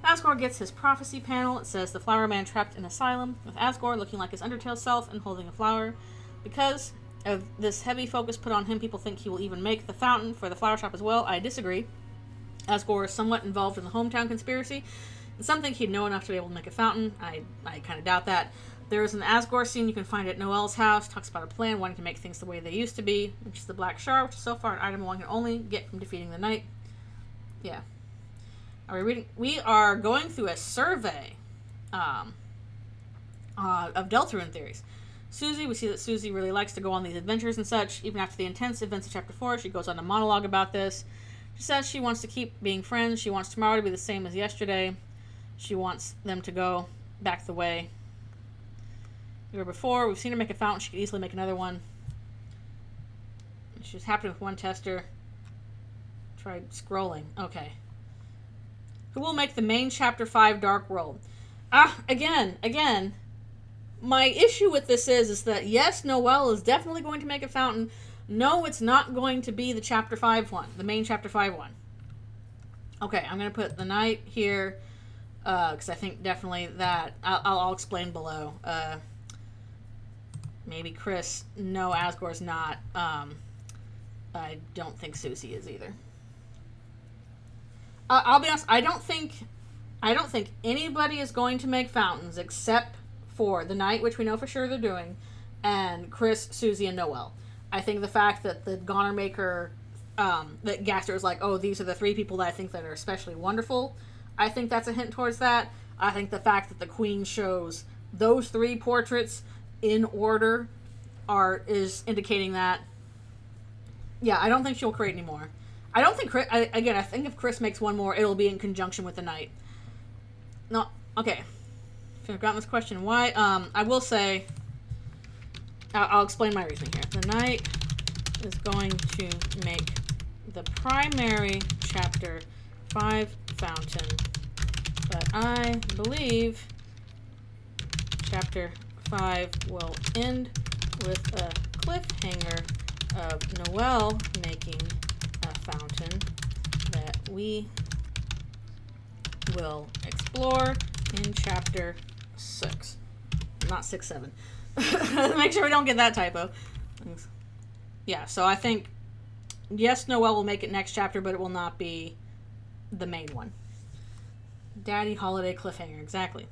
Asgore gets his prophecy panel. It says the flower man trapped in asylum, with Asgore looking like his Undertale self and holding a flower. Because of this heavy focus put on him, people think he will even make the fountain for the flower shop as well. I disagree. Asgore is somewhat involved in the Hometown conspiracy, and some think he'd know enough to be able to make a fountain. I kind of doubt that. There is an Asgore scene you can find at Noelle's house. Talks about a plan wanting to make things the way they used to be, which is the Black Shard, which is so far an item one can only get from defeating the Knight. Yeah. Are we reading? We are going through a survey of Deltarune theories. Susie, we see that Susie really likes to go on these adventures and such. Even after the intense events of Chapter 4, she goes on a monologue about this. She says she wants to keep being friends. She wants tomorrow to be the same as yesterday. She wants them to go back the way we were before. We've seen her make a fountain. She could easily make another one. She was happy with one tester. Tried scrolling. Okay. Who will make the main Chapter 5 Dark World? Again, my issue with this is that yes, Noelle is definitely going to make a fountain. No, it's not going to be the Chapter 5 one, the main Chapter 5 one. Okay, I'm going to put the Knight here, because I think definitely that, I'll explain below. Maybe Chris, no, Asgore's not. I don't think Susie is either. I'll be honest, I don't think anybody is going to make fountains except for the Knight, which we know for sure they're doing, and Chris, Susie, and Noelle. I think the fact that the Goner Maker that Gaster is like, oh, these are the 3 people that I think that are especially wonderful. I think that's a hint towards that. I think the fact that the Queen shows those 3 portraits in order is indicating that. Yeah, I don't think she'll create any more. I don't think Chris, I think if Chris makes one more, it'll be in conjunction with the Knight. No, okay. If I've gotten this question, why? I will say, I'll explain my reasoning here. The Knight is going to make the primary chapter 5 fountain, but I believe chapter 5 will end with a cliffhanger of Noelle making a fountain that we will explore in chapter 6. Not 6, 7. Make sure we don't get that typo. Yeah, so I think, yes, Noelle will make it next chapter, but it will not be the main one. Daddy Holiday cliffhanger, exactly.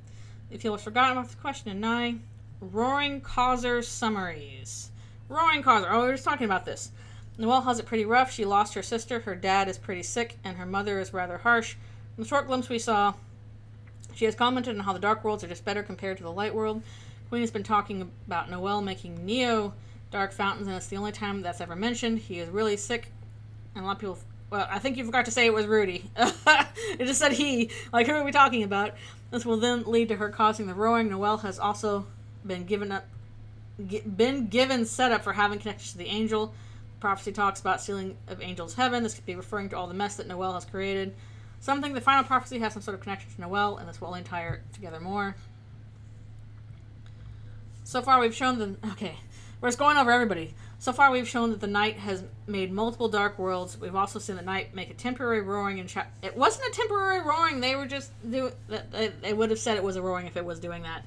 If you have forgotten about the question in 9, Roaring Causer summaries. Roaring Causer. Oh, we were just talking about this. Noelle has it pretty rough. She lost her sister, her dad is pretty sick, and her mother is rather harsh. In the short glimpse we saw, she has commented on how the Dark Worlds are just better compared to the Light World. Queen has been talking about Noelle making Neo dark fountains, and it's the only time that's ever mentioned. He is really sick, and a lot of people... Well, I think you forgot to say it was Rudy. It just said he. Like, who are we talking about? This will then lead to her causing the roaring. Noelle has also been given setup for having connections to the angel. Prophecy talks about sealing of angels' heaven. This could be referring to all the mess that Noelle has created. Something the final prophecy has some sort of connection to Noelle, and this will only tie her together more. So far we've shown the... Okay, we're just going over everybody. So far we've shown that the Knight has made multiple Dark Worlds. We've also seen the Knight make a temporary roaring in It wasn't a temporary roaring. They were just... They would have said it was a roaring if it was doing that.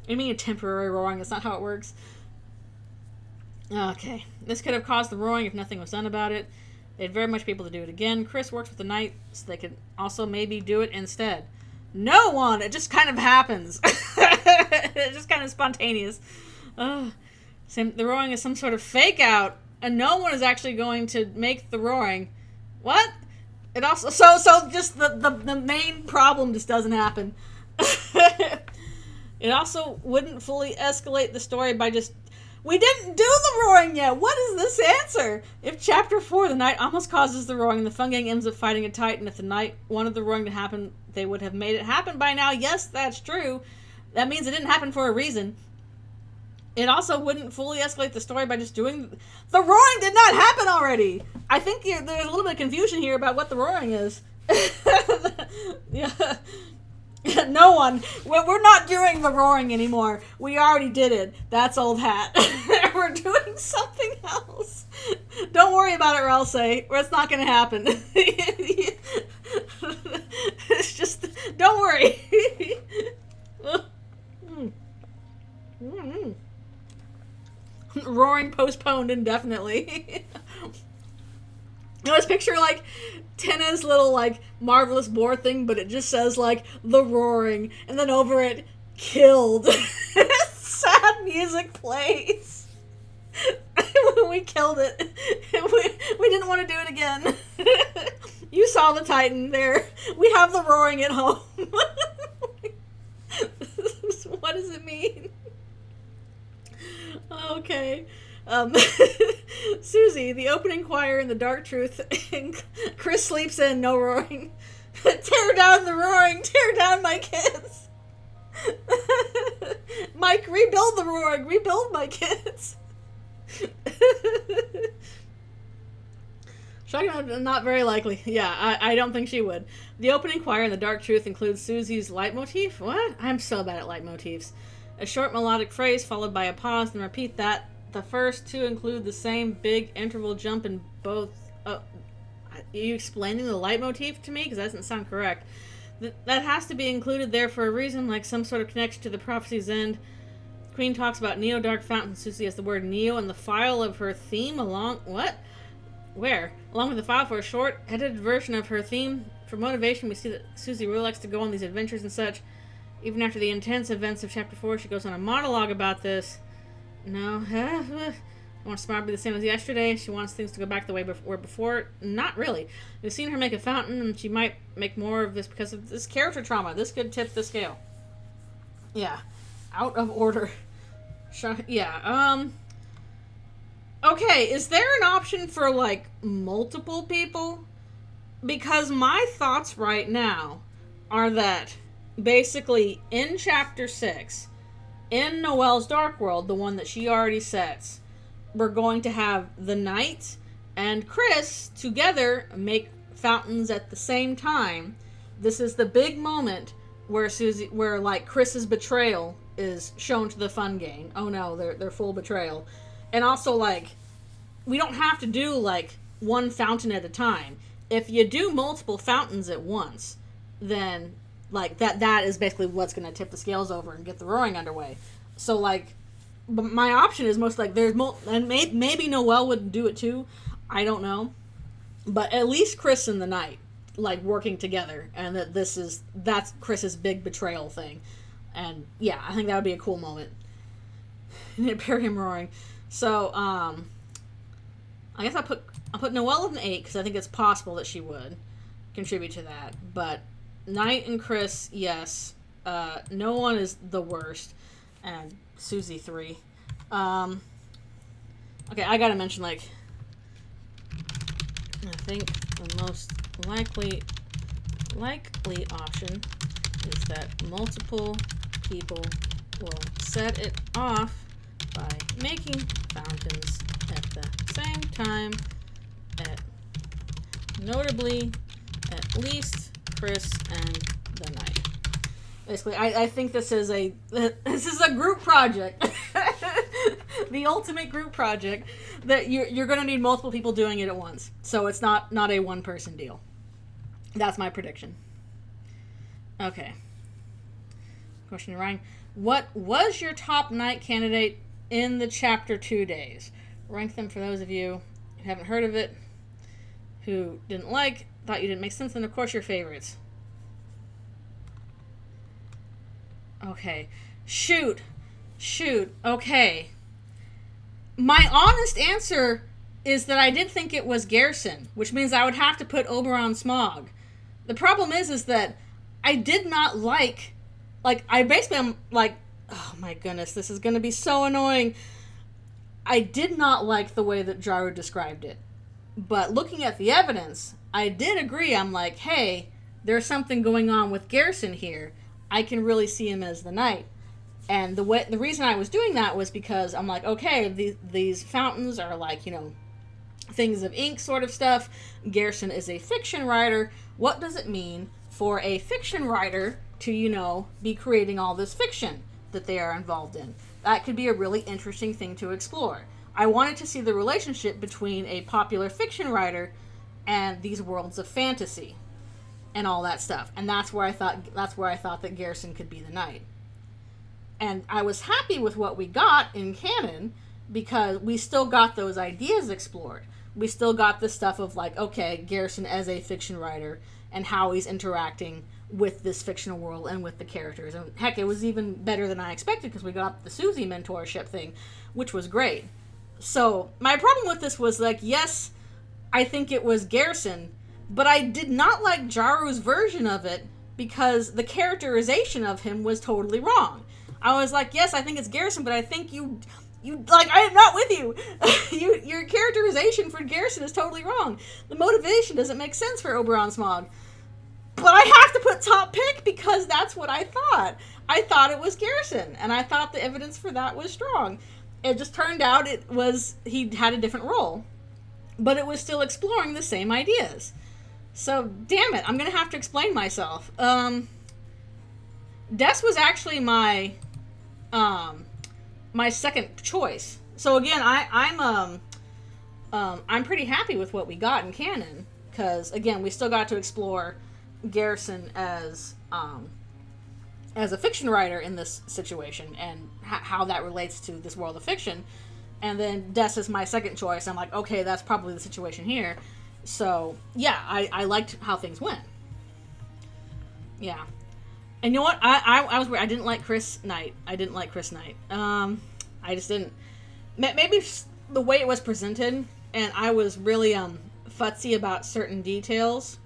I mean a temporary roaring. That's not how it works. Okay. This could have caused the roaring if nothing was done about it. They'd very much be able to do it again. Chris works with the Knight, so they could also maybe do it instead. No one! It just kind of happens. It's just kind of spontaneous. The roaring is some sort of fake out, and no one is actually going to make the roaring. What? It also... So just the main problem just doesn't happen. It also wouldn't fully escalate the story by just... We didn't do the roaring yet! What is this answer? If chapter 4, the Knight almost causes the roaring, the Fun Gang ends up fighting a Titan. If the Knight wanted the roaring to happen, they would have made it happen by now. Yes, that's true. That means it didn't happen for a reason. It also wouldn't fully escalate the story by just doing... The roaring did not happen already! I think there's a little bit of confusion here about what the roaring is. Yeah. No one. We're not doing the roaring anymore. We already did it. That's old hat. We're doing something else. Don't worry about it, Ralsei. It's not going to happen. It's just... Don't worry. Roaring postponed indefinitely. I always picture, like, Tenna's little, like, marvelous board thing, but it just says, like, the roaring, and then over it, killed. Sad music plays. We killed it. We didn't want to do it again. You saw the Titan there. We have the roaring at home. What does it mean? Okay. Susie, the opening choir in the Dark Truth. Chris sleeps in, no roaring. Tear down the roaring, tear down my kids. Mike, rebuild the roaring, rebuild my kids. Shotgun, not very likely. Yeah, I don't think she would. The opening choir in the Dark Truth includes Susie's leitmotif. What? I'm so bad at leitmotifs. A short melodic phrase followed by a pause, then repeat that. The first two include the same big interval jump in both... are you explaining the leitmotif to me? Because that doesn't sound correct. That has to be included there for a reason, like some sort of connection to the prophecy's end. Queen talks about Neo Dark Fountain. Susie has the word Neo in the file of her theme along... What? Where? Along with the file for a short, edited version of her theme. For motivation, we see that Susie really likes to go on these adventures and such. Even after the intense events of Chapter 4, she goes on a monologue about this. No. Wants tomorrow to be the same as yesterday. She wants things to go back the way were before. Not really. We've seen her make a fountain, and she might make more of this because of this character trauma. This could tip the scale. Yeah. Out of order. Yeah. Okay, is there an option for, like, multiple people? Because my thoughts right now are that, basically, in Chapter 6, in Noelle's Dark World, the one that she already sets, we're going to have the Knight and Chris together make fountains at the same time. This is the big moment where like Chris's betrayal is shown to the fun gang. Oh no, they're full betrayal. And also, like, we don't have to do like one fountain at a time. If you do multiple fountains at once, then like that is basically what's going to tip the scales over and get the roaring underway. So like, but my option is most like and maybe Noelle would do it too. I don't know, but at least Chris and the Knight like working together, and that's Chris's big betrayal thing. And yeah, I think that would be a cool moment. And Imperium roaring. So I guess I'll put Noelle at an 8 because I think it's possible that she would contribute to that. But Knight and Chris, yes. No one is the worst, and Susie 3. Okay, I gotta mention, like, I think the most likely option is that multiple people will set it off by making fountains at the same time, notably at least Chris and the Knight. Basically, I think this is a group project. The ultimate group project that you're going to need multiple people doing it at once. So it's not a one-person deal. That's my prediction. Okay. Question to Ryan. What was your top Knight candidate in the Chapter 2 days? Rank them for those of you who haven't heard of it, who didn't like, thought you didn't make sense, and of course your favorites. Okay. Shoot. Okay. My honest answer is that I did think it was Garrison, which means I would have to put Oberon Smog. The problem is that I did not like I basically am like, oh my goodness, this is going to be so annoying. I did not like the way that Jaru described it. But looking at the evidence, I did agree. I'm like, hey, there's something going on with Garrison here. I can really see him as the Knight. And the reason I was doing that was because I'm like, okay, these fountains are like, things of ink sort of stuff. Garrison is a fiction writer. What does it mean for a fiction writer to, be creating all this fiction that they are involved in? That could be a really interesting thing to explore. I wanted to see the relationship between a popular fiction writer and these worlds of fantasy and all that stuff. And that's where I thought that Garrison could be the Knight. And I was happy with what we got in canon because we still got those ideas explored. We still got the stuff of like, okay, Garrison as a fiction writer and how he's interacting with this fictional world and with the characters. And heck, it was even better than I expected because we got the Susie mentorship thing, which was great. So my problem with this was like, yes, I think it was Garrison, but I did not like Jaru's version of it because the characterization of him was totally wrong. I was like, yes, I think it's Garrison, but I think you like, I am not with you. Your characterization for Garrison is totally wrong. The motivation doesn't make sense for Oberon Smog. But I have to put top pick because that's what I thought. I thought it was Garrison, and I thought the evidence for that was strong. It just turned out he had a different role. But it was still exploring the same ideas. So, damn it, I'm going to have to explain myself. Des was actually my second choice. So again, I'm pretty happy with what we got in canon because again, we still got to explore Garrison as a fiction writer in this situation and how that relates to this world of fiction. And then Des is my second choice. I'm like, okay, that's probably the situation here. So yeah, I liked how things went. Yeah. And you know what? I was weird. I didn't like Chris Knight. I just didn't. Maybe the way it was presented, and I was really futzy about certain details.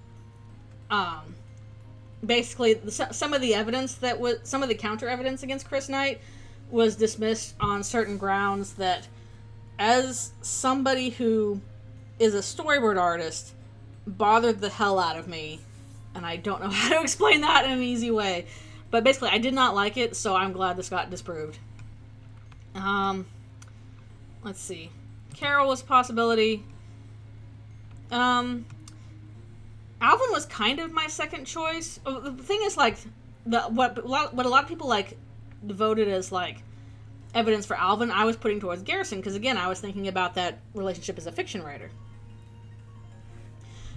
Basically, some of the evidence that was some of the counter evidence against Chris Knight was dismissed on certain grounds that, as somebody who is a storyboard artist, bothered the hell out of me, and I don't know how to explain that in an easy way. But basically, I did not like it, so I'm glad this got disproved. Let's see. Carol was a possibility. Alvin was kind of my second choice. The thing is, like, what a lot of people, like, devoted as, like, evidence for Alvin, I was putting towards Garrison, because, again, I was thinking about that relationship as a fiction writer.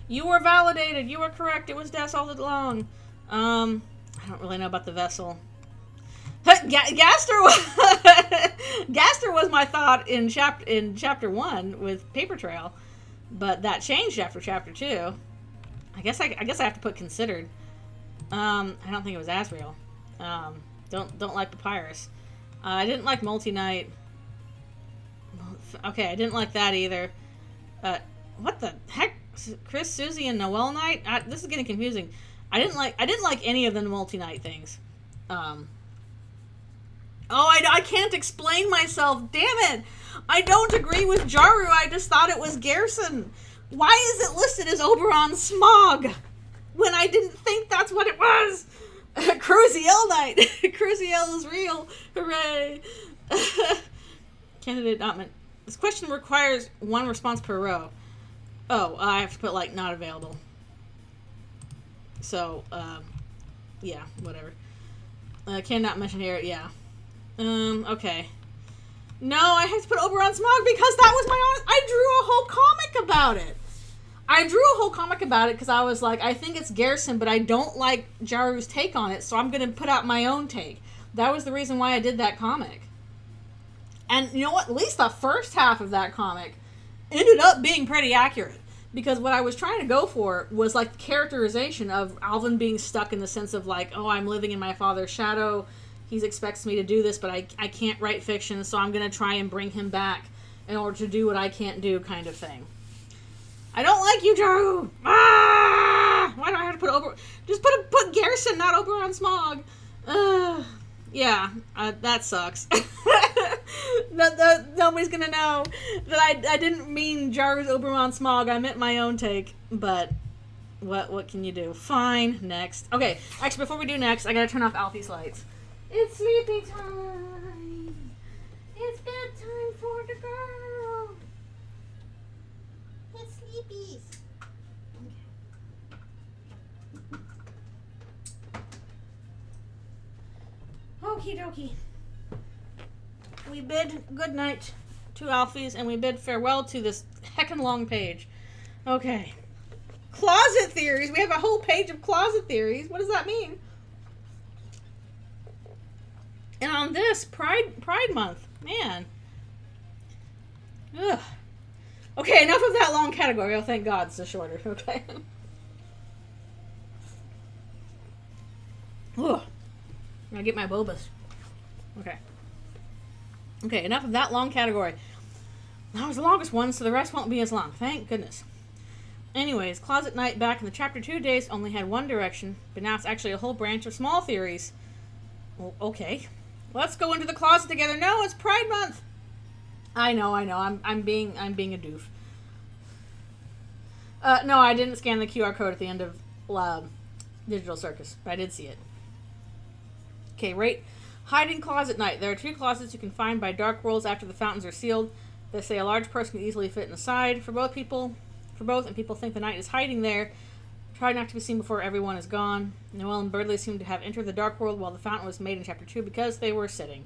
You were validated. You were correct. It was Des all along. I don't really know about the vessel. Gaster was my thought in chapter 1 with Paper Trail, but that changed after chapter 2. I guess I have to put considered. I don't think it was Asriel. Don't like Papyrus. I didn't like Multi-Night. Okay, I didn't like that either. What the heck? Chris, Susie, and Noelle Knight? This is getting confusing. I didn't like any of the Multi-Night things. I can't explain myself. Damn it! I don't agree with Jaru. I just thought it was Garrison. Why is it listed as Oberon Smog when I didn't think that's what it was? Cruziel Knight. Cruziel is real. Hooray! Candidate not meant. This question requires one response per row. Oh, I have to put, like, not available. So, yeah, whatever. Cannot mention here, yeah. Okay. No, I have to put Oberon Smog because that was my own. I drew a whole comic about it. Because I was like, I think it's Garrison, but I don't like Jaru's take on it, so I'm going to put out my own take. That was the reason why I did that comic. And you know what? At least the first half of that comic ended up being pretty accurate. Because what I was trying to go for was, like, the characterization of Alvin being stuck in the sense of, like, oh, I'm living in my father's shadow. He expects me to do this, but I can't write fiction, so I'm going to try and bring him back in order to do what I can't do, kind of thing. I don't like you, Jaru! Ah! Why do I have to put just put Garrison, not Oberon Smog. Yeah, that sucks. Nobody's gonna know that I didn't mean Jaru's Oberon Smog. I meant my own take, but what can you do? Fine, next. Okay, actually, before we do next, I gotta turn off Alfie's lights. It's sleepy time. It's bedtime for the girl. It's sleepies. Okay. Okie dokie. We bid good night to Alfie's, and we bid farewell to this heckin' long page. Okay. Closet theories. We have a whole page of closet theories. What does that mean? And on this, Pride Month. Man. Ugh. Okay, enough of that long category. Oh, thank God, it's a shorter. Okay. Ugh. I'm gonna get my bobas. Okay. Okay, enough of that long category. That was the longest one, so the rest won't be as long. Thank goodness. Anyways, Closet Night back in the Chapter 2 days only had one direction, but now it's actually a whole branch of small theories. Well, okay. Let's go into the closet together. No, it's Pride Month. I know. I'm being a doof. No, I didn't scan the QR code at the end of Digital Circus, but I did see it. Okay, right. Hiding Closet Night. There are 2 closets you can find by dark rolls after the fountains are sealed. They say a large person can easily fit inside. For both, and people think the knight is hiding there. Try not to be seen before everyone is gone. Noelle and Birdley seem to have entered the dark world while the fountain was made in Chapter 2 because they were sitting.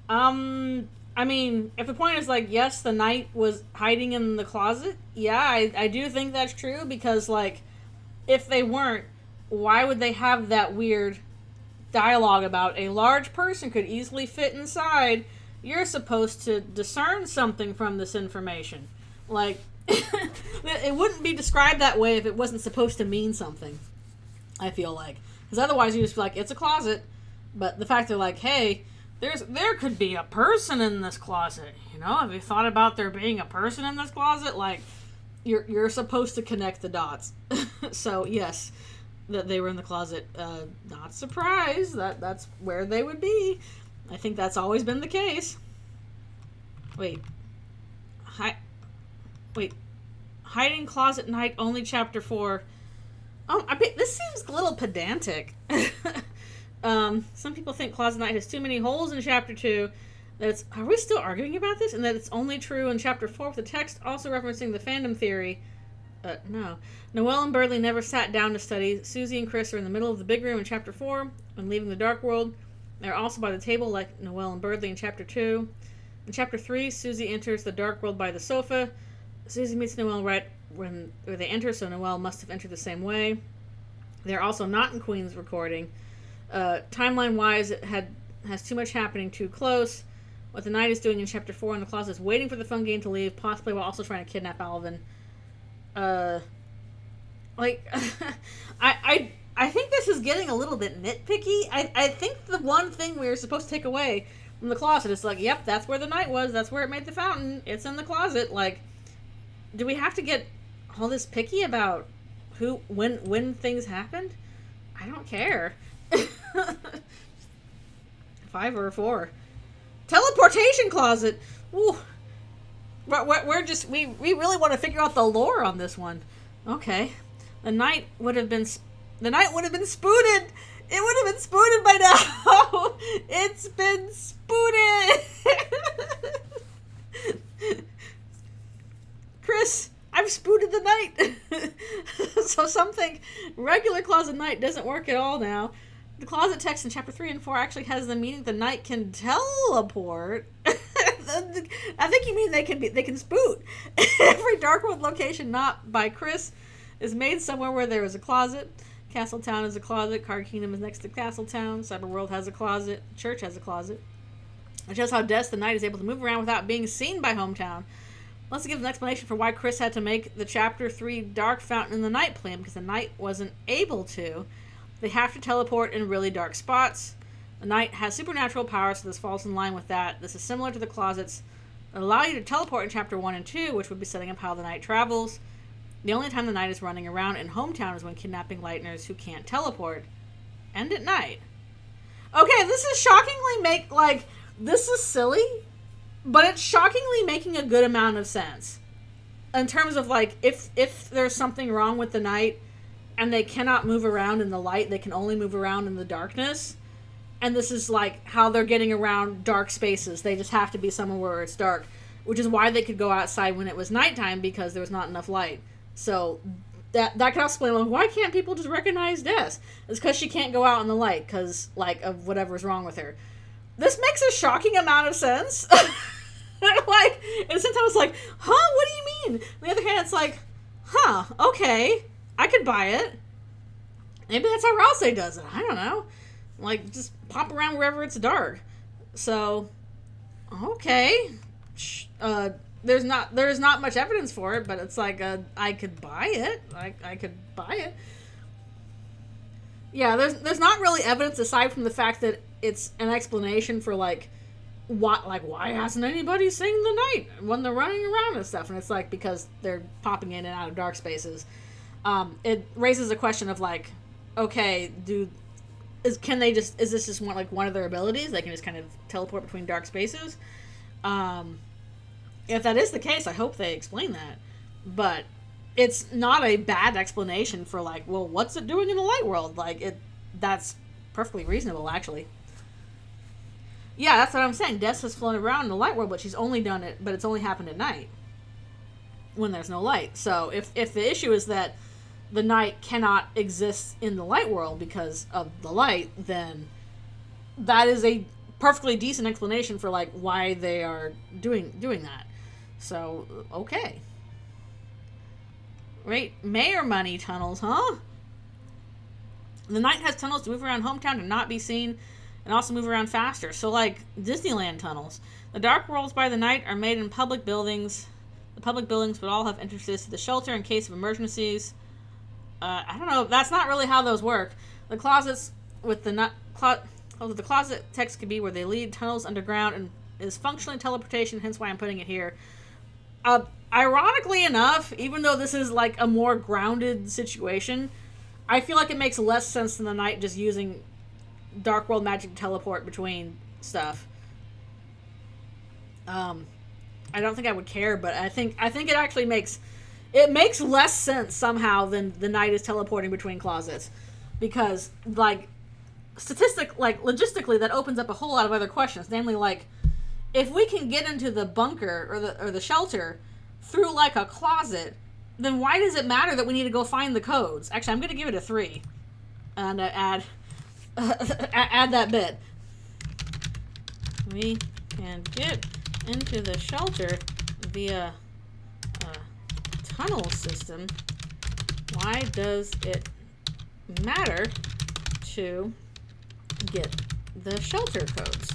I mean, if the point is, like, yes, the knight was hiding in the closet, yeah, I do think that's true, because, like, if they weren't, why would they have that weird dialogue about a large person could easily fit inside? You're supposed to discern something from this information. Like, it wouldn't be described that way if it wasn't supposed to mean something, I feel like. Because otherwise you just be like, it's a closet. But the fact they're like, hey, there could be a person in this closet. You know, have you thought about there being a person in this closet? Like, you're supposed to connect the dots. So yes, that they were in the closet. Not surprised that's where they would be. I think that's always been the case. Wait. Hiding closet night, only chapter 4. Oh, this seems a little pedantic. Some people think closet night has too many holes in chapter 2. Are we still arguing about this? And that it's only true in chapter 4 with the text also referencing the fandom theory. No. Noelle and Berdley never sat down to study. Susie and Chris are in the middle of the big room in chapter 4 when leaving the dark world. They're also by the table like Noelle and Berdley in chapter 2. In chapter 3, Susie enters the dark world by the sofa. Susie meets Noelle right when they enter, so Noelle must have entered the same way. They're also not in Queen's recording. Timeline-wise, it has too much happening too close. What the Knight is doing in chapter 4 in the closet is waiting for the Fun Game to leave, possibly while also trying to kidnap Alvin. I think this is getting a little bit nitpicky. I think the one thing we were supposed to take away from the closet is like, yep, that's where the Knight was. That's where it made the fountain. It's in the closet. Like, do we have to get all this picky about when things happened? I don't care. 5 or 4. Teleportation closet. Ooh. We really want to figure out the lore on this one. Okay. The Knight would have been spooted. It would have been spooted by now. It's been spooted. Chris, I've spooted the Knight. So something regular closet Knight doesn't work at all now. The closet text in chapter 3 and 4 actually has the meaning the Knight can teleport. I think you mean they can spoot. Every Dark World location not by Chris is made somewhere where there is a closet. Castletown is a closet. Card Kingdom is next to Castletown. Cyberworld has a closet. Church has a closet. It shows how Des the Knight is able to move around without being seen by Hometown. Let's give an explanation for why Chris had to make the chapter 3 Dark Fountain in the Night plan, because the Knight wasn't able to. They have to teleport in really dark spots. The Knight has supernatural power, so this falls in line with that. This is similar to the closets that allow you to teleport in chapter 1 and 2, which would be setting up how the Knight travels. The only time the Knight is running around in Hometown is when kidnapping Lightners who can't teleport. And at night. Okay, this is this is silly, but it's shockingly making a good amount of sense. In terms of, if there's something wrong with the Knight and they cannot move around in the light, they can only move around in the darkness. And this is, how they're getting around dark spaces. They just have to be somewhere where it's dark. Which is why they could go outside when it was nighttime, because there was not enough light. So, that can explain, why can't people just recognize Des? It's because she can't go out in the light, because, of whatever's wrong with her. This makes a shocking amount of sense. And sometimes it's what do you mean? On the other hand, it's okay, I could buy it. Maybe that's how Rouse does it, I don't know. Just pop around wherever it's dark. So, okay. There's not much evidence for it, but it's I could buy it. I could buy it. Yeah, there's not really evidence aside from the fact that it's an explanation for why hasn't anybody seen the Knight when they're running around and stuff, and it's because they're popping in and out of dark spaces. It raises a question of okay, is this just one of their abilities? They can just kind of teleport between dark spaces. If that is the case, I hope they explain that. But it's not a bad explanation for what's it doing in the light world? That's perfectly reasonable, actually. Yeah, that's what I'm saying. Des has flown around in the light world, but she's only done it, but it's only happened at night when there's no light. So if the issue is that the Knight cannot exist in the light world because of the light, then that is a perfectly decent explanation for why they are doing that. So okay, right? Mayor money tunnels, huh? The Knight has tunnels to move around Hometown to not be seen, and also move around faster. So Disneyland tunnels. The dark worlds by the Knight are made in public buildings. The public buildings would all have entrances to the shelter in case of emergencies. I don't know. That's not really how those work. The closets with the Although the closet text could be where they lead tunnels underground and is functionally teleportation, hence why I'm putting it here. Ironically enough, even though this is like a more grounded situation, I feel like it makes less sense than the night just using Dark World magic to teleport between stuff. I don't think I would care, but I think it actually makes less sense somehow than the night is teleporting between closets, because like logistically that opens up a whole lot of other questions, namely like if we can get into the bunker or the shelter through like a closet, then why does it matter that we need to go find the codes? Actually, I'm going to give it a 3 and add that bit. We can get into the shelter via a tunnel system. Why does it matter to get the shelter codes?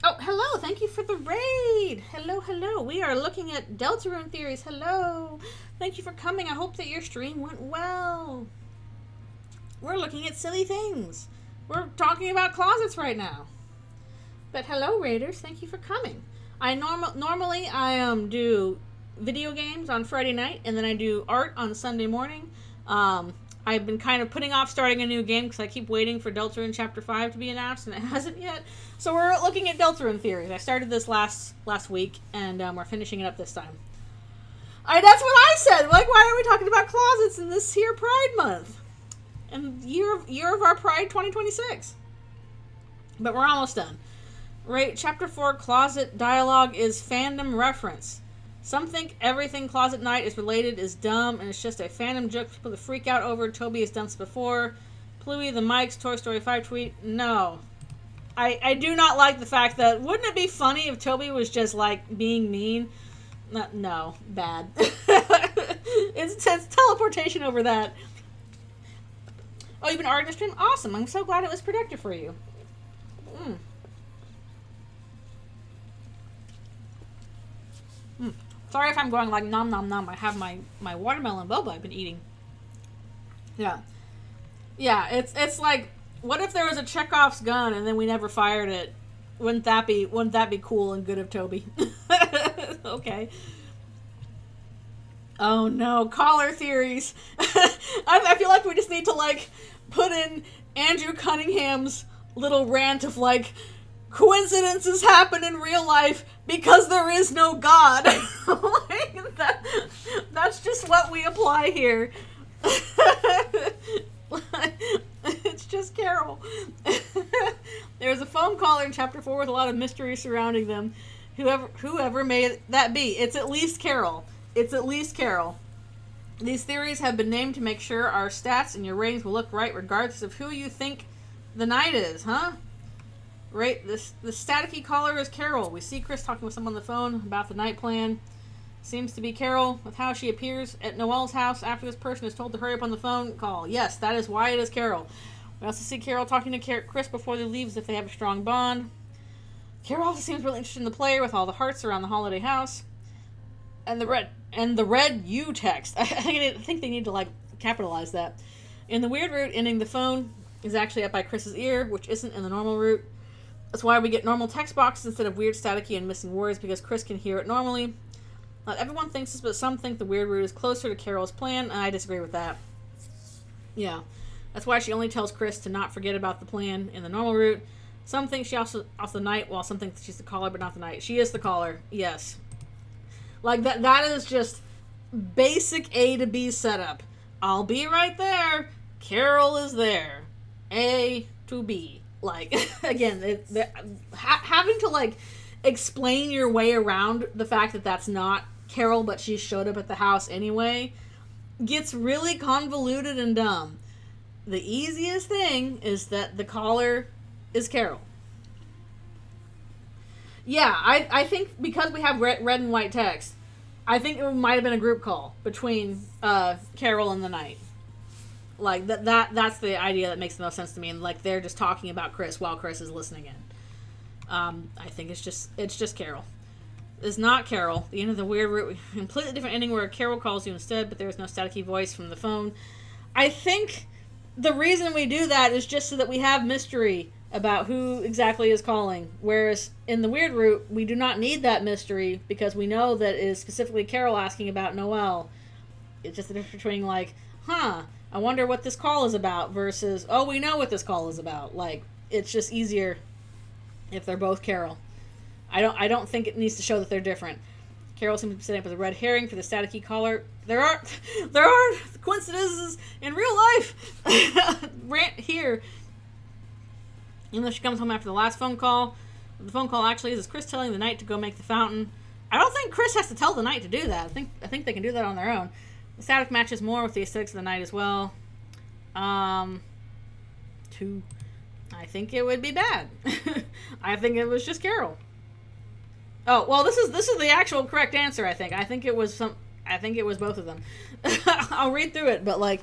Oh, hello. Thank you for the raid. Hello. We are looking at Deltarune theories. Hello. Thank you for coming. I hope that your stream went well. We're looking at silly things. We're talking about closets right now. But hello, raiders. Thank you for coming. I normally do video games on Friday night, and then I do art on Sunday morning. I've been kind of putting off starting a new game because I keep waiting for Deltarune Chapter 5 to be announced, and it hasn't yet. So we're looking at Deltarune theories. I started this last week, and we're finishing it up this time. That's what I said. Like, why are we talking about closets in this here Pride Month? And year of our Pride 2026. But we're almost done. Right, Chapter 4, Closet Dialogue is fandom reference. Some think everything Closet Night is related is dumb, and it's just a fandom joke people to freak out over. Toby has done this before. Pluie, the Mike's Toy Story 5 tweet. No. I do not like the fact that, wouldn't it be funny if Toby was just, like, being mean? No. Bad. It's teleportation over that. Oh, you've been art in the stream? Awesome. I'm so glad it was productive for you. Sorry if I'm going like nom nom nom. I have my watermelon boba I've been eating. Yeah, it's like, what if there was a Chekhov's gun and then we never fired it? Wouldn't that be cool and good of Toby? Okay. Oh no, caller theories. I feel like we just need to like put in Andrew Cunningham's little rant of like, coincidences happen in real life because there is no God. Like, that's just what we apply here. It's just Carol. There's a phone caller in Chapter 4 with a lot of mystery surrounding them. Whoever may that be, it's at least Carol. These theories have been named to make sure our stats and your ratings will look right regardless of who you think the night is, huh? Right, the staticky caller is Carol. We see Chris talking with someone on the phone about the night plan. Seems to be Carol with how she appears at Noelle's house after this person is told to hurry up on the phone call. Yes, that is why it is Carol. We also see Carol talking to Chris before they leave as if they have a strong bond. Carol also seems really interested in the player with all the hearts around the holiday house. And the red U text. I think they need to like capitalize that. In the weird route, ending the phone is actually up by Chris's ear, which isn't in the normal route. That's why we get normal text boxes instead of weird staticky and missing words, because Chris can hear it normally. Not everyone thinks this, but some think the weird route is closer to Carol's plan, and I disagree with that. Yeah. That's why she only tells Chris to not forget about the plan in the normal route. Some think she also the night, while some think she's the caller, but not the night. She is the caller, yes. Like, that is just basic A to B setup. I'll be right there. Carol is there. A to B. Like, again, having to, like, explain your way around the fact that that's not Carol, but she showed up at the house anyway, gets really convoluted and dumb. The easiest thing is that the caller is Carol. Yeah, I think because we have red and white text, I think it might have been a group call between Carol and the Knight. Like, that's the idea that makes the most sense to me, and like they're just talking about Chris while Chris is listening in. I think it's just Carol. It's not Carol. The end of the weird route, completely different ending where Carol calls you instead, but there is no staticky voice from the phone. I think the reason we do that is just so that we have mystery about who exactly is calling. Whereas in the weird route, we do not need that mystery because we know that it is specifically Carol asking about Noelle. It's just the difference between like, I wonder what this call is about versus, oh, we know what this call is about. Like, it's just easier if they're both Carol. I don't think it needs to show that they're different. Carol seems to be setting up as a red herring for the static key caller. There are coincidences in real life. Rant here. Even though she comes home after the last phone call, the phone call actually is Chris telling the knight to go make the fountain. I don't think Chris has to tell the knight to do that. I think they can do that on their own. The static matches more with the aesthetics of the knight as well. 2. I think it would be bad. I think it was just Carol. Oh, well, this is the actual correct answer, I think. I think it was both of them. I'll read through it, but like,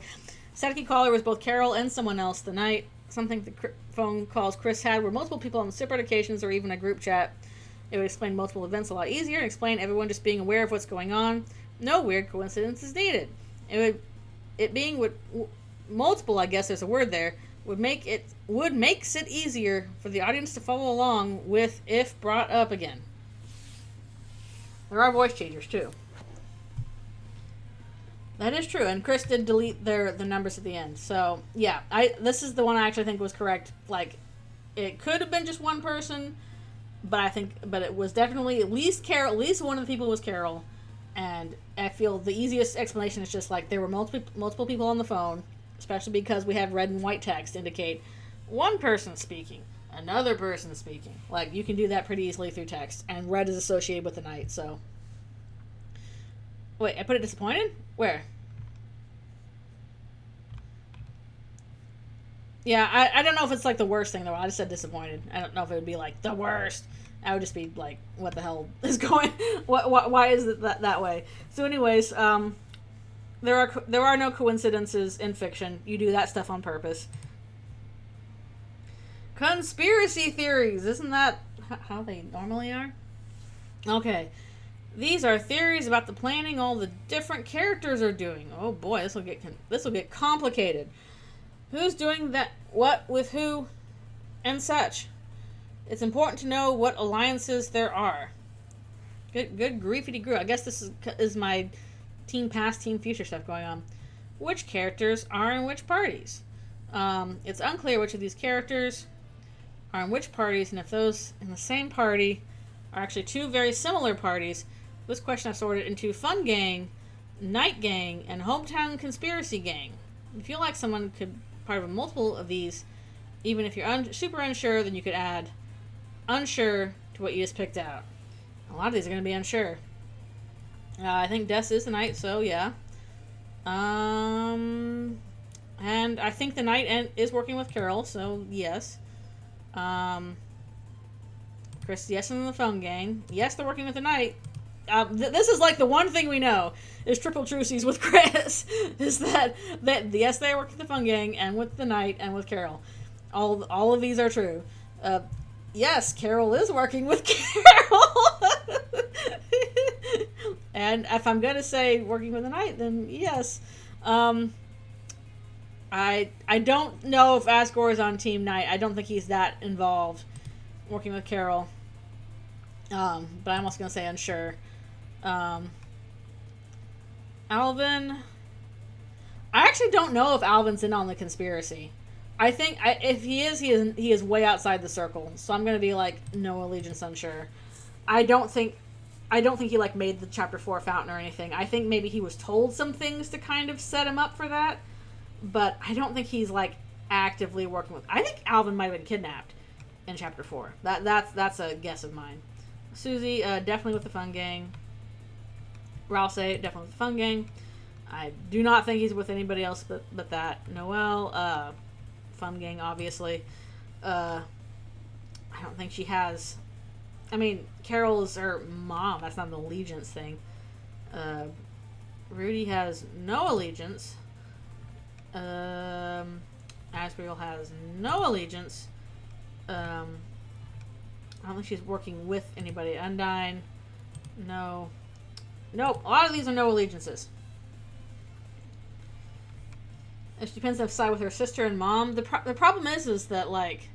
static key caller was both Carol and someone else the night. Something the phone calls Chris had were multiple people on separate occasions or even a group chat. It would explain multiple events a lot easier and explain everyone just being aware of what's going on. No weird coincidences needed. It being multiple, I guess there's a word there, makes it easier for the audience to follow along with if brought up again. There are voice changers too. That is true, and Chris did delete the numbers at the end. So yeah, this is the one I actually think was correct. Like, it could have been just one person, but it was definitely at least Carol. At least one of the people was Carol, and I feel the easiest explanation is just like there were multiple people on the phone, especially because we have red and white text indicate one person speaking, another person speaking. Like, you can do that pretty easily through text, and red is associated with the night. So wait, I put it disappointed? Where? Yeah, I don't know if it's like the worst thing though. I just said disappointed. I don't know if it would be like the worst. I would just be like, what the hell is going? Why is it that way? So, anyways, there are no coincidences in fiction. You do that stuff on purpose. Conspiracy theories, isn't that how they normally are? Okay. These are theories about the planning all the different characters are doing. Oh boy, this will get complicated. Who's doing that, what with who, and such. It's important to know what alliances there are. Good griefity groo. I guess this is my Team Past, Team Future stuff going on. Which characters are in which parties? It's unclear which of these characters are in which parties, and if those in the same party are actually two very similar parties. This question I've sorted into Fun Gang, Night Gang, and Hometown Conspiracy Gang. If you feel like someone could be part of multiple of these, even if you're super unsure, then you could add unsure to what you just picked out. A lot of these are going to be unsure. I think Des is the Knight, so yeah. And I think the Knight is working with Carol, so yes. Chris, yes, and the Phone Gang. Yes, they're working with the Knight. This is like the one thing we know is triple truces with Chris. Is that yes, they work with the Fun Gang and with the Knight and with Carol. All of these are true. Yes, Carol is working with Carol. And if I'm gonna say working with the Knight, then yes. I don't know if Asgore is on Team Knight. I don't think he's that involved working with Carol. But I'm also gonna say unsure. Alvin. I actually don't know if Alvin's in on the conspiracy. I think if he is way outside the circle. So I'm gonna be like no allegiance, unsure. I don't think he like made the chapter 4 fountain or anything. I think maybe he was told some things to kind of set him up for that, but I don't think he's like actively working with. I think Alvin might have been kidnapped in chapter 4. That's a guess of mine. Susie, definitely with the Fun Gang. Ralph say definitely with the Fun Gang. I do not think he's with anybody else but that. Noelle, Fun Gang, obviously. I don't think she has. I mean, Carol is her mom. That's not an allegiance thing. Rudy has no allegiance. Asriel has no allegiance. I don't think she's working with anybody. Undyne, no. Nope. A lot of these are no allegiances. It depends if side with her sister and mom. The problem is that like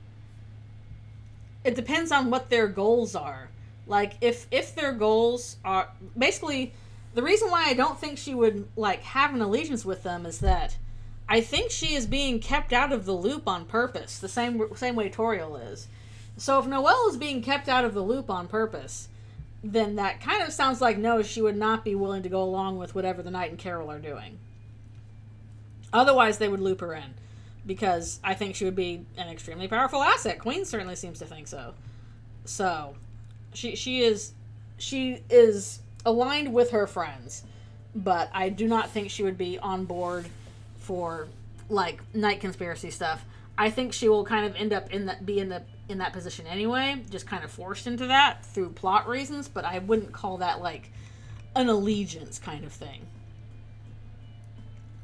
it depends on what their goals are. Like, if their goals are... Basically, the reason why I don't think she would, like, have an allegiance with them is that I think she is being kept out of the loop on purpose, the same way Toriel is. So if Noelle is being kept out of the loop on purpose, then that kind of sounds like, no, she would not be willing to go along with whatever the Knight and Carol are doing. Otherwise, they would loop her in, because I think she would be an extremely powerful asset. Queen certainly seems to think so. So, she is aligned with her friends, but I do not think she would be on board for, like, Knight conspiracy stuff. I think she will kind of end up in that position anyway, just kind of forced into that through plot reasons, but I wouldn't call that, like, an allegiance kind of thing.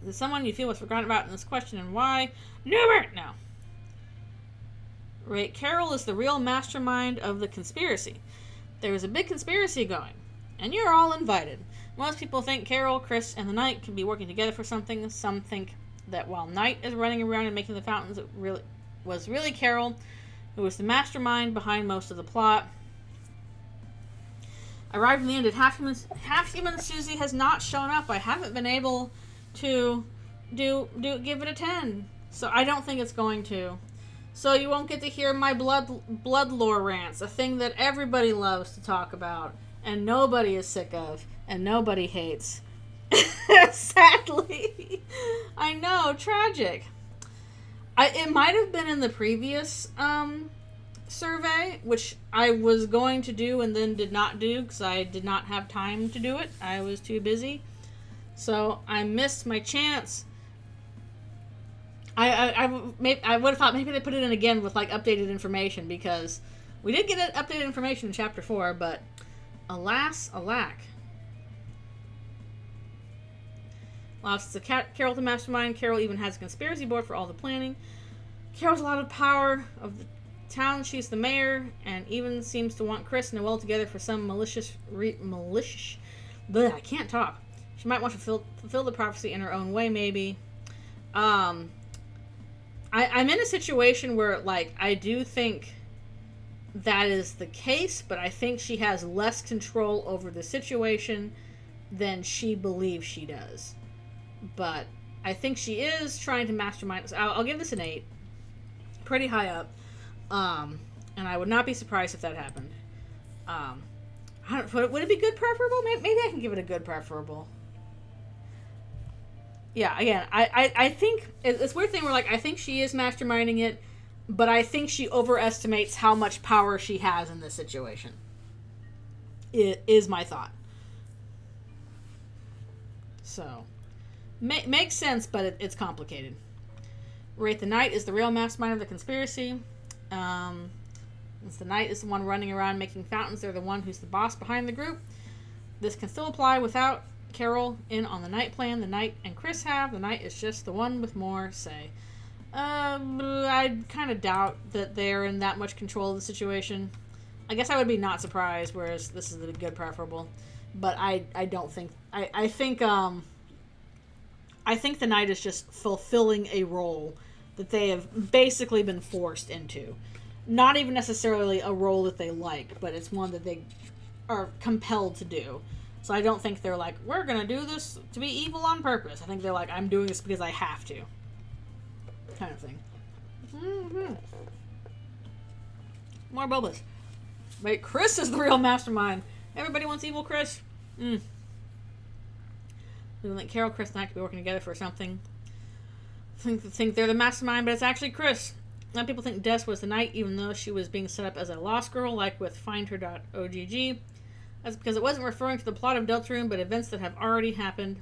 Is there someone you feel was forgotten about in this question, and why? Newbert! No. Right, Carol is the real mastermind of the conspiracy. There is a big conspiracy going, and you're all invited. Most people think Carol, Chris, and the Knight can be working together for something. Some think that while Knight is running around and making the fountains, it was really Carol who was the mastermind behind most of the plot. Arrived in the end at Half-Human Susie has not shown up. I haven't been able to give it a 10. So I don't think it's going to. So you won't get to hear my blood lore rants, a thing that everybody loves to talk about, and nobody is sick of, and nobody hates. Sadly. I know, tragic. It might have been in the previous survey, which I was going to do and then did not do because I did not have time to do it. I was too busy. So I missed my chance. I would have thought maybe they put it in again with, like, updated information, because we did get updated information in Chapter 4, but alas, alack. Lost to Carol the mastermind. Carol even has a conspiracy board for all the planning. Carol's a lot of power of the town. She's the mayor, and even seems to want Chris and Noelle together for some malicious. I can't talk. She might want to fulfill the prophecy in her own way, maybe. I'm in a situation where, like, I do think that is the case, but I think she has less control over the situation than she believes she does. But I think she is trying to mastermind. So I'll give this an 8. Pretty high up. And I would not be surprised if that happened. Would it be good preferable? Maybe I can give it a good preferable. Yeah, again, I think it's a weird thing where, like, I think she is masterminding it, but I think she overestimates how much power she has in this situation. It is my thought. So, makes sense, but it's complicated. Right, the Knight is the real mastermind of the conspiracy. Since the Knight is the one running around making fountains, they're the one who's the boss behind the group. This can still apply without Carol in on the Knight plan. The Knight and Chris have. The Knight is just the one with more say. I kind of doubt that they're in that much control of the situation. I guess I would be not surprised, whereas this is a good preferable. But I don't think... I think the Knight is just fulfilling a role that they have basically been forced into. Not even necessarily a role that they like, but it's one that they are compelled to do. So I don't think they're like, we're going to do this to be evil on purpose. I think they're like, I'm doing this because I have to. Kind of thing. Mm-hmm. More bubbles. Wait, Chris is the real mastermind. Everybody wants evil Chris. We think Carol, Chris, and I could be working together for something. Think they're the mastermind, but it's actually Chris. Some people think Des was the Knight, even though she was being set up as a lost girl, like with findher.ogg. That's because it wasn't referring to the plot of Deltarune, but events that have already happened.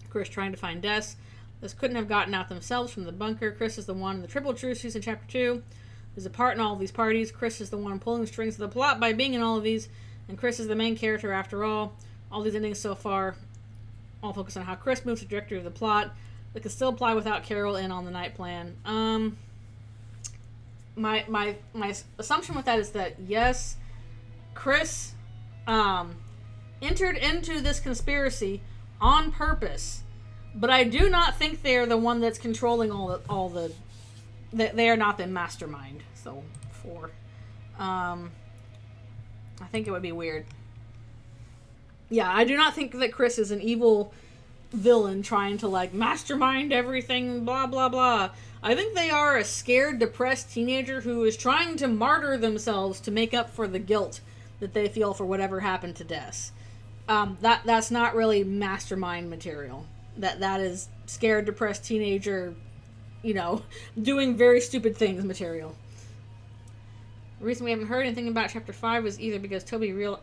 Chris trying to find Des. This couldn't have gotten out themselves from the bunker. Chris is the one in the triple truce in Chapter 2. Who's a part in all of these parties. Chris is the one pulling the strings of the plot by being in all of these. And Chris is the main character after all. All these endings so far all focus on how Chris moves the trajectory of the plot. That can still apply without Carol in on the Knight plan. My assumption with that is that, yes, Chris entered into this conspiracy on purpose, but I do not think they are the one that's controlling all the they are not the mastermind. So 4. I think it would be weird. Yeah, I do not think that Chris is an evil villain trying to, like, mastermind everything, blah, blah, blah. I think they are a scared, depressed teenager who is trying to martyr themselves to make up for the guilt that they feel for whatever happened to Des. That's not really mastermind material. That is scared, depressed teenager, doing very stupid things material. The reason we haven't heard anything about Chapter 5 was either because Toby realized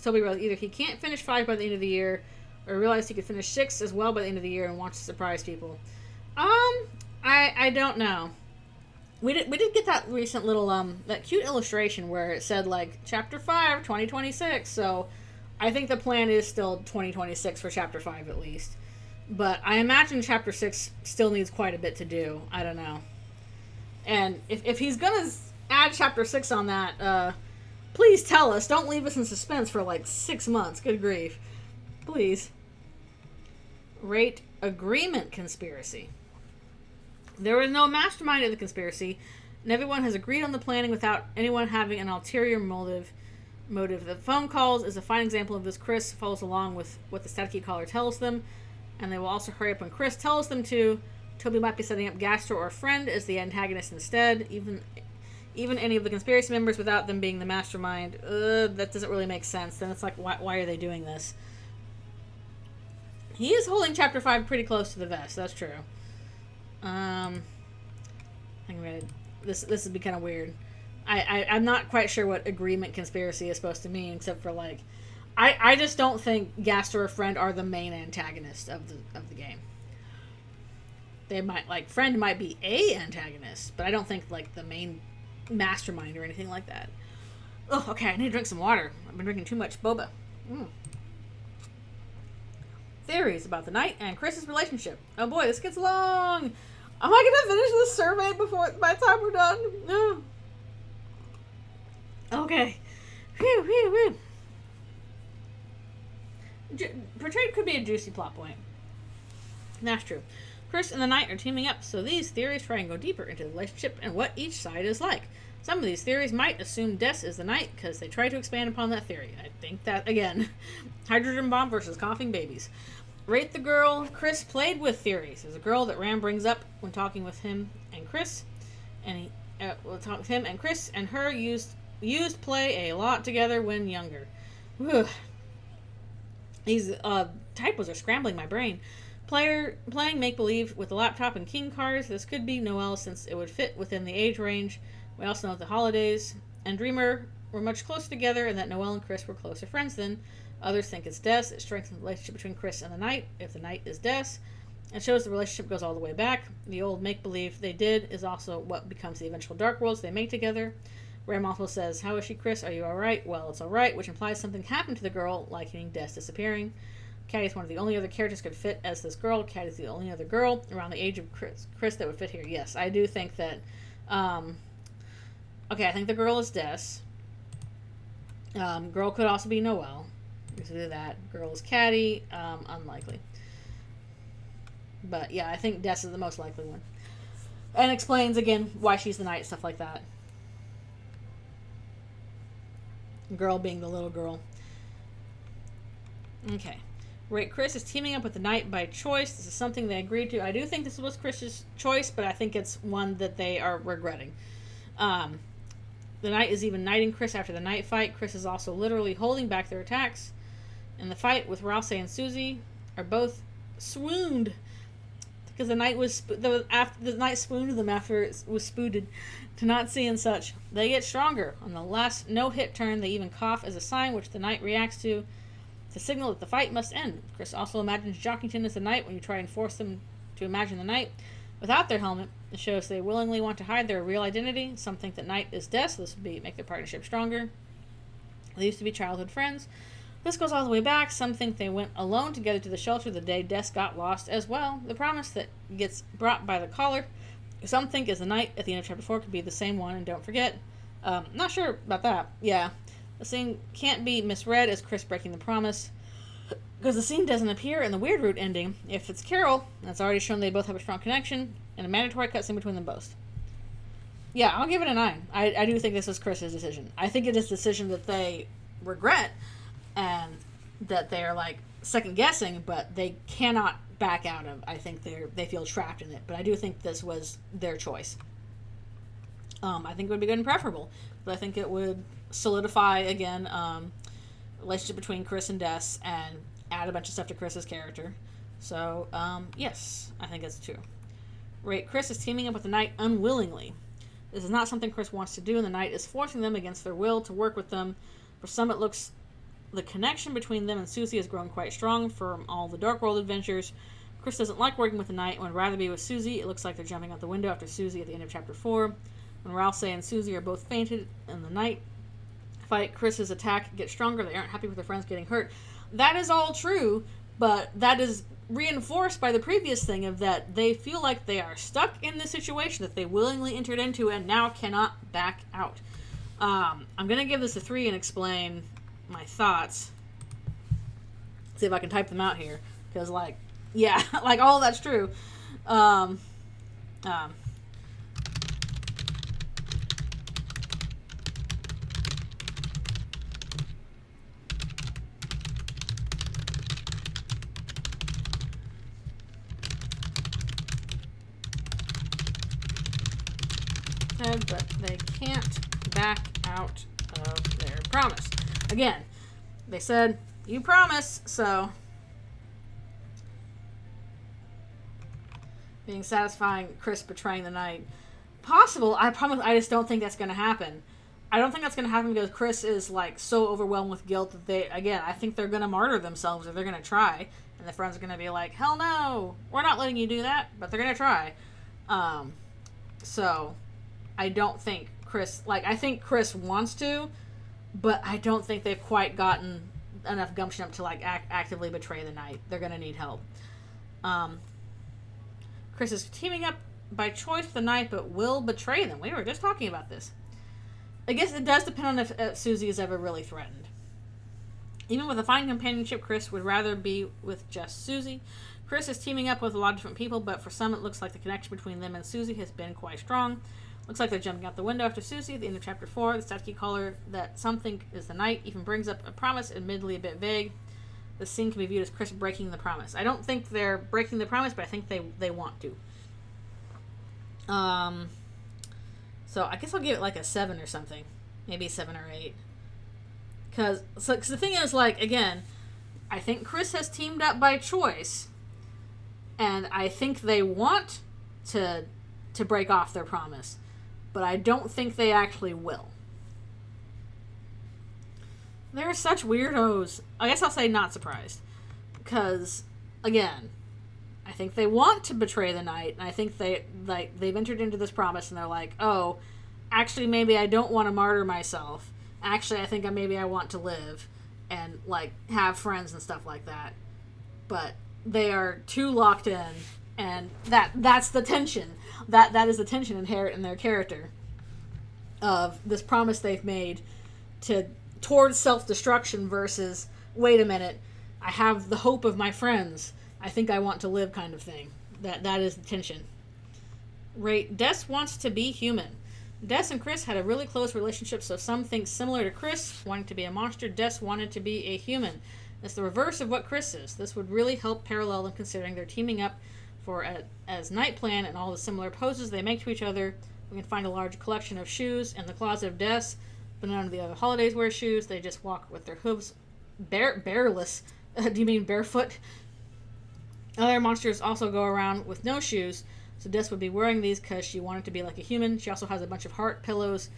either he can't finish 5 by the end of the year, or realized he could finish 6 as well by the end of the year and wants to surprise people. I don't know. We did get that recent little, that cute illustration where it said, like, Chapter 5, 2026, so I think the plan is still 2026 for Chapter 5 at least. But I imagine Chapter 6 still needs quite a bit to do. I don't know. And if he's gonna add Chapter 6 on that, please tell us. Don't leave us in suspense for like 6 months. Good grief. Please. Rate agreement conspiracy. There was no mastermind of the conspiracy, and everyone has agreed on the planning without anyone having an ulterior motive. The phone calls is a fine example of this. Chris follows along with what the Static caller tells them, and they will also hurry up when Chris tells them to. Toby might be setting up Gaster or a friend as the antagonist instead, even any of the conspiracy members without them being the mastermind. That doesn't really make sense. Then it's like, why are they doing this? He is holding Chapter 5 pretty close to the vest. That's true. This would be kind of weird. I'm not quite sure what agreement conspiracy is supposed to mean, except for, like, I just don't think Gaster or Friend are the main antagonist of the game. They might, like, Friend might be a antagonist, but I don't think, like, the main mastermind or anything like that. Oh, okay, I need to drink some water. I've been drinking too much boba. Theories about the Knight and Chris's relationship. Oh boy, this gets long. Am I gonna finish this survey by the time we're done? No. Okay. Phew. Portrayed could be a juicy plot point. That's true. Chris and the Knight are teaming up, so these theories try and go deeper into the relationship and what each side is like. Some of these theories might assume Des is the Knight because they try to expand upon that theory. I think that, again, hydrogen bomb versus coughing babies. Rate the girl Chris played with theories. There's a girl that Ram brings up when talking with him and Chris, and will talk with him and Chris and her used play a lot together when younger. Whew. These typos are scrambling my brain. Playing make-believe with a laptop and king cards. This could be Noelle since it would fit within the age range. We also know that the holidays and Dreamer were much closer together and that Noelle and Chris were closer friends then. Others think it's Des. It strengthens the relationship between Chris and the Knight. If the Knight is Des, it shows the relationship goes all the way back. The old make-believe they did is also what becomes the eventual Dark Worlds they make together. Ram also says, "How is she, Chris? Are you alright?" Well, it's alright, which implies something happened to the girl, likening Des disappearing. Caddy is one of the only other characters could fit as this girl. Caddy is the only other girl around the age of Chris that would fit here. Yes, I do think that... okay, I think the girl is Des. Girl could also be Noelle. We can do that. Girl is Caddy. Unlikely. But yeah, I think Des is the most likely one. And explains, again, why she's the Knight, stuff like that. Girl being the little girl. Okay. Right, Chris is teaming up with the Knight by choice. This is something they agreed to. I do think this was Chris's choice, but I think it's one that they are regretting. The Knight is even knighting Chris after the Knight fight. Chris is also literally holding back their attacks. In the fight with Rouse and Susie are both swooned because the Knight the Knight swooned them after it was spooted to not see and such. They get stronger. On the last no-hit turn, they even cough as a sign which the Knight reacts to signal that the fight must end. Chris also imagines Jockington as the Knight when you try and force them to imagine the Knight without their helmet. It shows they willingly want to hide their real identity. Some think that Knight is Des. This would make their partnership stronger. They used to be childhood friends. This goes all the way back. Some think they went alone together to the shelter the day Des got lost as well. The promise that gets brought by the caller, some think is the Knight at the end of Chapter 4 could be the same one, and don't forget. Not sure about that. Yeah. The scene can't be misread as Chris breaking the promise, because the scene doesn't appear in the Weird Root ending. If it's Carol, that's already shown they both have a strong connection, and a mandatory cutscene between them both. Yeah, I'll give it a 9. I do think this is Chris's decision. I think it is a decision that they regret and that they're like second guessing, but they cannot back out of. I think they feel trapped in it. But I do think this was their choice. I think it would be good and preferable. But I think it would solidify again relationship between Chris and Des and add a bunch of stuff to Chris's character. So yes, I think that's true. Right, Chris is teaming up with the Knight unwillingly. This is not something Chris wants to do, and the Knight is forcing them against their will to work with them. For some, it looks the connection between them and Susie has grown quite strong from all the Dark World adventures. Chris doesn't like working with the Knight and would rather be with Susie. It looks like they're jumping out the window after Susie at the end of Chapter 4. When Ralsei and Susie are both fainted in the Knight fight, Chris's attack gets stronger. They aren't happy with their friends getting hurt. That is all true, but that is reinforced by the previous thing of that they feel like they are stuck in this situation that they willingly entered into and now cannot back out. I'm going to give this a 3 and explain my thoughts. See if I can type them out here. Because, like, yeah, like, all that's true. But they can't back out of their promise. Again, they said, you promise, so being satisfying, Chris betraying the Knight. Possible, I promise, I just don't think that's going to happen. I don't think that's going to happen because Chris is, like, so overwhelmed with guilt that they, again, I think they're going to martyr themselves or they're going to try. And the friends are going to be like, hell no, we're not letting you do that, but they're going to try. So I don't think Chris, like, I think Chris wants to, but I don't think they've quite gotten enough gumption up to, like, actively betray the Knight. They're going to need help. Chris is teaming up by choice with the Knight, but will betray them. We were just talking about this. I guess it does depend on if Susie is ever really threatened. Even with a fine companionship, Chris would rather be with just Susie. Chris is teaming up with a lot of different people, but for some it looks like the connection between them and Susie has been quite strong. Looks like they're jumping out the window after Susie at the end of Chapter 4. The Statue caller that something is the Knight even brings up a promise, admittedly a bit vague. The scene can be viewed as Chris breaking the promise. I don't think they're breaking the promise, but I think they want to. So I guess I'll give it like a 7 or something. Maybe 7 or 8. Because the thing is, like, again, I think Chris has teamed up by choice. And I think they want to break off their promise. But I don't think they actually will. They're such weirdos. I guess I'll say not surprised. Because, again, I think they want to betray the Knight. And I think they've entered into this promise and they're like, oh, actually maybe I don't want to martyr myself. Actually, I think maybe I want to live and, like, have friends and stuff like that. But they are too locked in, and that's the tension. That is the tension inherent in their character of this promise they've made towards self-destruction versus, wait a minute, I have the hope of my friends. I think I want to live kind of thing. That is the tension. Right, Des wants to be human. Des and Chris had a really close relationship, so some think similar to Chris, wanting to be a monster, Des wanted to be a human. It's the reverse of what Chris is. This would really help parallel them considering they're teaming up as Night Plan and all the similar poses they make to each other. We can find a large collection of shoes in the closet of Des, but none of the other holidays wear shoes. They just walk with their hooves bareless. Do you mean barefoot? Other monsters also go around with no shoes, so Des would be wearing these because she wanted to be like a human. She also has a bunch of heart pillows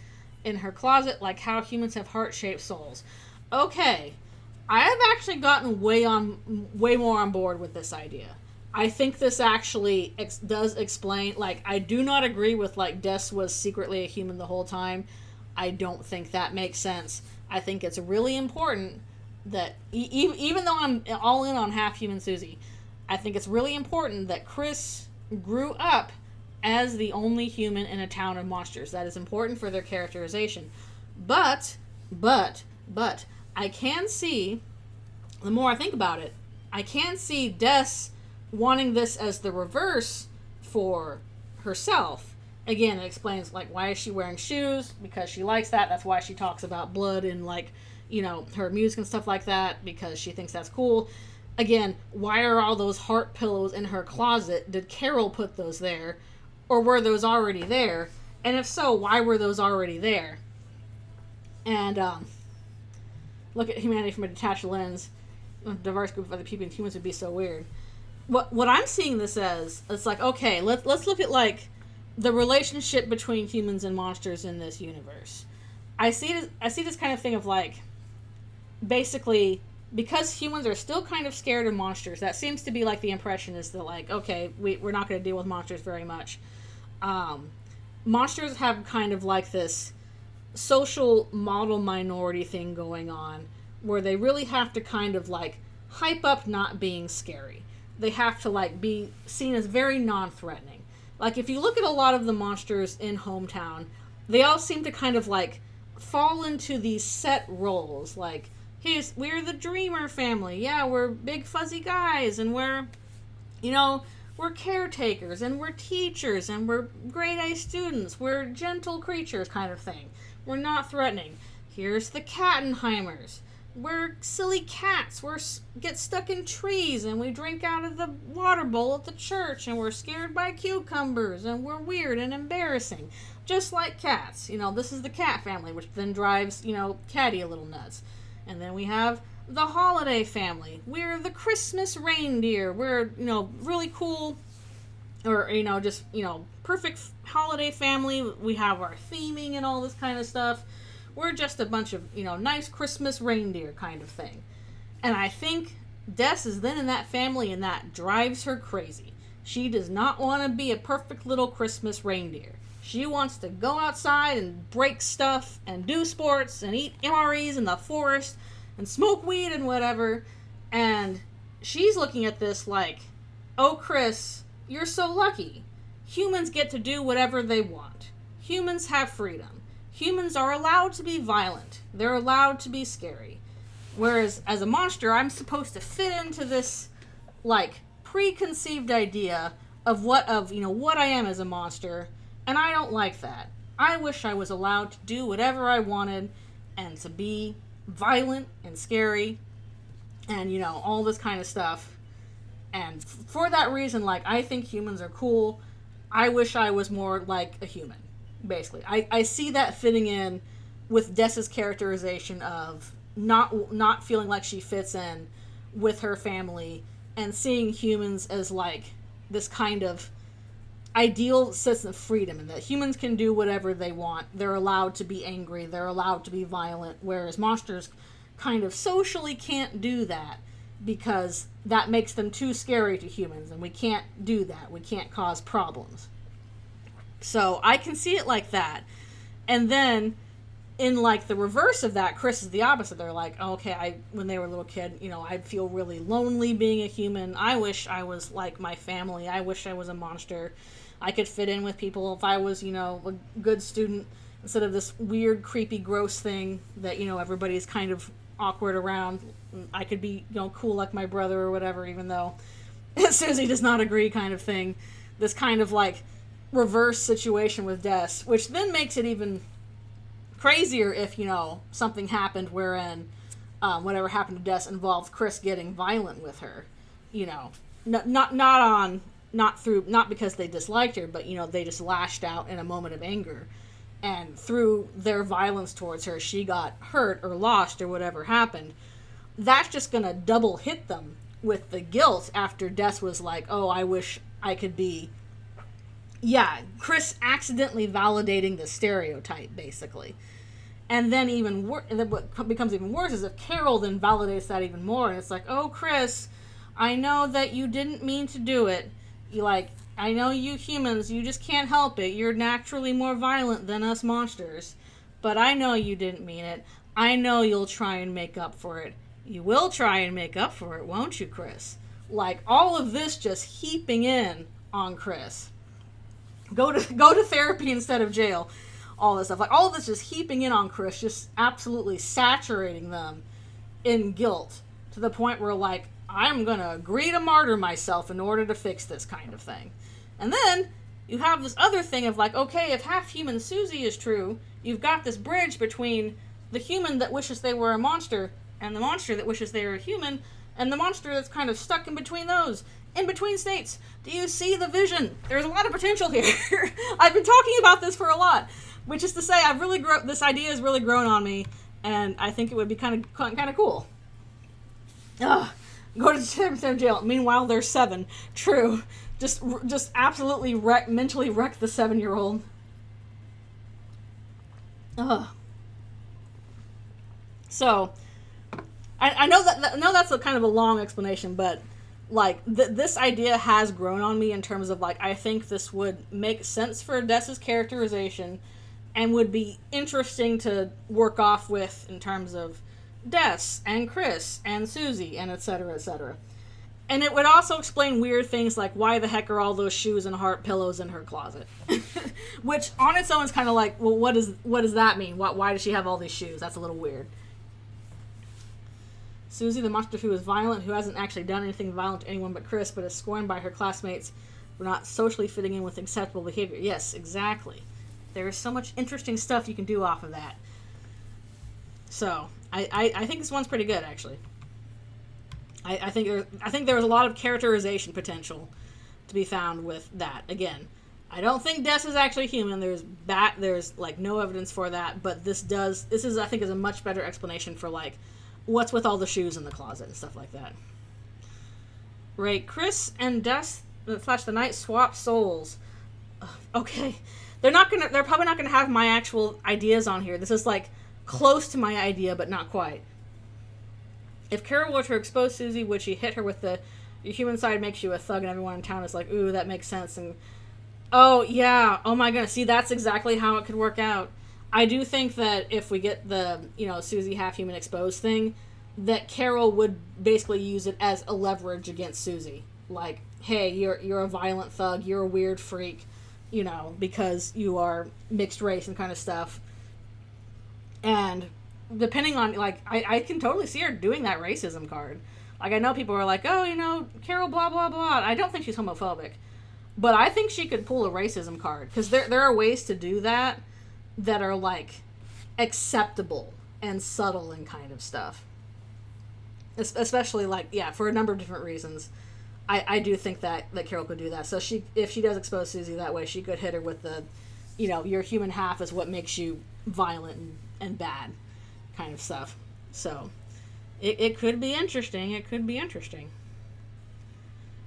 in her closet, like how humans have heart-shaped souls. Okay, I have actually gotten way more on board with this idea. I think this actually does explain, like, I do not agree with, like, Des was secretly a human the whole time. I don't think that makes sense. I think it's really important that, even though I'm all in on half-human Susie, I think it's really important that Chris grew up as the only human in a town of monsters. That is important for their characterization. But, I can see, the more I think about it, I can see Des wanting this as the reverse for herself. again, it explains, like, why is she wearing shoes? Because she likes that. That's why she talks about blood in, like, her music and stuff like that, because she thinks that's cool. Again, why are all those heart pillows in her closet? Did Carol put those there? Or were those already there? And if so, why were those already there? And, look at humanity from a detached lens. A diverse group of other people and humans would be so weird. What I'm seeing this as, it's like, okay, let's look at, like, the relationship between humans and monsters in this universe. I see this kind of thing of, like, basically, because humans are still kind of scared of monsters, that seems to be, like, the impression is that, like, okay, we're not going to deal with monsters very much. Monsters have kind of, like, this social model minority thing going on, where they really have to kind of, like, hype up not being scary. They have to, like, be seen as very non-threatening. Like, if you look at a lot of the monsters in Hometown, they all seem to kind of, like, fall into these set roles. Like, we're the Dreamer family. Yeah, we're big fuzzy guys, and we're caretakers, and we're teachers, and we're grade A students. We're gentle creatures kind of thing. We're not threatening. Here's the Cattenheimers. We're silly cats. Get stuck in trees, and we drink out of the water bowl at the church, and we're scared by cucumbers, and we're weird and embarrassing. Just like cats. This is the cat family, which then drives, Catty a little nuts. And then we have the Holiday family. We're the Christmas reindeer. We're, really cool, or, just, perfect holiday family. We have our theming and all this kind of stuff. We're just a bunch of, nice Christmas reindeer kind of thing. And I think Des is then in that family, and that drives her crazy. She does not want to be a perfect little Christmas reindeer. She wants to go outside and break stuff and do sports and eat MREs in the forest and smoke weed and whatever. And she's looking at this like, oh, Chris, you're so lucky. Humans get to do whatever they want. Humans have freedom. Humans are allowed to be violent. They're allowed to be scary. Whereas as a monster, I'm supposed to fit into this, like, preconceived idea of what I am as a monster, and I don't like that. I wish I was allowed to do whatever I wanted and to be violent and scary and, all this kind of stuff. And for that reason, like, I think humans are cool. I wish I was more like a human. Basically, I see that fitting in with Des's characterization of not feeling like she fits in with her family, and seeing humans as, like, this kind of ideal sense of freedom, and that humans can do whatever they want. They're allowed to be angry. They're allowed to be violent, whereas monsters kind of socially can't do that because that makes them too scary to humans, and we can't do that. We can't cause problems. So I can see it like that. And then in, like, the reverse of that, Chris is the opposite. They're like, okay, when they were a little kid, I'd feel really lonely being a human. I wish I was like my family. I wish I was a monster. I could fit in with people if I was, a good student instead of this weird, creepy, gross thing that, everybody's kind of awkward around. I could be, cool like my brother or whatever, even though Susie does not agree kind of thing. This kind of, like, reverse situation with Des, which then makes it even crazier if, something happened wherein whatever happened to Des involved Chris getting violent with her. Not because they disliked her, but, they just lashed out in a moment of anger. And through their violence towards her, she got hurt or lost or whatever happened. That's just going to double hit them with the guilt after Des was like, oh, I wish I could be... Yeah, Chris accidentally validating the stereotype, basically. And then what becomes even worse is if Carol then validates that even more, and it's like, oh, Chris, I know that you didn't mean to do it. I know you humans, you just can't help it. You're naturally more violent than us monsters. But I know you didn't mean it. I know you'll try and make up for it. You will try and make up for it, won't you, Chris? Like, all of this just heaping in on Chris. Go to therapy instead of jail. All this stuff. Like, all of this just heaping in on Chris, just absolutely saturating them in guilt to the point where, like, I'm going to agree to martyr myself in order to fix this kind of thing. And then you have this other thing of like, okay, if half human Susie is true, you've got this bridge between the human that wishes they were a monster and the monster that wishes they were a human, and the monster that's kind of stuck in between those, in between states. Do you see the vision? There's a lot of potential here. I've been talking about this for a lot, which is to say, this idea has really grown on me, and I think it would be kind of cool. Ugh, go to jail. Meanwhile, there's 7. True. Just absolutely mentally wreck the 7-year-old. Ugh. So, I know that's a kind of a long explanation, but like this idea has grown on me in terms of like I think this would make sense for Dessa's characterization, and would be interesting to work off with in terms of Des and Chris and Susie and etc. etc. And it would also explain weird things like why the heck are all those shoes and heart pillows in her closet, which on its own is kind of like, well, what does that mean? Why does she have all these shoes? That's a little weird. Susie, the monster who is violent, who hasn't actually done anything violent to anyone but Chris, but is scorned by her classmates for not socially fitting in with acceptable behavior. Yes, exactly. There is so much interesting stuff you can do off of that. So, I think this one's pretty good, actually. I think there was a lot of characterization potential to be found with that. Again, I don't think Des is actually human. There's like no evidence for that, but this is I think is a much better explanation for like what's with all the shoes in the closet and stuff like that. Right, Chris and Des / the Knight swap souls. Okay, they're probably not gonna have my actual ideas on here. This is like close to my idea, but not quite. If Carol were to expose Susie, would she hit her with your human side makes you a thug, and everyone in town is like, ooh, that makes sense. And oh yeah, oh my goodness, see, that's exactly how it could work out. I do think that if we get the Susie half human exposed thing, that Carol would basically use it as a leverage against Susie. Like, hey, you're a violent thug, you're a weird freak, because you are mixed race and kind of stuff. And depending on, like, I can totally see her doing that racism card. Like, I know people are like, oh, Carol, blah, blah, blah. I don't think she's homophobic. But I think she could pull a racism card. Because there are ways to do that are, like, acceptable and subtle and kind of stuff. Especially, like, yeah, for a number of different reasons. I do think that Carol could do that. So if she does expose Susie that way, she could hit her with the, your human half is what makes you violent and bad kind of stuff. So it could be interesting. It could be interesting.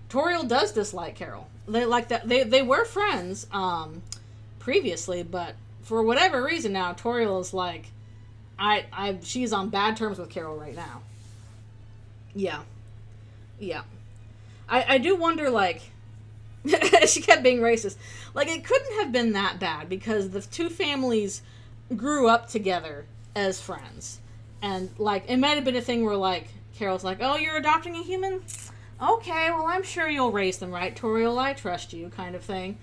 Toriel does dislike Carol. They like that. They were friends previously, but for whatever reason now, Toriel is like, she's on bad terms with Carol right now. Yeah. I do wonder, like, she kept being racist. Like, it couldn't have been that bad because the two families grew up together as friends. And, like, it might have been a thing where, like, Carol's like, oh, you're adopting a human? Okay, well, I'm sure you'll raise them, right, Toriel? I trust you, kind of thing.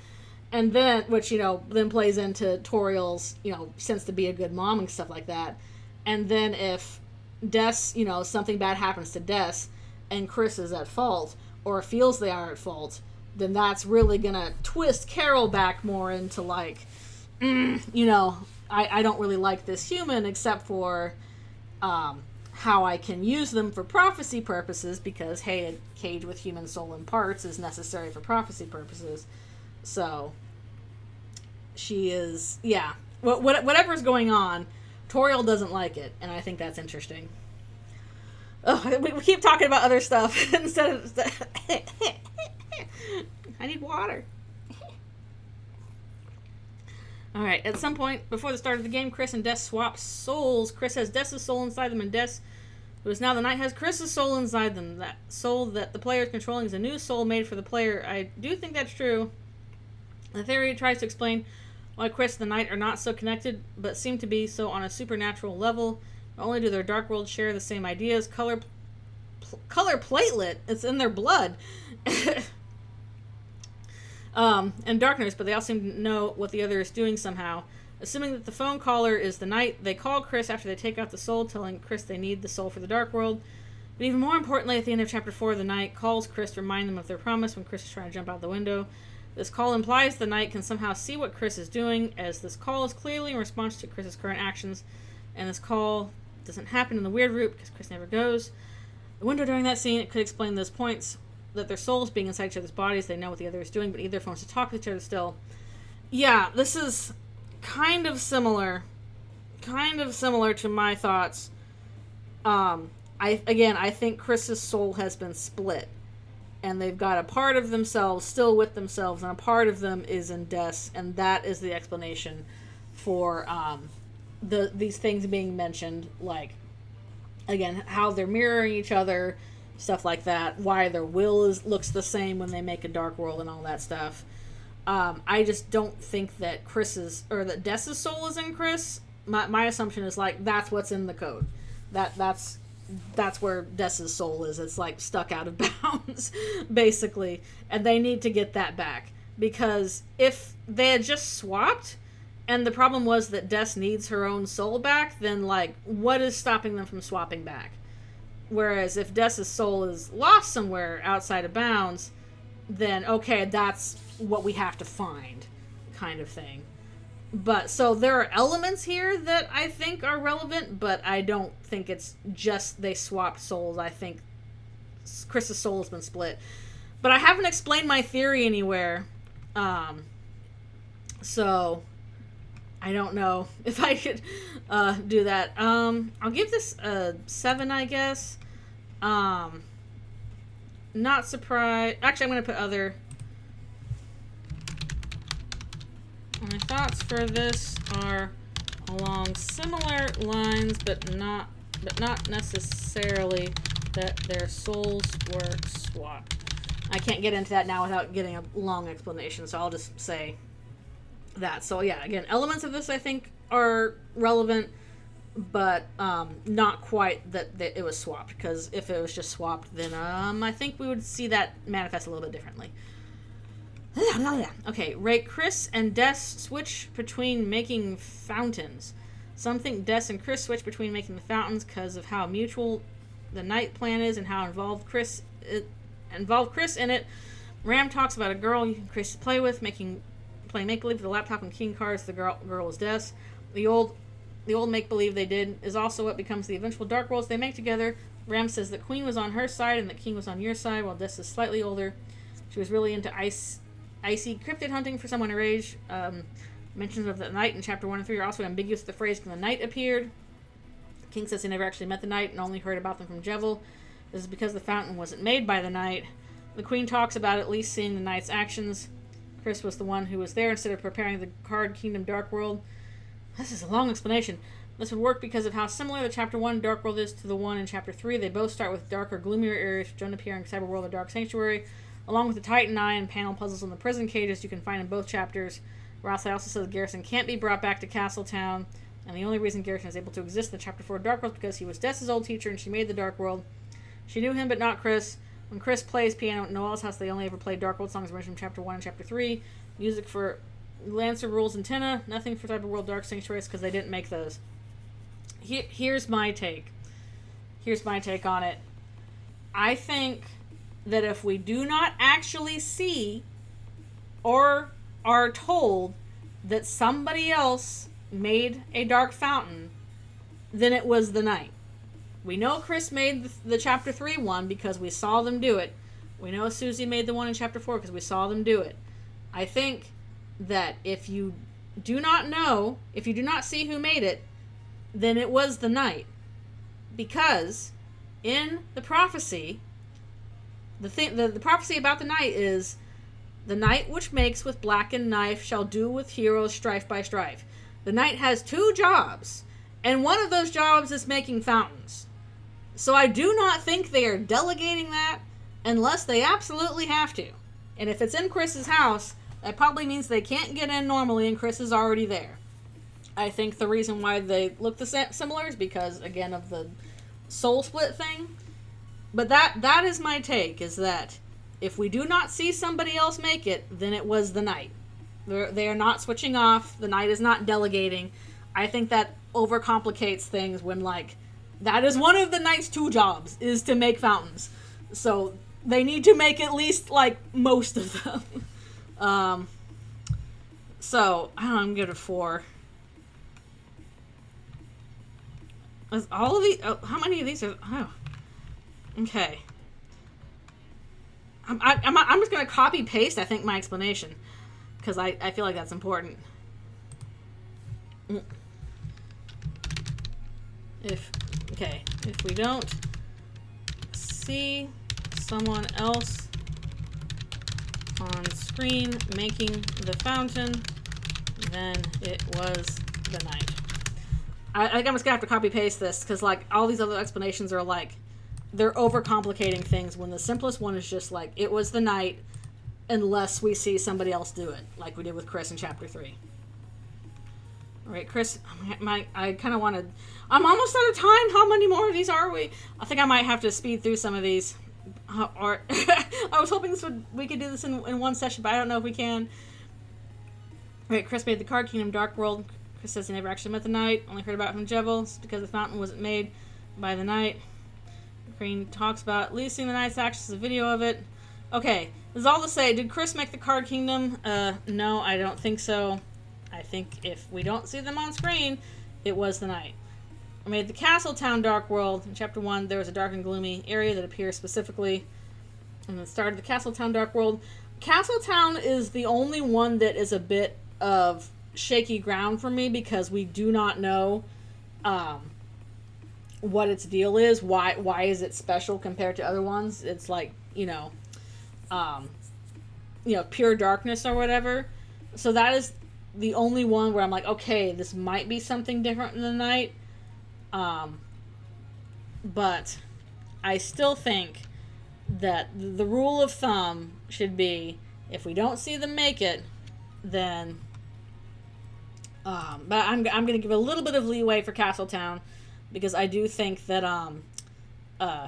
And then, which, then plays into Toriel's, sense to be a good mom and stuff like that. And then if Des, something bad happens to Des and Chris is at fault, or feels they are at fault, then that's really gonna twist Carol back more into, like, I don't really like this human except for how I can use them for prophecy purposes because, hey, a cage with human soul and parts is necessary for prophecy purposes. So, she is, yeah. Whatever's going on, Toriel doesn't like it, and I think that's interesting. Oh, we keep talking about other stuff instead of... I need water. Alright, at some point before the start of the game, Chris and Des swap souls. Chris has Des' soul inside them, and Des, who is now the Knight, has Chris' soul inside them. That soul that the player is controlling is a new soul made for the player. I do think that's true. The theory tries to explain why Chris and the Knight are not so connected, but seem to be so on a supernatural level. Not only do their dark worlds share the same ideas, color platelet, it's in their blood, and darkness, but they all seem to know what the other is doing somehow. Assuming that the phone caller is the Knight, they call Chris after they take out the soul, telling Chris they need the soul for the dark world. But even more importantly, at the end of Chapter 4, the Knight calls Chris to remind them of their promise when Chris is trying to jump out the window. This call implies the knight can somehow see what Chris is doing, as this call is clearly in response to Chris's current actions, and this call doesn't happen in the weird route because Chris never goes. The window during that scene, it could explain those points, that their souls being inside each other's bodies, they know what the other is doing, but either wants to talk to each other still. Yeah, this is kind of similar to my thoughts. I think Chris's soul has been split, and they've got a part of themselves still with themselves, and a part of them is in Des, and that is the explanation for these things being mentioned, like, again, how they're mirroring each other, stuff like that, why their will looks the same when they make a dark world and all that stuff. I just don't think that that Des's soul is in Chris. My assumption is, like, that's what's in the code. That's where Des's soul is. It's, like, stuck out of bounds, basically. And they need to get that back. Because if they had just swapped, and the problem was that Des needs her own soul back, then, like, what is stopping them from swapping back? Whereas if Des's soul is lost somewhere outside of bounds, then, okay, that's what we have to find, kind of thing. But, so there are elements here that I think are relevant, but I don't think it's just they swapped souls. I think Chris's soul has been split. But I haven't explained my theory anywhere. So I don't know if I could do that. I'll give this a 7, I guess. Not surprised. Actually, I'm going to put other. My thoughts for this are along similar lines, but not necessarily that their souls were swapped. I can't get into that now without getting a long explanation, so I'll just say that. So yeah, again, elements of this I think are relevant, but not quite that it was swapped, because if it was just swapped, then I think we would see that manifest a little bit differently. Okay, rate Chris and Des switch between making fountains. Some think Des and Chris switch between making the fountains because of how mutual the night plan is and how involved Chris in it. Ram talks about a girl you can Chris play with, play make-believe with the laptop and king cards. The girl is Des. The old make-believe they did is also what becomes the eventual dark worlds they make together. Ram says that Queen was on her side and that King was on your side, while Des is slightly older. She was really into icy cryptid hunting for someone her age. Mentions of the Knight in chapter 1 and 3 are also ambiguous with the phrase when the Knight appeared. King says he never actually met the Knight and only heard about them from Jevil. This is because the fountain wasn't made by the Knight. The Queen talks about at least seeing the Knight's actions. Chris was the one who was there instead of preparing the card Kingdom Dark World. This is a long explanation. This would work because of how similar the chapter 1 Dark World is to the one in chapter 3. They both start with darker, gloomier areas which don't appear in Cyberworld or Dark Sanctuary, along with the Titan Eye and panel puzzles in the prison cages you can find in both chapters. Rothsay also says Garrison can't be brought back to Castletown, and the only reason Garrison is able to exist in the chapter 4 Dark World is because he was Des's old teacher and she made the Dark World. She knew him but not Chris. When Chris plays piano at Noel's house, they only ever play Dark World songs mentioned from chapter 1 and chapter 3. Music for Lancer Rules and Tenna, nothing for Cyberworld Dark Sanctuaries because they didn't make those. Here's my take. Here's my take on it. I think that if we do not actually see or are told that somebody else made a dark fountain, then it was the Knight. We know Chris made the chapter 3 one because we saw them do it. We know Susie made the one in chapter 4 because we saw them do it. I think that if you do not know, if you do not see who made it, then it was the Knight. Because in the prophecy, the prophecy about the Knight is, the Knight which makes with blackened knife shall do with heroes strife by strife. The Knight has 2 jobs, and one of those jobs is making fountains. So I do not think they are delegating that unless they absolutely have to. And if it's in Chris's house, that probably means they can't get in normally and Chris is already there. I think the reason why they look similar is because, again, of the soul split thing. But that is my take, is that if we do not see somebody else make it, then it was the Knight. They are not switching off. The Knight is not delegating. I think that overcomplicates things when, like, that is one of the Knight's 2 jobs, is to make fountains. So they need to make at least, like, most of them. So, I don't know, I'm going to give it a 4. Is all of these... Oh, how many of these are... Oh. Okay. I'm just going to copy-paste, I think, my explanation. Because I feel like that's important. If we don't see someone else on screen making the fountain, then it was the night. I'm just gonna have to copy paste this because like all these other explanations are like they're overcomplicating things when the simplest one is just like it was the night unless we see somebody else do it like we did with Chris in chapter 3. All right, Chris, I kind of wanted... I'm almost out of time. How many more of these are we? I think I might have to speed through some of these. Or I was hoping we could do this in one session, but I don't know if we can. All right, Chris made the Card Kingdom Dark World. Chris says he never actually met the Knight. Only heard about it from Jevils because the fountain wasn't made by the Knight. Green talks about leasing the Knight's actions, a video of it. Okay, this is all to say, did Chris make the Card Kingdom? No, I don't think so. I think if we don't see them on screen, it was the Knight. I made the Castletown Dark World. In Chapter 1, there was a dark and gloomy area that appears specifically in the start of the Castletown Dark World. Castletown is the only one that is a bit of shaky ground for me because we do not know what its deal is. Why is it special compared to other ones? It's like, pure darkness or whatever. So that is the only one where I'm like, okay, this might be something different than the Knight. But I still think that the rule of thumb should be if we don't see them make it, then but I'm going to give a little bit of leeway for Castletown because I do think that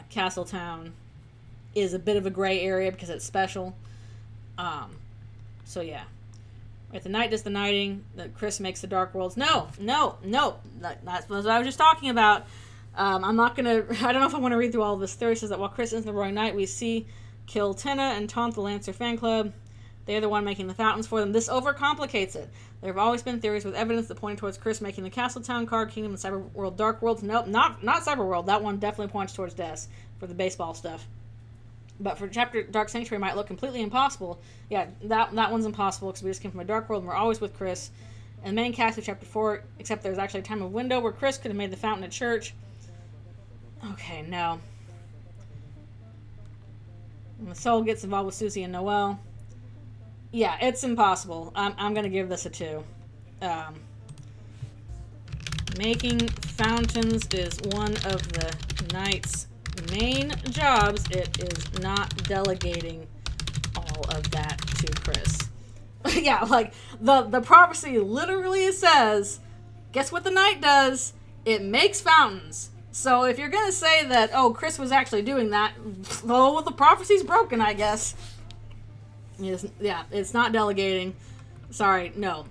Castletown is a bit of a gray area because it's special. So yeah. Right, the Knight does the knighting, that Chris makes the Dark Worlds. No. That's what I was just talking about. I'm not going to... I don't know if I want to read through all of this. Theory says that while Chris is the Roaring Knight, we see kill Tenna and taunt the Lancer fan club. They're the one making the fountains for them. This overcomplicates it. There have always been theories with evidence that point towards Chris making the Castletown, Card Kingdom, and Cyberworld Dark Worlds. Nope, not Cyberworld. That one definitely points towards Des for the baseball stuff. But for Chapter Dark Sanctuary might look completely impossible. Yeah, that one's impossible because we just came from a Dark World and we're always with Chris. And the main cast of Chapter 4, except there's actually a time of window where Chris could have made the fountain at church. Okay, no. And the soul gets involved with Susie and Noelle. Yeah, it's impossible. I'm going to give this a 2. Making fountains is one of the Knight's main jobs. It is not delegating all of that to Chris. Yeah, like the prophecy literally says, guess what the Knight does? It makes fountains. So if you're gonna say that, oh, Chris was actually doing that, well, the prophecy's broken, I guess. It's not delegating. Sorry, no.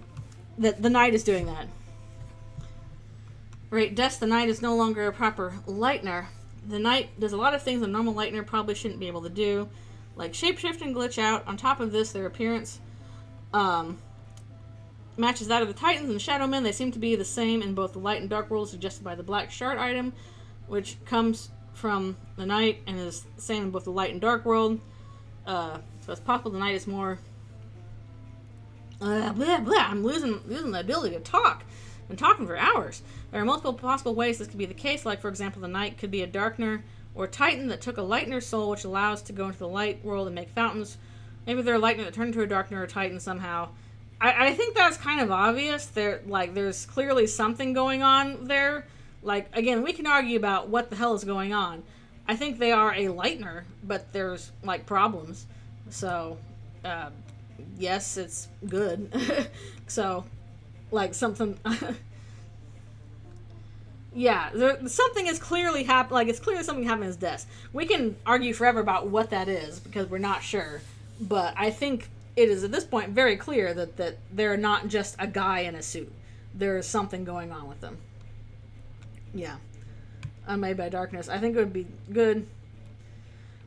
The Knight is doing that. Right, Des the Knight is no longer a proper Lightner. The Knight does a lot of things a normal Lightner probably shouldn't be able to do, like shapeshift and glitch out. On top of this, their appearance matches that of the Titans and the Shadow Men. They seem to be the same in both the Light and Dark worlds, suggested by the Black Shard item, which comes from the Knight and is the same in both the Light and Dark world. So it's possible the Knight is more... I'm losing the ability to talk. I've been talking for hours. There are multiple possible ways this could be the case, like, for example, the Knight could be a Darkner or Titan that took a Lightner soul, which allows to go into the Light world and make fountains. Maybe they're a Lightner that turned into a Darkner or Titan somehow. I think that's kind of obvious. There's clearly something going on there. Like, again, we can argue about what the hell is going on. I think they are a Lightner, but there's, like, problems. So, yes, it's good. So, like, something... yeah, something is clearly happening. Like, it's clearly something happening in his desk. We can argue forever about what that is, because we're not sure. But I think it is, at this point, very clear that they're not just a guy in a suit. There's something going on with them. Yeah. Unmade by darkness. I think it would be good.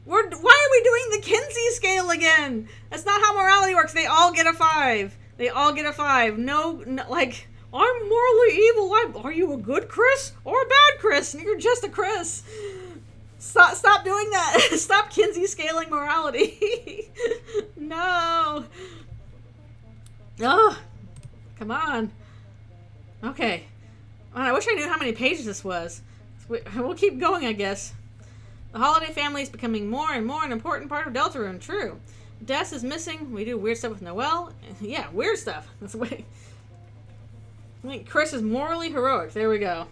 Why are we doing the Kinsey scale again. That's not how morality works. They all get a 5. They all get a 5. No, like, I'm morally evil. Are you a good Chris or a bad Chris? And you're just a Chris. Stop doing that. Stop Kinsey scaling morality. No. Oh, come on. Okay. I wish I knew how many pages this was. We'll keep going, I guess. The holiday family is becoming more and more an important part of Deltarune. True. Des is missing. We do weird stuff with Noelle. Yeah, weird stuff. That's the way. I think Chris is morally heroic. There we go.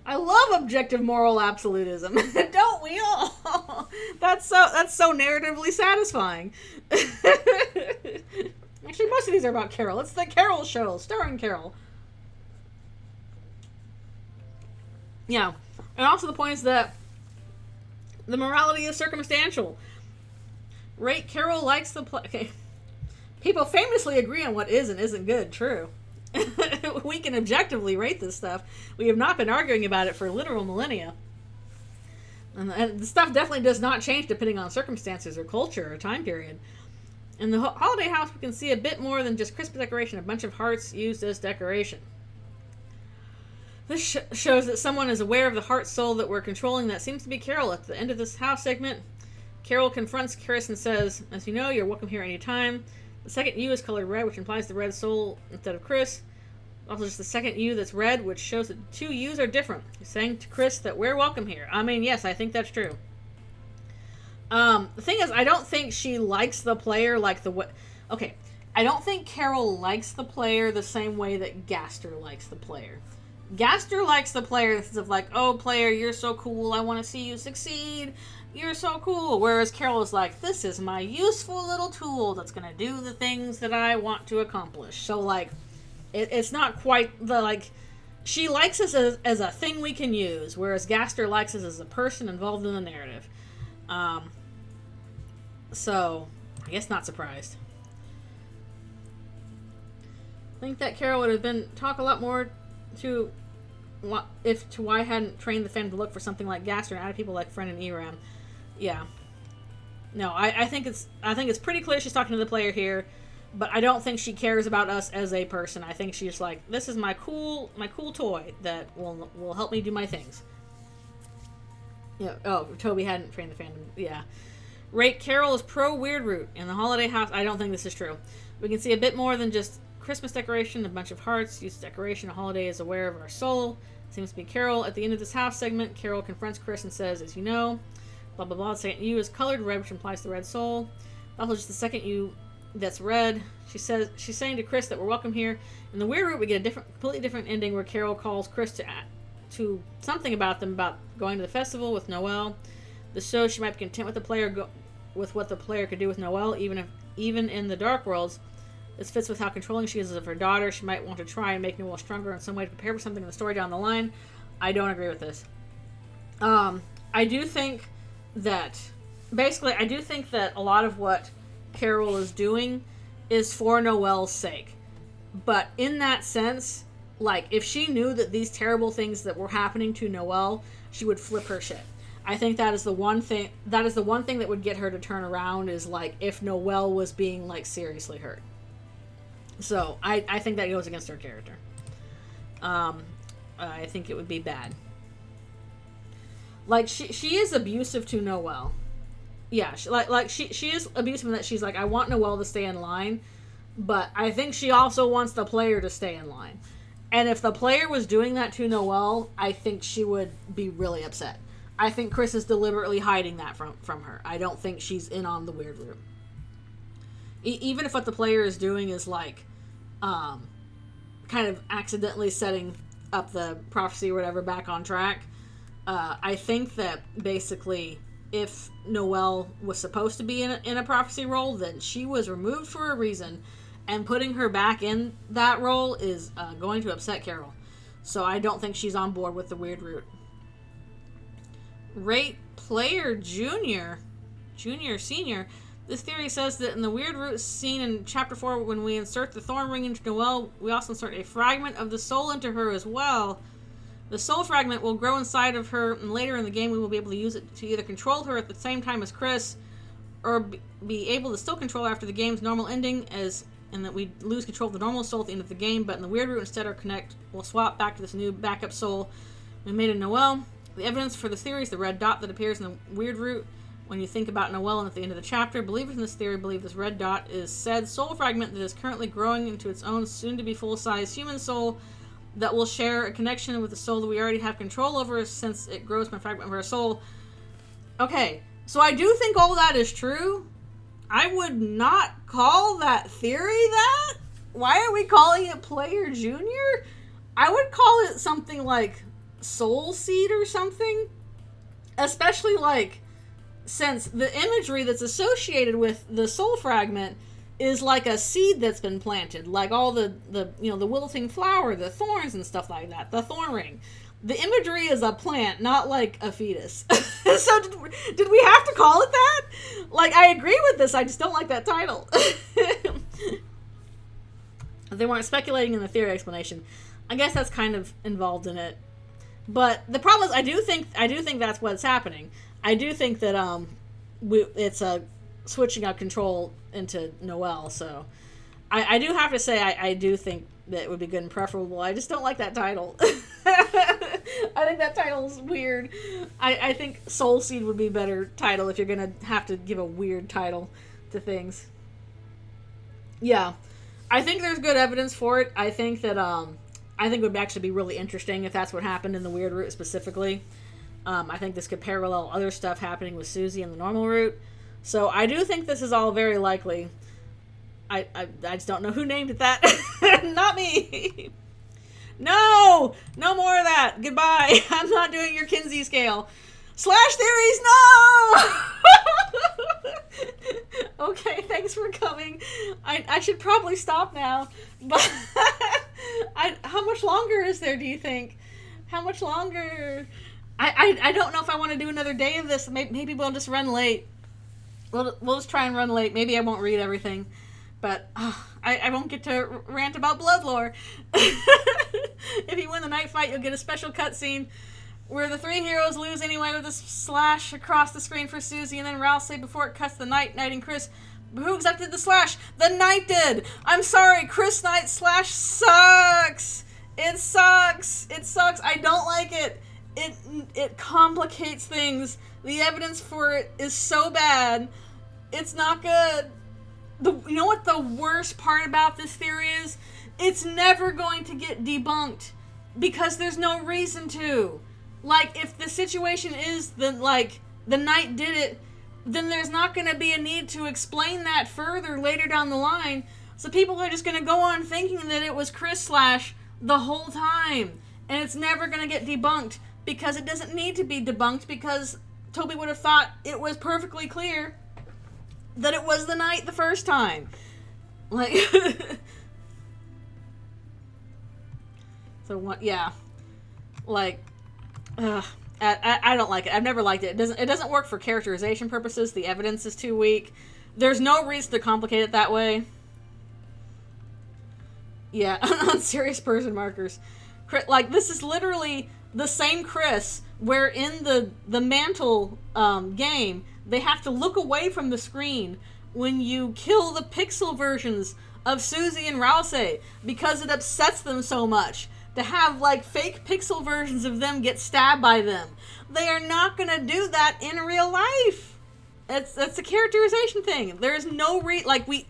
I love objective moral absolutism. Don't we all? That's so narratively satisfying. Actually, most of these are about Carol. It's the Carol show, starring Carol. Yeah. And also the point is that the morality is circumstantial. Rate Carol likes the play. Okay. People famously agree on what is and isn't good. True. We can objectively rate this stuff. We have not been arguing about it for literal millennia. And the stuff definitely does not change depending on circumstances or culture or time period. In the holiday house, we can see a bit more than just Christmas decoration, a bunch of hearts used as decoration. This shows that someone is aware of the heart soul that we're controlling. That seems to be Carol. At the end of this house segment, Carol confronts Chris and says, as you know, you're welcome here anytime. The second U is colored red, which implies the red soul instead of Chris. Also just the second U that's red, which shows that 2 U's are different. He's saying to Chris that we're welcome here. I mean, yes, I think that's true. The thing is, I don't think she likes the player like the way... Okay, I don't think Carol likes the player the same way that Gaster likes the player. Gaster likes the player in the sense of like, oh, player, you're so cool. I want to see you succeed. You're so cool. Whereas Carol is like, this is my useful little tool that's going to do the things that I want to accomplish. So, like, it's not quite the, like... She likes us as a thing we can use, whereas Gaster likes us as a person involved in the narrative. So, I guess not surprised. I think that Carol would have been talk a lot more to why I hadn't trained the fan to look for something like Gaster and added people like Friend and Eram. Yeah. No, I think it's pretty clear she's talking to the player here, but I don't think she cares about us as a person. I think she's like, this is my cool toy that will help me do my things. Yeah. Oh, Toby hadn't trained the fandom. Yeah. Rate Carol is pro weird root in the holiday house. I don't think this is true. We can see a bit more than just Christmas decoration, a bunch of hearts, used decoration. A holiday is aware of our soul. Seems to be Carol. At the end of this house segment, Carol confronts Chris and says, as you know, blah, blah, blah. The second U is colored red, which implies the red soul. Also just the second U that's red. She's saying to Chris that we're welcome here. In the weird root, we get a completely different ending where Carol calls Chris to something about them, about going to the festival with Noelle. This shows she might be content with the player with what the player could do with Noelle, even in the Dark Worlds. This fits with how controlling she is of her daughter. She might want to try and make Noelle stronger in some way to prepare for something in the story down the line. I don't agree with this. I do think that a lot of what Carol is doing is for Noelle's sake. But in that sense, like, if she knew that these terrible things that were happening to Noelle, she would flip her shit. I think that is the one thing that would get her to turn around, is like if Noelle was being like seriously hurt. So I think that goes against her character. I think it would be bad. Like she is abusive to Noelle. Yeah, she is abusive in that she's like, I want Noelle to stay in line, but I think she also wants the player to stay in line. And if the player was doing that to Noelle, I think she would be really upset. I think Chris is deliberately hiding that from her. I don't think she's in on the weird room. Even if what the player is doing is like, kind of accidentally setting up the prophecy or whatever back on track, I think that basically if Noelle was supposed to be in a prophecy role, then she was removed for a reason, and putting her back in that role is going to upset Carol. So I don't think she's on board with the weird route. Rate player junior, senior. This theory says that in the weird root scene in Chapter 4, when we insert the thorn ring into Noelle, we also insert a fragment of the soul into her as well. The soul fragment will grow inside of her, and later in the game we will be able to use it to either control her at the same time as Chris, or be able to still control after the game's normal ending, and that we lose control of the normal soul at the end of the game, but in the weird route instead our connect will swap back to this new backup soul we made in Noelle. The evidence for this theory is the red dot that appears in the weird route when you think about Noelle and at the end of the chapter. Believers in this theory believe this red dot is said soul fragment that is currently growing into its own soon-to-be full-size human soul that will share a connection with the soul that we already have control over since it grows from a fragment of our soul. Okay, so I do think all that is true. I would not call that theory that. Why are we calling it Player Junior? I would call it something like Soul Seed or something. Especially like, since the imagery that's associated with the soul fragment is like a seed that's been planted, like all the wilting flower, the thorns and stuff like that, the thorn ring. The imagery is a plant, not like a fetus. So did we have to call it that? Like, I agree with this, I just don't like that title. They weren't speculating in the theory explanation. I guess that's kind of involved in it. But the problem is, I do think that's what's happening. I do think that it's a switching of control into Noelle. So I do have to say I do think that it would be good and preferable. I just don't like that title. I think that title's weird. I think Soul Seed would be a better title if you're gonna have to give a weird title to things. Yeah, I think there's good evidence for it. I think that I think it would actually be really interesting if that's what happened in the weird route specifically. I think this could parallel other stuff happening with Susie in the normal route. So I do think this is all very likely. I just don't know who named it that. Not me. No more of that. Goodbye. I'm not doing your Kinsey scale. Slash theories, no. Okay, thanks for coming. I should probably stop now. But how much longer is there, do you think? How much longer? I don't know if I want to do another day of this. Maybe we'll just run late. We'll just try and run late. Maybe I won't read everything. But I won't get to rant about blood lore. If you win the night fight, you'll get a special cutscene where the three heroes lose anyway with a slash across the screen for Susie, and then Rousey before it cuts the Knight, and Chris. Who accepted the slash? The Knight did! I'm sorry, Chris Knight slash sucks! It sucks! It sucks. I don't like it. It complicates things. The evidence for it is so bad. It's not good. You know what the worst part about this theory is? It's never going to get debunked because there's no reason to. Like, if the situation is that, like, the Knight did it, then there's not going to be a need to explain that further later down the line. So people are just going to go on thinking that it was Chris Slash the whole time. And it's never going to get debunked because it doesn't need to be debunked because Toby would have thought it was perfectly clear that it was the Knight the first time. Like, so what? Yeah, like, I don't like it. I've never liked it. It doesn't work for characterization purposes. The evidence is too weak. There's no reason to complicate it that way. Yeah, on serious person markers, like this is literally the same Chris where in the Mantle game. They have to look away from the screen when you kill the pixel versions of Susie and Rousey because it upsets them so much to have like fake pixel versions of them get stabbed by them. They are not going to do that in real life. That's a characterization thing. There's no it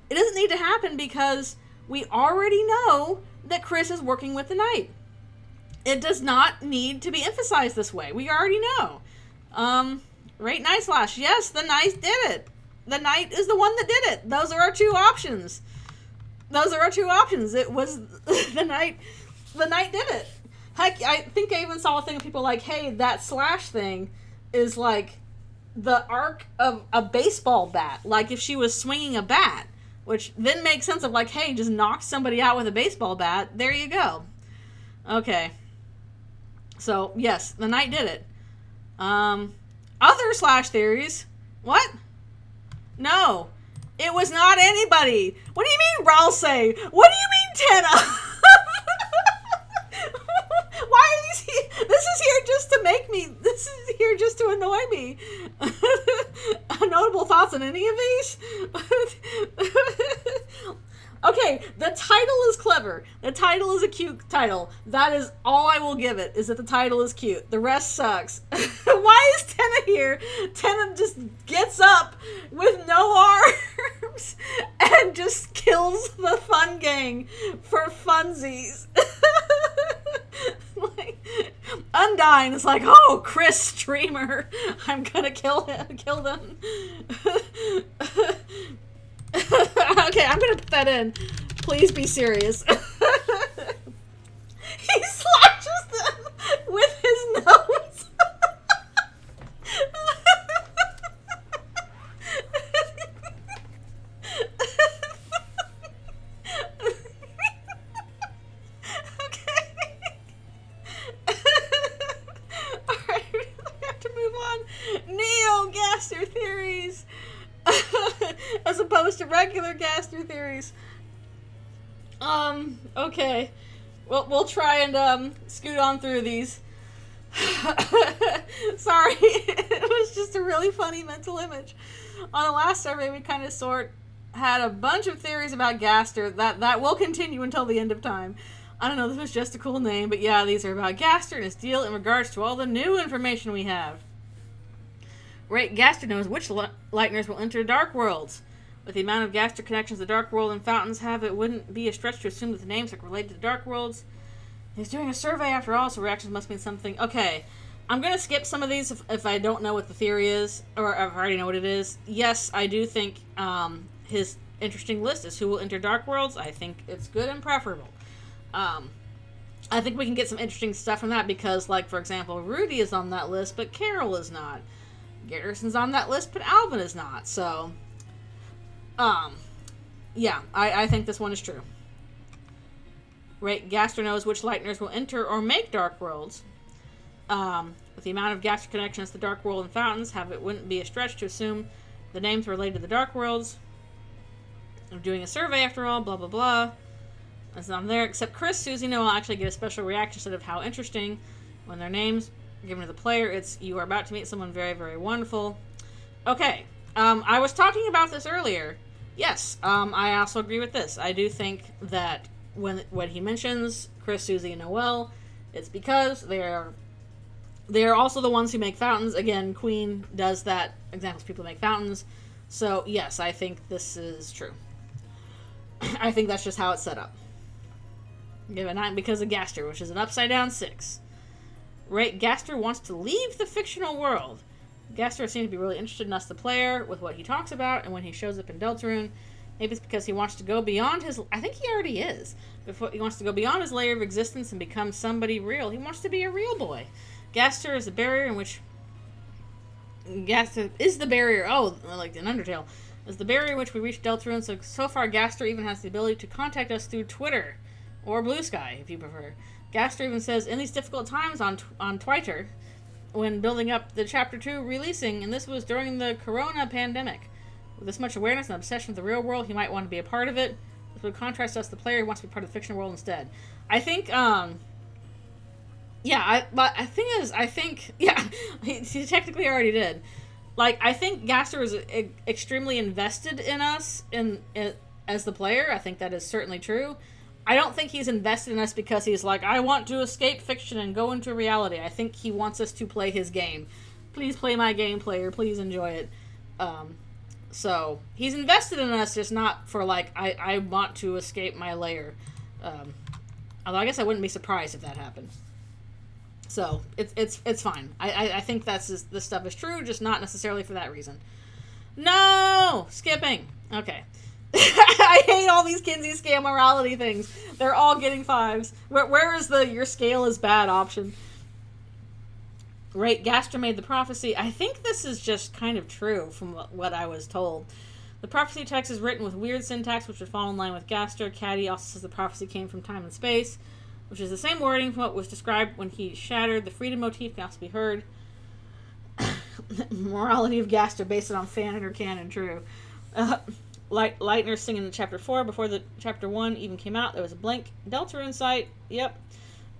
doesn't need to happen because we already know that Chris is working with the Knight. It does not need to be emphasized this way. We already know. Right, Knight Slash. Yes, the Knight did it. The Knight is the one that did it. Those are our two options. It was the Knight. The Knight did it. Heck, I think I even saw a thing of people like, hey, that slash thing is like the arc of a baseball bat. Like if she was swinging a bat, which then makes sense of like, hey, just knock somebody out with a baseball bat. There you go. Okay. So, yes, the Knight did it. Other slash theories. What? No. It was not anybody. What do you mean, Rousey? What do you mean, Tenna? Why are these here? This is here just to make me, this is here just to annoy me. Notable thoughts on any of these? Okay, the title is clever. The title is a cute title. That is all I will give it, is that the title is cute. The rest sucks. Why is Tenna here? Tenna just gets up with no arms and just kills the fun gang for funsies. Like, Undyne is like, oh, Chris, streamer. I'm gonna kill them. Okay, I'm gonna put that in. Please be serious. He slashes them with his nose. Okay. Alright, we have to move on. Neo-Gaster theories. As opposed to regular Gaster theories. Okay. Well, we'll try and, scoot on through these. Sorry. It was just a really funny mental image. On the last survey, we kind of had a bunch of theories about Gaster that will continue until the end of time. I don't know, this was just a cool name, but yeah, these are about Gaster and his deal in regards to all the new information we have. Right, Gaster knows which Lightners will enter Dark Worlds. With the amount of Gaster connections the Dark World and Fountains have, it wouldn't be a stretch to assume that the names are related to the Dark Worlds. He's doing a survey after all, so reactions must mean something. Okay, I'm going to skip some of these if I don't know what the theory is, or if I already know what it is. Yes, I do think his interesting list is who will enter Dark Worlds. I think it's good and preferable. I think we can get some interesting stuff from that because, like, for example, Rudy is on that list, but Carol is not. Garrison's on that list, but Alvin is not. So, yeah, I think this one is true. Right, Gaster knows which Lightners will enter or make Dark Worlds. With the amount of Gaster connections to the Dark World and Fountains, it wouldn't be a stretch to assume the names are related to the Dark Worlds. I'm doing a survey after all, blah, blah, blah. It's not there, except Chris, Susie, and Noah will actually get a special reaction instead of how interesting when their names given to the player. It's, you are about to meet someone very, very wonderful. Okay, I was talking about this earlier. Yes, I also agree with this. I do think that when he mentions Chris, Susie, and Noelle, it's because they're also the ones who make fountains. Again, Queen does that. Examples people make fountains. So, yes, I think this is true. I think that's just how it's set up. Give it a 9 because of Gaster, which is an upside-down 6. Right, Gaster wants to leave the fictional world. Gaster seems to be really interested in us, the player, with what he talks about, and when he shows up in Deltarune, maybe it's because he wants to go beyond his... I think he already is. He wants to go beyond his layer of existence and become somebody real. He wants to be a real boy. Gaster is the barrier in which... Gaster is the barrier... Oh, like an Undertale. Is the barrier in which we reach Deltarune, so far Gaster even has the ability to contact us through Twitter. Or Blue Sky, if you prefer. Gaster even says, in these difficult times on Twitter, when building up the Chapter 2 releasing, and this was during the Corona pandemic. With this much awareness and obsession with the real world, he might want to be a part of it. This would contrast us, the player who wants to be part of the fictional world instead. I think, yeah, he technically already did. Like, I think Gaster is extremely invested in us, as the player. I think that is certainly true. I don't think he's invested in us because he's like, I want to escape fiction and go into reality. I think he wants us to play his game. Please play my game, player. Please enjoy it. So, he's invested in us, just not for, like, I want to escape my lair. Although I guess I wouldn't be surprised if that happened. So, it's fine. I think this stuff is true, just not necessarily for that reason. No! Skipping. Okay. I hate all these Kinsey scam morality things. They're all getting 5s. Where is the your scale is bad option? Right, Gaster made the prophecy. I think this is just kind of true from what I was told. The prophecy text is written with weird syntax, which would fall in line with Gaster. Caddy also says the prophecy came from time and space, which is the same wording from what was described when he shattered. The freedom motif can also be heard. Morality of Gaster based on fan or canon, true. Lightner singing in Chapter 4 before the Chapter 1 even came out. There was a blank Deltarune site. Yep.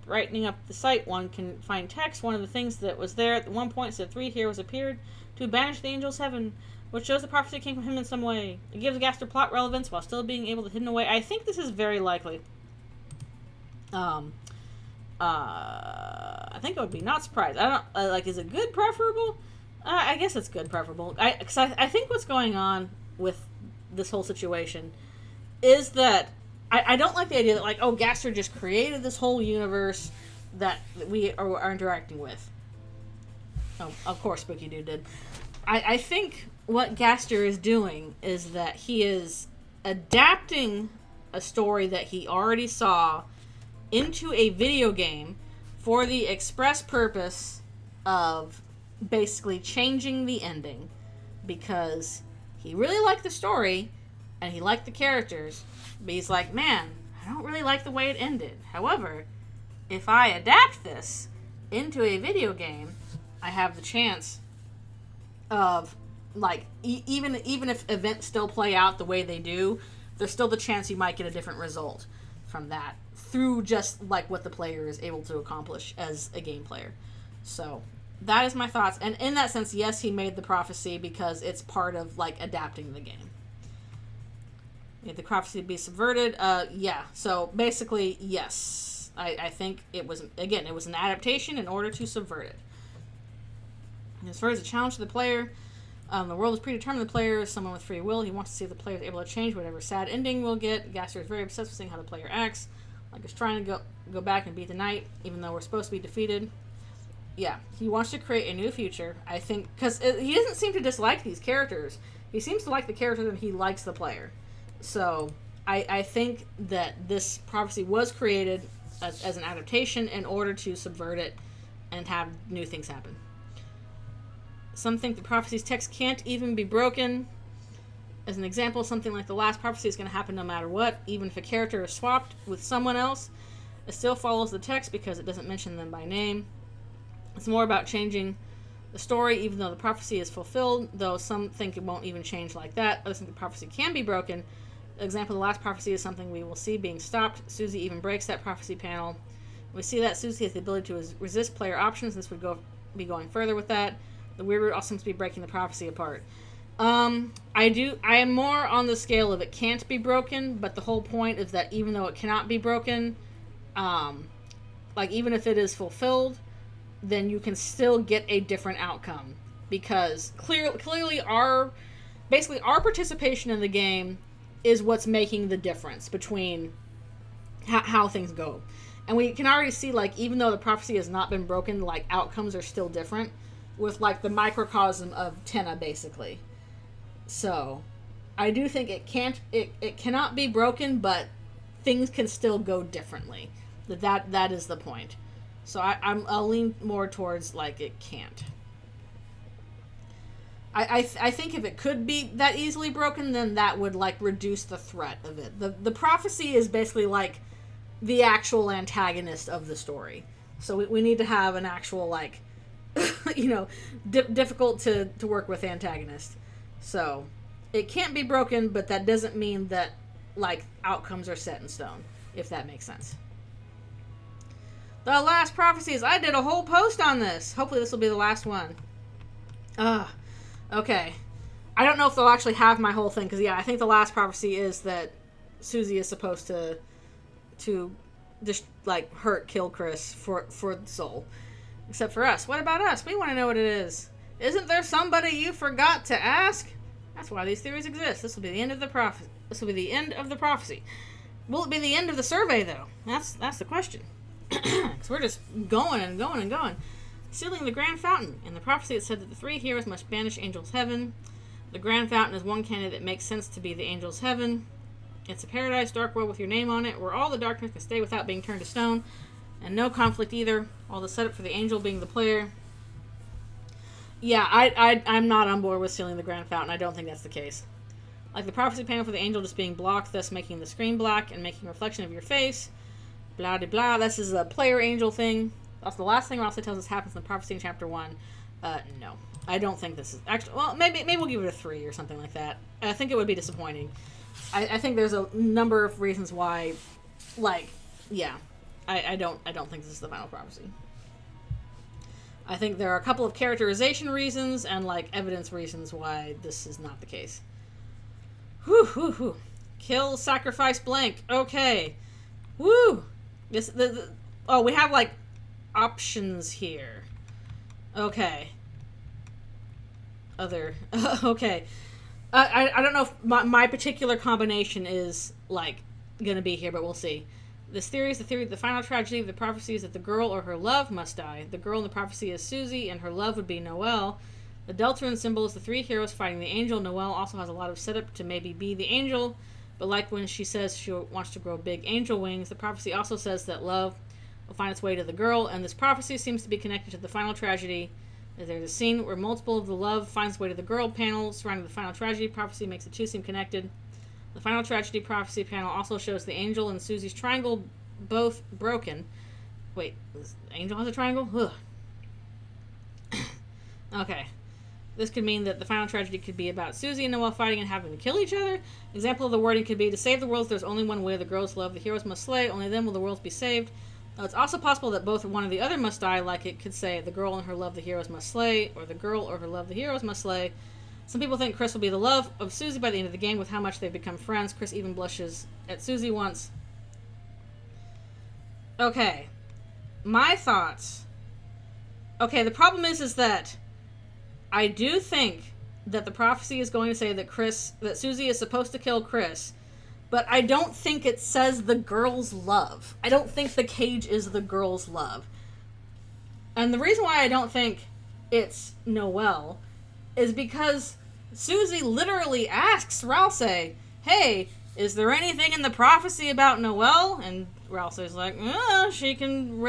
brightening up the site, one can find text. One of the things that was there at one point said 3 heroes appeared to banish the angel's heaven, which shows the prophecy came from him in some way. It gives Gaster plot relevance while still being able to hidden away. I think this is very likely. I think I would be not surprised. I don't like. Is it good preferable? I guess it's good preferable. Because I think what's going on with this whole situation is that I don't like the idea that, like, oh, Gaster just created this whole universe that we are interacting with. Oh, of course Spooky Dude did. I think what Gaster is doing is that he is adapting a story that he already saw into a video game for the express purpose of basically changing the ending, because he really liked the story and he liked the characters, but he's like, man, I don't really like the way it ended. However, if I adapt this into a video game, I have the chance of, like, even if events still play out the way they do, there's still the chance you might get a different result from that through just, like, what the player is able to accomplish as a game player. So that is my thoughts. And in that sense, yes, he made the prophecy because it's part of, like, adapting the game. If the prophecy be subverted, yeah. So basically, yes. I think it was an adaptation in order to subvert it. As far as a challenge to the player, the world is predetermined. The player is someone with free will. He wants to see if the player is able to change whatever sad ending we'll get. Gaster is very obsessed with seeing how the player acts. Like he's trying to go back and beat the knight, even though we're supposed to be defeated. Yeah, he wants to create a new future, I think, because he doesn't seem to dislike these characters. He seems to like the characters and he likes the player. So I think that this prophecy was created as an adaptation in order to subvert it and have new things happen. Some think the prophecy's text can't even be broken. As an example, something like the last prophecy is going to happen no matter what. Even if a character is swapped with someone else, it still follows the text because it doesn't mention them by name. It's more about changing the story, even though the prophecy is fulfilled, though some think it won't even change like that. Others think the prophecy can be broken. Example, the last prophecy is something we will see being stopped. Susie even breaks that prophecy panel. We see that Susie has the ability to resist player options. This would be going further with that. The weird root also seems to be breaking the prophecy apart. I am more on the scale of it can't be broken, but the whole point is that even though it cannot be broken, like even if it is fulfilled, then you can still get a different outcome, because clearly our participation in the game is what's making the difference between how things go. And we can already see, like, even though the prophecy has not been broken, like, outcomes are still different with, like, the microcosm of Tenna, basically. So I do think it cannot be broken, but things can still go differently. That is the point. So I'll lean more towards, like, it can't. I think if it could be that easily broken, then that would, like, reduce the threat of it. The prophecy is basically, like, the actual antagonist of the story. So we need to have an actual, like, difficult to work with antagonist. So it can't be broken, but that doesn't mean that, like, outcomes are set in stone, if that makes sense. The last prophecies. I did a whole post on this. Hopefully this will be the last one. Okay. I don't know if they'll actually have my whole thing, because, yeah, I think the last prophecy is that Susie is supposed to just, like, kill Chris for the soul. Except for us. What about us? We want to know what it is. Isn't there somebody you forgot to ask? That's why these theories exist. This will be the end of the prophecy. This will be the end of the prophecy. Will it be the end of the survey, though? That's the question. Because we're just going and going and going. Sealing the Grand Fountain. In the prophecy, it said that the 3 heroes must banish Angel's Heaven. The Grand Fountain is one candidate that makes sense to be the Angel's Heaven. It's a paradise, dark world with your name on it, where all the darkness can stay without being turned to stone. And no conflict either. All the setup for the angel being the player. Yeah, I'm not on board with sealing the Grand Fountain. I don't think that's the case. Like the prophecy panel for the angel just being blocked, thus making the screen black and making a reflection of your face. Blah, blah, blah. This is a player angel thing. That's the last thing Rossi tells us happens in the prophecy in chapter 1. No. I don't think this is... Actually, well, maybe we'll give it a 3 or something like that. I think it would be disappointing. I think there's a number of reasons why, like, yeah. I don't think this is the final prophecy. I think there are a couple of characterization reasons and like evidence reasons why this is not the case. Whew, whew, whew. Kill, sacrifice, blank. Okay. Woo. Oh, we have like options here. Okay. Okay. I don't know if my particular combination is like gonna be here, but we'll see. This theory is the theory that the final tragedy of the prophecy is that the girl or her love must die. The girl in the prophecy is Susie, and her love would be Noelle. The Deltarune symbol is the three heroes fighting the angel. Noelle also has a lot of setup to maybe be the angel, but like when she says she wants to grow big angel wings, the prophecy also says that love will find its way to the girl, and this prophecy seems to be connected to the final tragedy. There's a scene where multiple of the love finds its way to the girl panel surrounding the final tragedy prophecy makes the two seem connected. The final tragedy prophecy panel also shows the angel and Susie's triangle both broken. Wait, this angel has a triangle? Ugh. Okay. This could mean that the final tragedy could be about Susie and Noelle fighting and having to kill each other. Example of the wording could be, to save the world, there's only one way. The girls love, the heroes must slay. Only then will the world be saved. It's also possible that both one or the other must die, like it could say, the girl and her love, the heroes must slay, or the girl or her love, the heroes must slay. Some people think Chris will be the love of Susie by the end of the game with how much they've become friends. Chris even blushes at Susie once. Okay. My thoughts. Okay, the problem is that I do think that the prophecy is going to say that Susie is supposed to kill Chris, but I don't think it says the girl's love. I don't think the cage is the girl's love. And the reason why I don't think it's Noelle is because Susie literally asks Ralsei, hey, is there anything in the prophecy about Noelle? And Ralsei's like, she can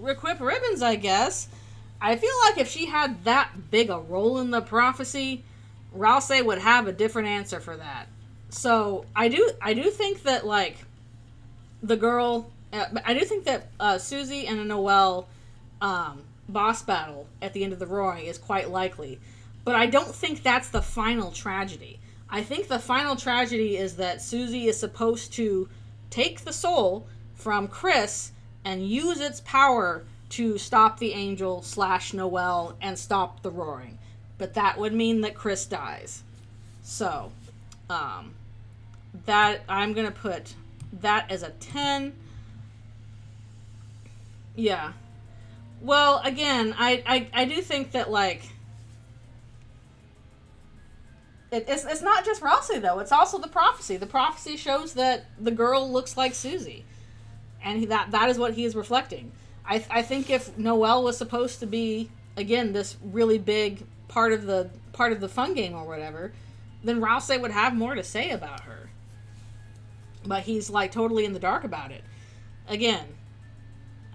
equip ribbons, I guess. I feel like if she had that big a role in the prophecy, Ralsei would have a different answer for that. So I do think that like the girl, I do think that Susie and a Noelle boss battle at the end of the Roaring is quite likely. But I don't think that's the final tragedy. I think the final tragedy is that Susie is supposed to take the soul from Chris and use its power to stop the angel / Noelle and stop the Roaring. But that would mean that Chris dies. So, that I'm going to put that as a 10. Yeah. Well, again, I do think that, like, it's not just Ralsei, though. It's also the prophecy. The prophecy shows that the girl looks like Susie. And that is what he is reflecting. I think if Noelle was supposed to be, again, this really big part of the fun game or whatever, then Ralsei would have more to say about her. But he's, like, totally in the dark about it. Again,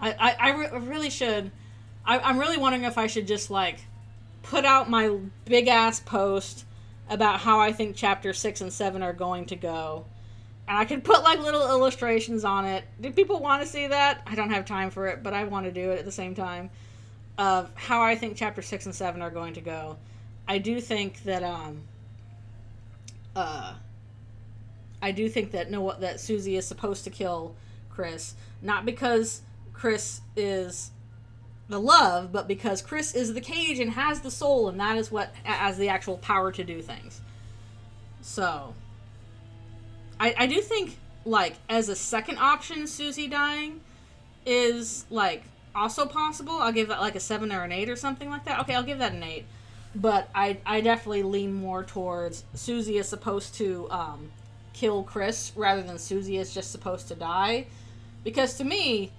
I really should... I'm really wondering if I should just, like, put out my big-ass post about how I think Chapter 6 and 7 are going to go. And I could put, like, little illustrations on it. Do people want to see that? I don't have time for it, but I want to do it at the same time. Of how I think Chapter 6 and 7 are going to go. I do think that, that Susie is supposed to kill Chris. Not because Chris is the love, but because Chris is the cage and has the soul, and that is what has the actual power to do things. So, I do think, like, as a second option, Susie dying is, like, also possible. I'll give that, like, a 7 or an 8 or something like that. Okay, I'll give that an 8. But I definitely lean more towards Susie is supposed to kill Chris rather than Susie is just supposed to die. Because to me,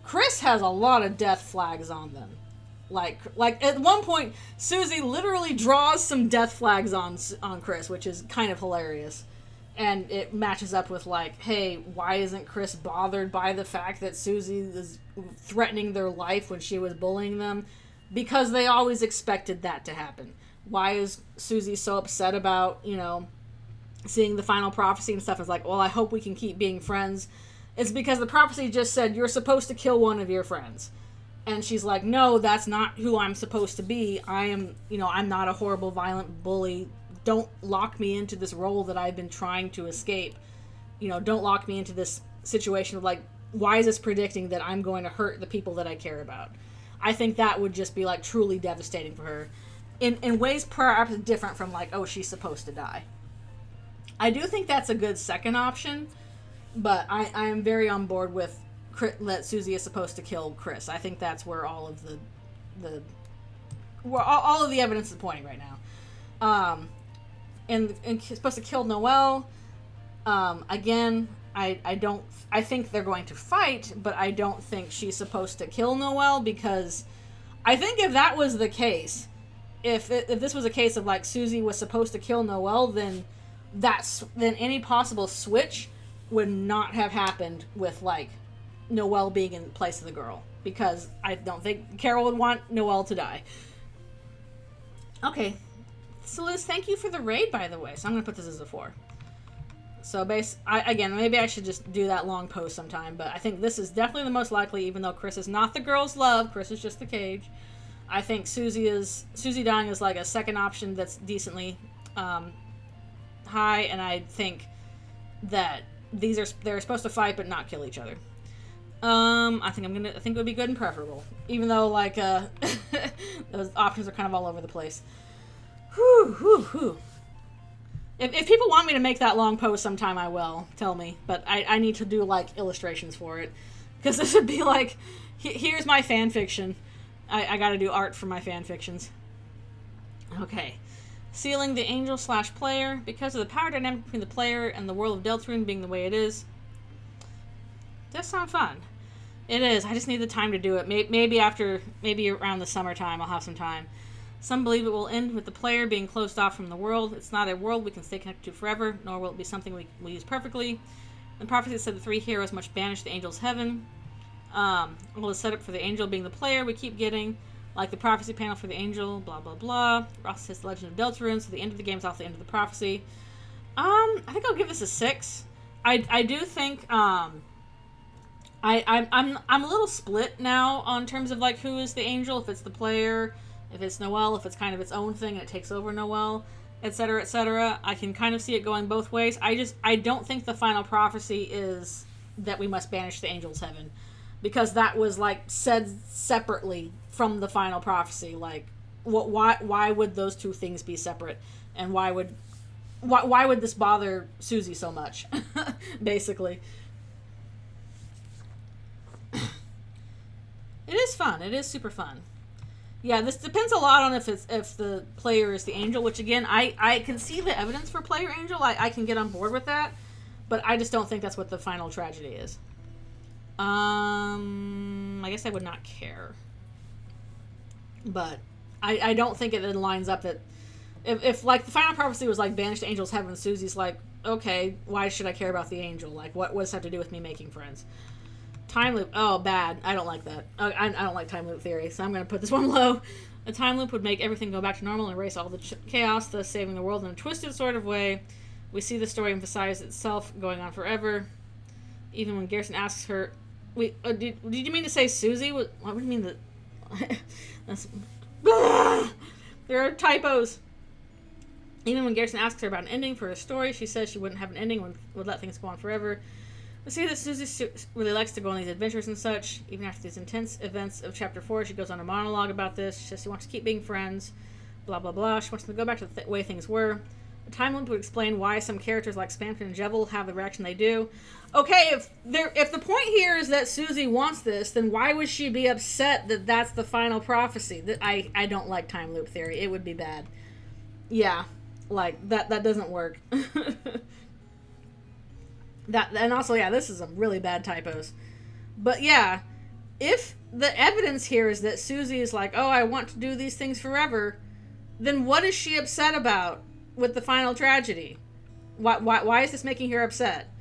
Chris has a lot of death flags on them. Like at one point, Susie literally draws some death flags on Chris, which is kind of hilarious. And it matches up with, like, hey, why isn't Chris bothered by the fact that Susie is threatening their life when she was bullying them? Because they always expected that to happen. Why is Susie so upset about, seeing the final prophecy and stuff? It's like, well, I hope we can keep being friends. It's because the prophecy just said, you're supposed to kill one of your friends. And she's like, no, that's not who I'm supposed to be. I am, I'm not a horrible, violent bully. Don't lock me into this role that I've been trying to escape. Don't lock me into this situation of, like, why is this predicting that I'm going to hurt the people that I care about? I think that would just be, like, truly devastating for her. In ways perhaps different from, like, oh, she's supposed to die. I do think that's a good second option, but I am very on board with that Susie is supposed to kill Chris. I think that's where all of all of the evidence is pointing right now. And supposed to kill Noelle. Again, I think they're going to fight, but I don't think she's supposed to kill Noelle, because I think if that was the case, if this was a case of, like, Susie was supposed to kill Noelle, then any possible switch would not have happened with, like, Noelle being in place of the girl, because I don't think Carol would want Noelle to die. Okay, so Liz, thank you for the raid, by the way. So I'm gonna put this as a 4. So again, maybe I should just do that long post sometime, but I think this is definitely the most likely, even though Chris is not the girl's love. Chris is just the cage. I think Susie dying is, like, a second option that's decently high, and I think that they're supposed to fight but not kill each other. I think it would be good and preferable, even though, like, those options are kind of all over the place. Whew. If people want me to make that long post sometime, I will. Tell me. But I need to do, like, illustrations for it. Because this would be like, here's my fan fiction. I gotta do art for my fan fictions. Okay. Sealing the angel/player. Because of the power dynamic between the player and the world of Deltarune being the way it is. Does sound fun. It is. I just need the time to do it. Maybe around the summertime I'll have some time. Some believe it will end with the player being closed off from the world. It's not a world we can stay connected to forever, nor will it be something we will use perfectly. The prophecy said the 3 heroes must banish the angel's heaven. All the setup for the angel being the player we keep getting, like the prophecy panel for the angel, blah blah blah. Ross says the Legend of Deltarune, so the end of the game is also the end of the prophecy. I think I'll give this a 6. I do think I'm a little split now on terms of, like, who is the angel, if it's the player, if it's Noelle, if it's kind of its own thing and it takes over Noelle, etc., etc. I can kind of see it going both ways. I don't think the final prophecy is that we must banish the angel's heaven, because that was, like, said separately from the final prophecy. Like, why would those two things be separate, and why would this bother Susie so much? Basically, it is fun. It is super fun. Yeah, this depends a lot on if the player is the angel, which, again, I can see the evidence for player angel. I can get on board with that, but I just don't think that's what the final tragedy is. I guess I would not care. But I don't think it then lines up that if like the final prophecy was like banish the angel's heaven, Susie's like, okay, why should I care about the angel? Like, what does this have to do with me making friends? Time loop. Oh, bad. I don't like that. I don't like time loop theory, so I'm going to put this one low. A time loop would make everything go back to normal and erase all the chaos, thus saving the world in a twisted sort of way. We see the story emphasize itself going on forever. Even when Garrison asks her... Wait, did you mean to say Susie? What do you mean that... That's... There are typos. Even when Garrison asks her about an ending for her story, she says she wouldn't have an ending, would let things go on forever. We see that Susie really likes to go on these adventures and such. Even after these intense events of Chapter 4, she goes on a monologue about this. She says she wants to keep being friends, blah, blah, blah. She wants them to go back to the way things were. The time limit would explain why some characters like Spamton and Jevil have the reaction they do. Okay, if the point here is that Susie wants this, then why would she be upset that that's the final prophecy? That I don't like time loop theory. It would be bad. Yeah, like, that doesn't work. And also, yeah, this is some really bad typos. But yeah, if the evidence here is that Susie is like, oh, I want to do these things forever, then what is she upset about with the final tragedy? Why is this making her upset?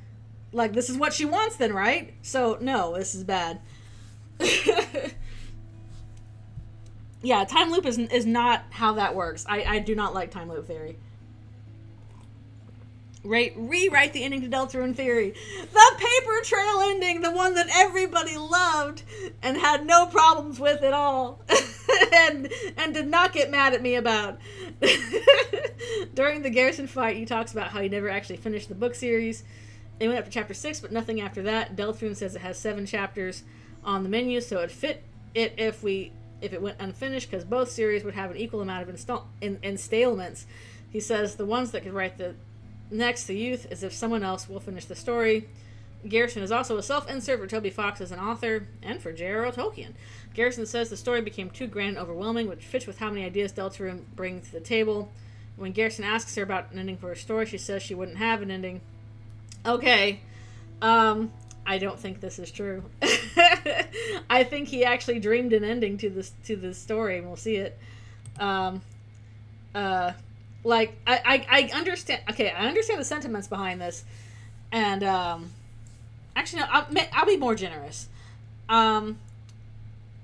Like, this is what she wants then, right? So, no, this is bad. Yeah, time loop is not how that works. I do not like time loop theory. Rewrite the ending to Deltarune theory. The paper trail ending, the one that everybody loved and had no problems with at all. and did not get mad at me about. During the Garrison fight, he talks about how he never actually finished the book series. They went up to chapter 6, but nothing after that. Deltarune says it has 7 chapters on the menu, so it'd fit it if it went unfinished, because both series would have an equal amount of installments. He says the ones that could write the next to youth is if someone else will finish the story. Garrison is also a self-insert for Toby Fox as an author, and for J.R.R. Tolkien. Garrison says the story became too grand and overwhelming, which fits with how many ideas Deltarune brings to the table. When Garrison asks her about an ending for her story, she says she wouldn't have an ending. Okay. I don't think this is true. I think he actually dreamed an ending to this story, and we'll see it. Like, I understand. Okay, I understand the sentiments behind this, and actually, no, I'll be more generous. I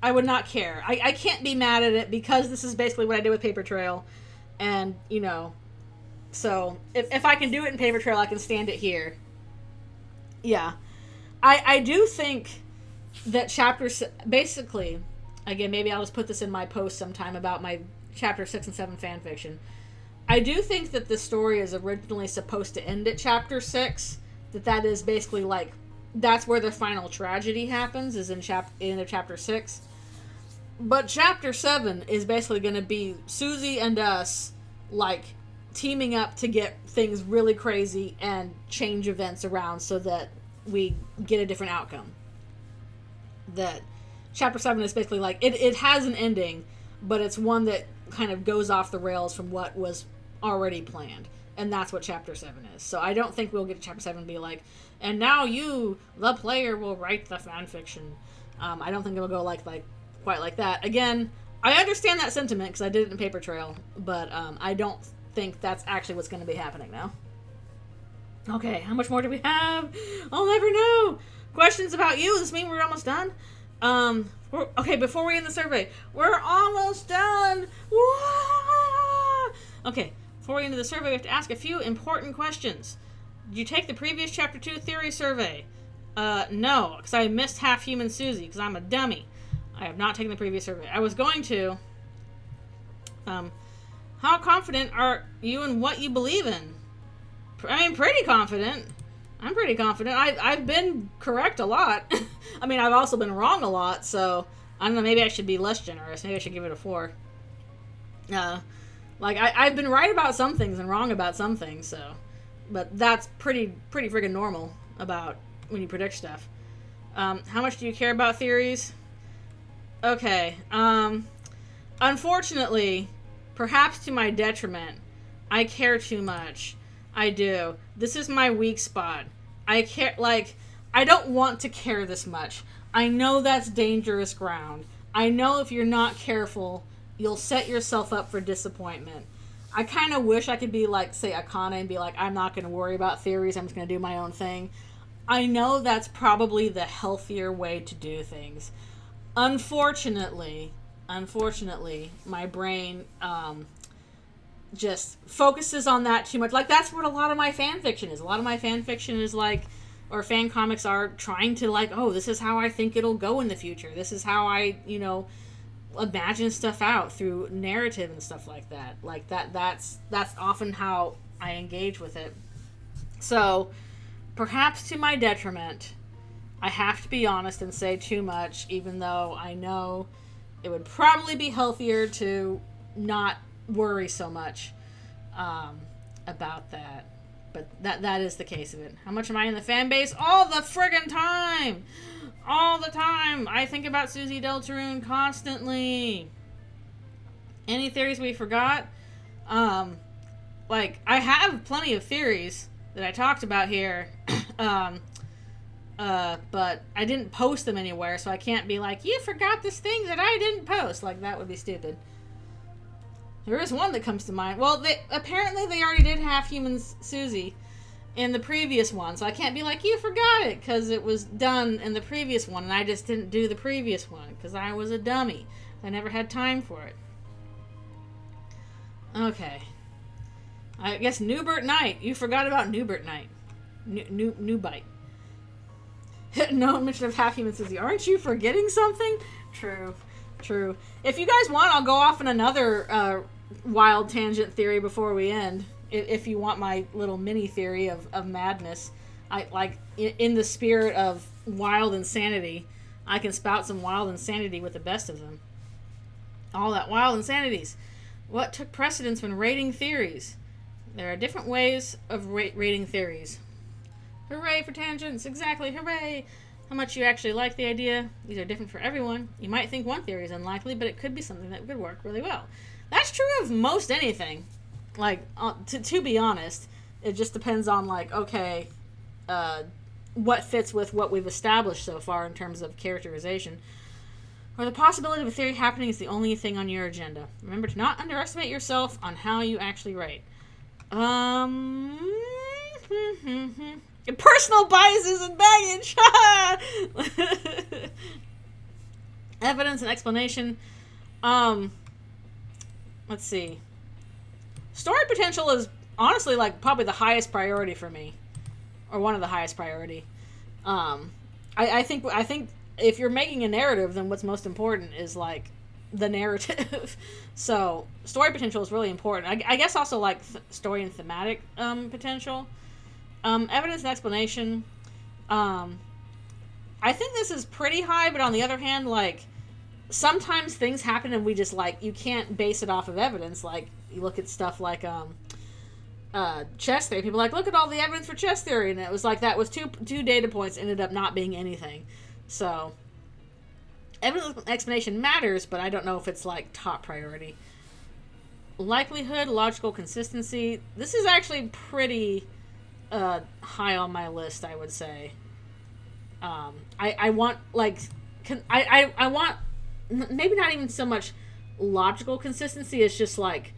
would not care. I can't be mad at it because this is basically what I did with Paper Trail, and so if I can do it in Paper Trail, I can stand it here. Yeah. I do think that basically, again, maybe I'll just put this in my post sometime about my chapter 6 and 7 fan fiction. I do think that the story is originally supposed to end at chapter 6. That is basically like, that's where the final tragedy happens, is in end of chapter 6. But chapter 7 is basically going to be Susie and us, like, teaming up to get things really crazy and change events around so that we get a different outcome. That chapter 7 is basically like, it has an ending, but it's one that kind of goes off the rails from what was already planned. And that's what chapter 7 is. So I don't think we'll get to chapter 7 and be like, and now you, the player, will write the fan fiction. I don't think it'll go quite like that. Again, I understand that sentiment because I did it in Paper Trail, but I don't think that's actually what's going to be happening now. Okay, how much more do we have? I'll never know. Questions about you? Does this mean we're almost done? Okay, before we end the survey, we're almost done. Whoa! Okay, before we end the survey, we have to ask a few important questions. Did you take the previous chapter 2 theory survey? No, because I missed Half Human Susie, because I'm a dummy. I have not taken the previous survey. I was going to. How confident are you in what you believe in? I mean, pretty confident. I'm pretty confident. I've been correct a lot. I mean, I've also been wrong a lot, so I don't know, maybe I should be less generous. Maybe I should give it a 4. I've been right about some things and wrong about some things, so. But that's pretty friggin' normal about when you predict stuff. How much do you care about theories? Okay. Unfortunately, perhaps to my detriment, I care too much. I do. This is my weak spot. I care, I don't want to care this much. I know that's dangerous ground. I know if you're not careful, you'll set yourself up for disappointment. I kind of wish I could be like, say, Akane and be like, I'm not going to worry about theories. I'm just going to do my own thing. I know that's probably the healthier way to do things. Unfortunately, my brain just focuses on that too much. Like, that's what a lot of my fan fiction is. A lot of my fan fiction is like, or fan comics are trying to like, oh, this is how I think it'll go in the future. This is how I, imagine stuff out through narrative and stuff like that. Like that's often how I engage with it. So, perhaps to my detriment, I have to be honest and say too much, even though I know it would probably be healthier to not worry so much about that. But that is the case of it. How much am I in the fan base? All the friggin' time! All the time! I think about Susie Deltarune constantly. Any theories we forgot? I have plenty of theories that I talked about here. But I didn't post them anywhere, so I can't be like, you forgot this thing that I didn't post. Like, that would be stupid. There is one that comes to mind. Well, apparently they already did Half Human Susie in the previous one, so I can't be like, you forgot it, because it was done in the previous one, and I just didn't do the previous one, because I was a dummy. I never had time for it. Okay. I guess Newbert Knight. You forgot about Newbert Knight. Newbite. No mention of Half Human Susie. Aren't you forgetting something? True. If you guys want, I'll go off on another wild tangent theory before we end. If you want my little mini theory of madness. In the spirit of wild insanity, I can spout some wild insanity with the best of them. All that wild insanities. What took precedence when rating theories? There are different ways of rating theories. Hooray for tangents! Exactly, hooray! How much you actually like the idea. These are different for everyone. You might think one theory is unlikely, but it could be something that could work really well. That's true of most anything. Like, to be honest, it just depends on, like, okay, what fits with what we've established so far in terms of characterization. Or the possibility of a theory happening is the only thing on your agenda. Remember to not underestimate yourself on how you actually rate. Personal biases and baggage. Evidence and explanation. Let's see. Story potential is honestly like probably the highest priority for me, or one of the highest priority. I think if you're making a narrative, then what's most important is like the narrative. So story potential is really important. I guess also like story and thematic potential. Evidence and explanation. I think this is pretty high, but on the other hand, like sometimes things happen and we just like you can't base it off of evidence. Like you look at stuff like chess theory. People are like, look at all the evidence for chess theory, and it was like that was two data points ended up not being anything. So evidence and explanation matters, but I don't know if it's like top priority. Likelihood, logical consistency. This is actually pretty high on my list, I would say. I want like I want maybe not even so much logical consistency. It's just like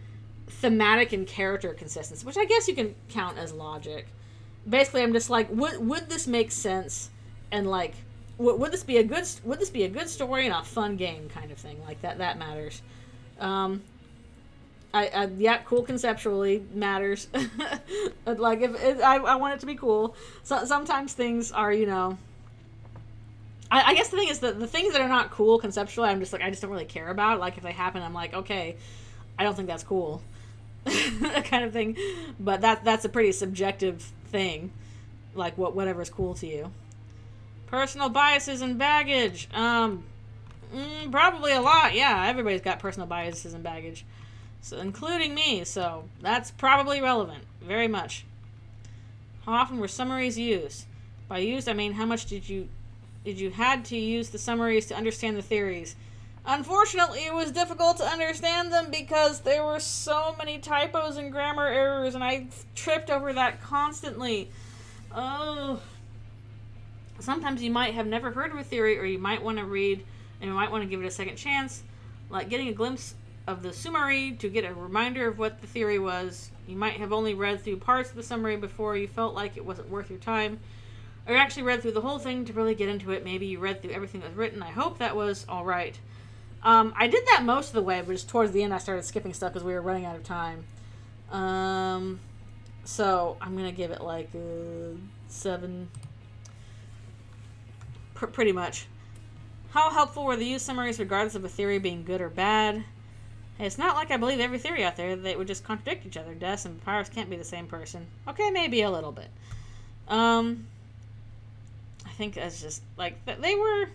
thematic and character consistency, which I guess you can count as logic. Basically, I'm just like, would this make sense? And like, would this be a good story and a fun game kind of thing? Like that matters. Yeah, cool conceptually matters. Like if I want it to be cool. So sometimes things are, you know. I guess the thing is that the things that are not cool conceptually, I'm just like I just don't really care about. Like if they happen, I'm like, okay, I don't think that's cool, kind of thing. But that's a pretty subjective thing, like whatever's cool to you. Personal biases and baggage. Probably a lot. Yeah, everybody's got personal biases and baggage, so including me. So that's probably relevant, very much. How often were summaries used? By used, I mean how much did you had to use the summaries to understand the theories? Unfortunately, it was difficult to understand them because there were so many typos and grammar errors, and I tripped over that constantly. Oh. Sometimes you might have never heard of a theory, or you might want to read, and you might want to give it a second chance, like getting a glimpse of the summary to get a reminder of what the theory was. You might have only read through parts of the summary before you felt like it wasn't worth your time, or you actually read through the whole thing to really get into it. Maybe you read through everything that was written. I hope that was all right. I did that most of the way, but just towards the end I started skipping stuff because we were running out of time. So I'm going to give it like 7. Pretty much. How helpful were the used summaries regardless of a theory being good or bad? Hey, it's not like I believe every theory out there. They would just contradict each other. Des and Papyrus can't be the same person. Okay, maybe a little bit. I think that's just like they were.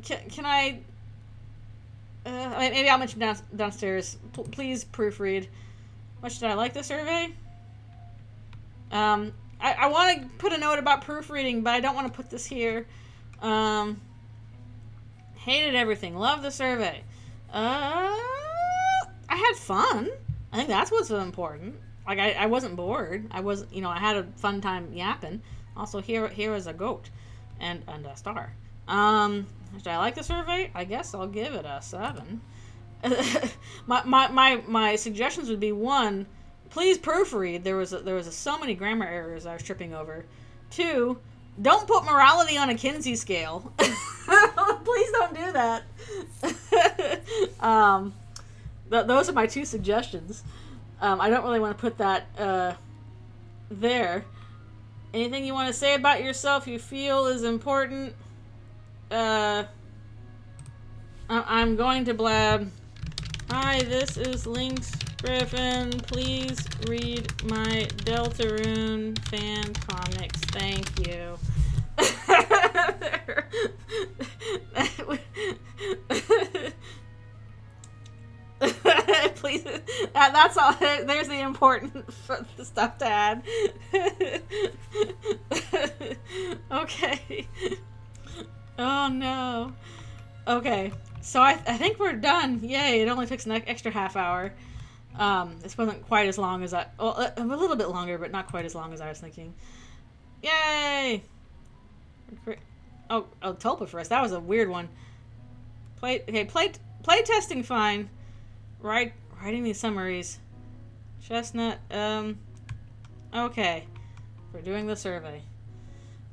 Can I? Maybe I'll mention downstairs. Please proofread. Much did I like the survey? I want to put a note about proofreading, but I don't want to put this here. Hated everything. Loved the survey. I had fun. I think that's what's so important. Like, I wasn't bored. I had a fun time yapping. Also, here is a goat and a star. Did I like the survey? I guess I'll give it a 7. my suggestions would be 1, please proofread. There was so many grammar errors I was tripping over. 2, don't put morality on a Kinsey scale. Please don't do that. Those are my 2 suggestions. I don't really want to put that there. Anything you want to say about yourself you feel is important? I'm going to blab. Hi, this is Lynx Griffin. Please read my Deltarune fan comics. Thank you. Please, that's all. There's the important stuff to add. Okay. Oh no. Okay, so I think we're done. Yay! It only takes an extra half hour. This wasn't quite as long as well, a little bit longer, but not quite as long as I was thinking. Yay! Oh, Tulpa for us. That was a weird one. Play testing fine. Writing these summaries. Chestnut. Okay. We're doing the survey.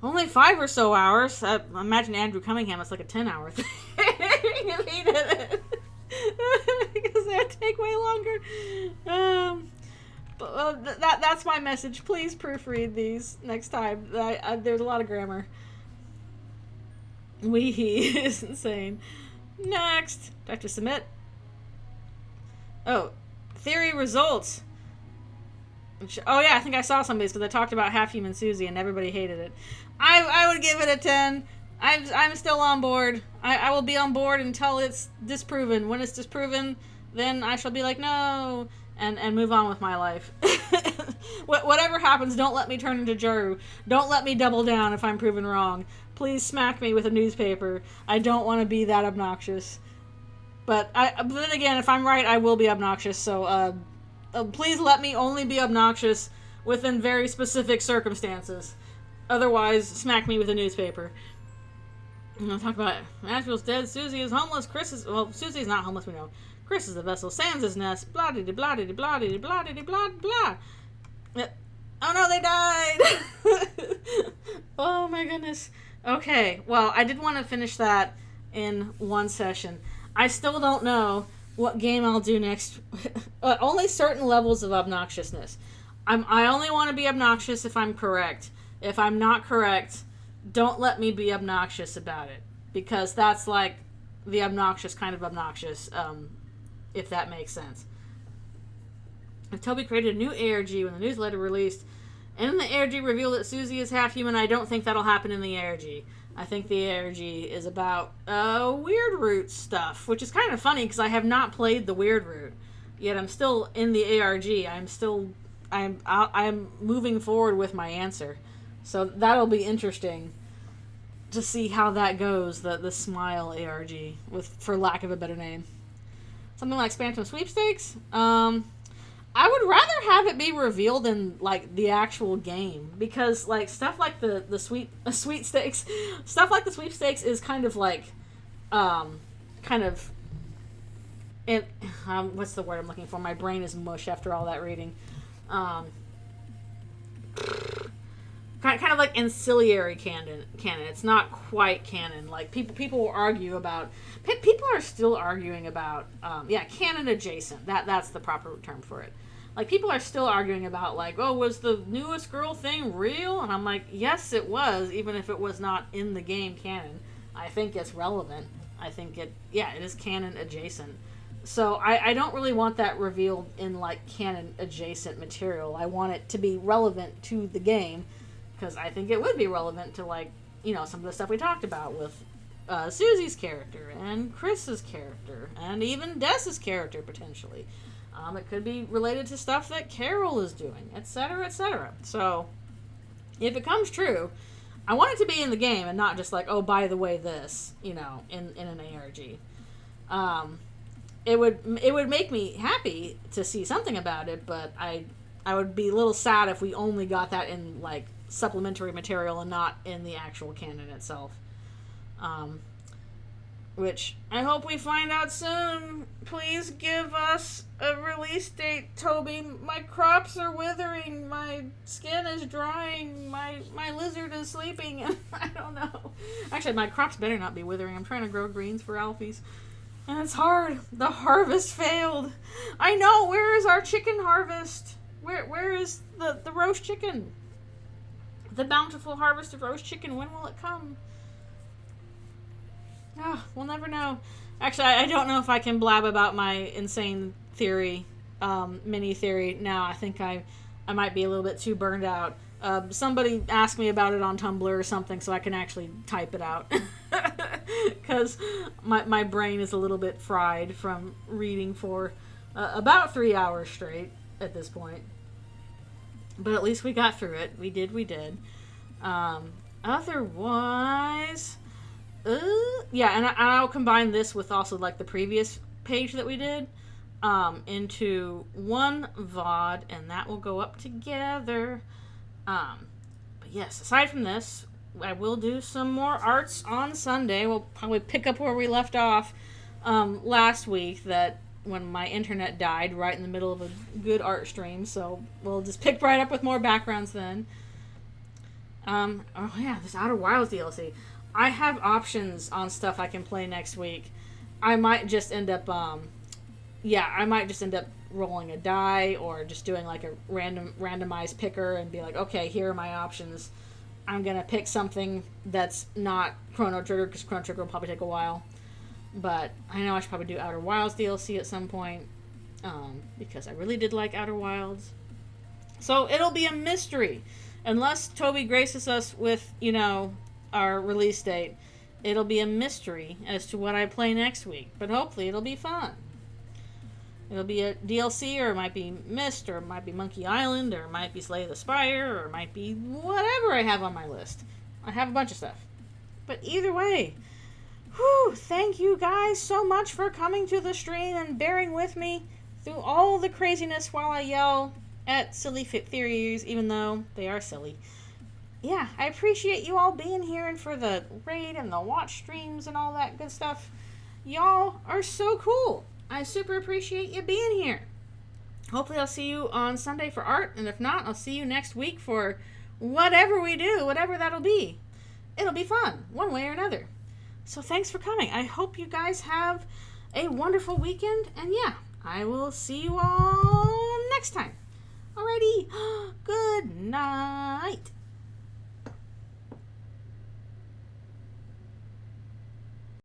Only 5 or so hours. I imagine Andrew Cunningham, it's like a 10-hour thing. If he did it. Because that would take way longer. But that's my message. Please proofread these next time. There's a lot of grammar. Weehee is insane. Next. Dr. Submit. Oh. Theory results. Oh yeah, I think I saw some of these because I talked about Half Human Susie and everybody hated it. I would give it a 10. I'm still on board. I will be on board until it's disproven. When it's disproven, then I shall be like, no, and move on with my life. Whatever happens, don't let me turn into Juru. Don't let me double down if I'm proven wrong. Please smack me with a newspaper. I don't want to be that obnoxious. But then again, if I'm right, I will be obnoxious. So please let me only be obnoxious within very specific circumstances. Otherwise, smack me with a newspaper. I'll talk about it. Nashville's dead. Susie is homeless. Susie's not homeless, we know. Chris is the vessel. Sans his nest. Blah de blah de blah de blah de blah blah. Oh no, they died! Oh my goodness. Okay, well, I did want to finish that in one session. I still don't know what game I'll do next. Only certain levels of obnoxiousness. I only want to be obnoxious if I'm correct. If I'm not correct, don't let me be obnoxious about it. Because that's like the obnoxious kind of obnoxious, if that makes sense. If Toby created a new ARG when the newsletter released, and in the ARG revealed that Susie is half human, I don't think that'll happen in the ARG. I think the ARG is about weird root stuff, which is kind of funny because I have not played the weird root. Yet I'm still in the ARG. I'm moving forward with my answer. So that'll be interesting to see how that goes, the Smile ARG, for lack of a better name. Something like Spamton Sweepstakes? I would rather have it be revealed in, like, the actual game. Because, like, stuff like the sweepstakes, stuff like the sweepstakes is kind of like, what's the word I'm looking for? My brain is mush after all that reading. Kind of like ancillary canon. It's not quite canon. Like people will argue about. People are still arguing about. Canon adjacent. That's the proper term for it. Like people are still arguing about like, oh, was the newest girl thing real? And I'm like, yes, it was, even if it was not in the game canon. I think it's relevant. I think it is canon adjacent. So I don't really want that revealed in like canon adjacent material. I want it to be relevant to the game. Because I think it would be relevant to, like, you know, some of the stuff we talked about with Susie's character and Chris's character and even Des's character, potentially. It could be related to stuff that Carol is doing, etc., etc. So, if it comes true, I want it to be in the game and not just like, oh, by the way, this, you know, in an ARG. It would make me happy to see something about it, but I would be a little sad if we only got that in, like, supplementary material and not in the actual canon itself. Which I hope we find out soon. Please give us a release date, Toby. My crops are withering, my skin is drying, my lizard is sleeping, and I don't know. Actually, my crops better not be withering. I'm trying to grow greens for Alfie's. And it's hard. The harvest failed. I know. Where is our chicken harvest? Where is the roast chicken? The bountiful harvest of roast chicken. When will it come? Oh, we'll never know. Actually, I don't know if I can blab about my insane theory, mini theory now. I think I might be a little bit too burned out. Somebody asked me about it on Tumblr or something, so I can actually type it out. Because my brain is a little bit fried from reading for about 3 hours straight at this point. But at least we got through it. We did. Otherwise, yeah, and I'll combine this with also like the previous page that we did into one VOD, and that will go up together. But yes, aside from this, I will do some more arts on Sunday. We'll probably pick up where we left off last week, that when my internet died right in the middle of a good art stream, so we'll just pick right up with more backgrounds then. Oh yeah, this Outer Wilds DLC. I have options on stuff I can play next week. I might just end up rolling a die, or just doing like a randomized picker and be like, okay, here are my options. I'm gonna pick something that's not Chrono Trigger, because Chrono Trigger will probably take a while. But I know I should probably do Outer Wilds DLC at some point, because I really did like Outer Wilds. So it'll be a mystery. Unless Toby graces us with, our release date, it'll be a mystery as to what I play next week. But hopefully it'll be fun. It'll be a DLC, or it might be Myst, or it might be Monkey Island, or it might be Slay the Spire, or it might be whatever I have on my list. I have a bunch of stuff. But either way, thank you guys so much for coming to the stream and bearing with me through all the craziness while I yell at silly theories, even though they are silly. Yeah, I appreciate you all being here, and for the raid and the watch streams and all that good stuff. Y'all are so cool. I super appreciate you being here. Hopefully I'll see you on Sunday for art, and if not, I'll see you next week for whatever we do, whatever that'll be. It'll be fun, one way or another. So thanks for coming. I hope you guys have a wonderful weekend, and yeah, I will see you all next time. Alrighty, good night.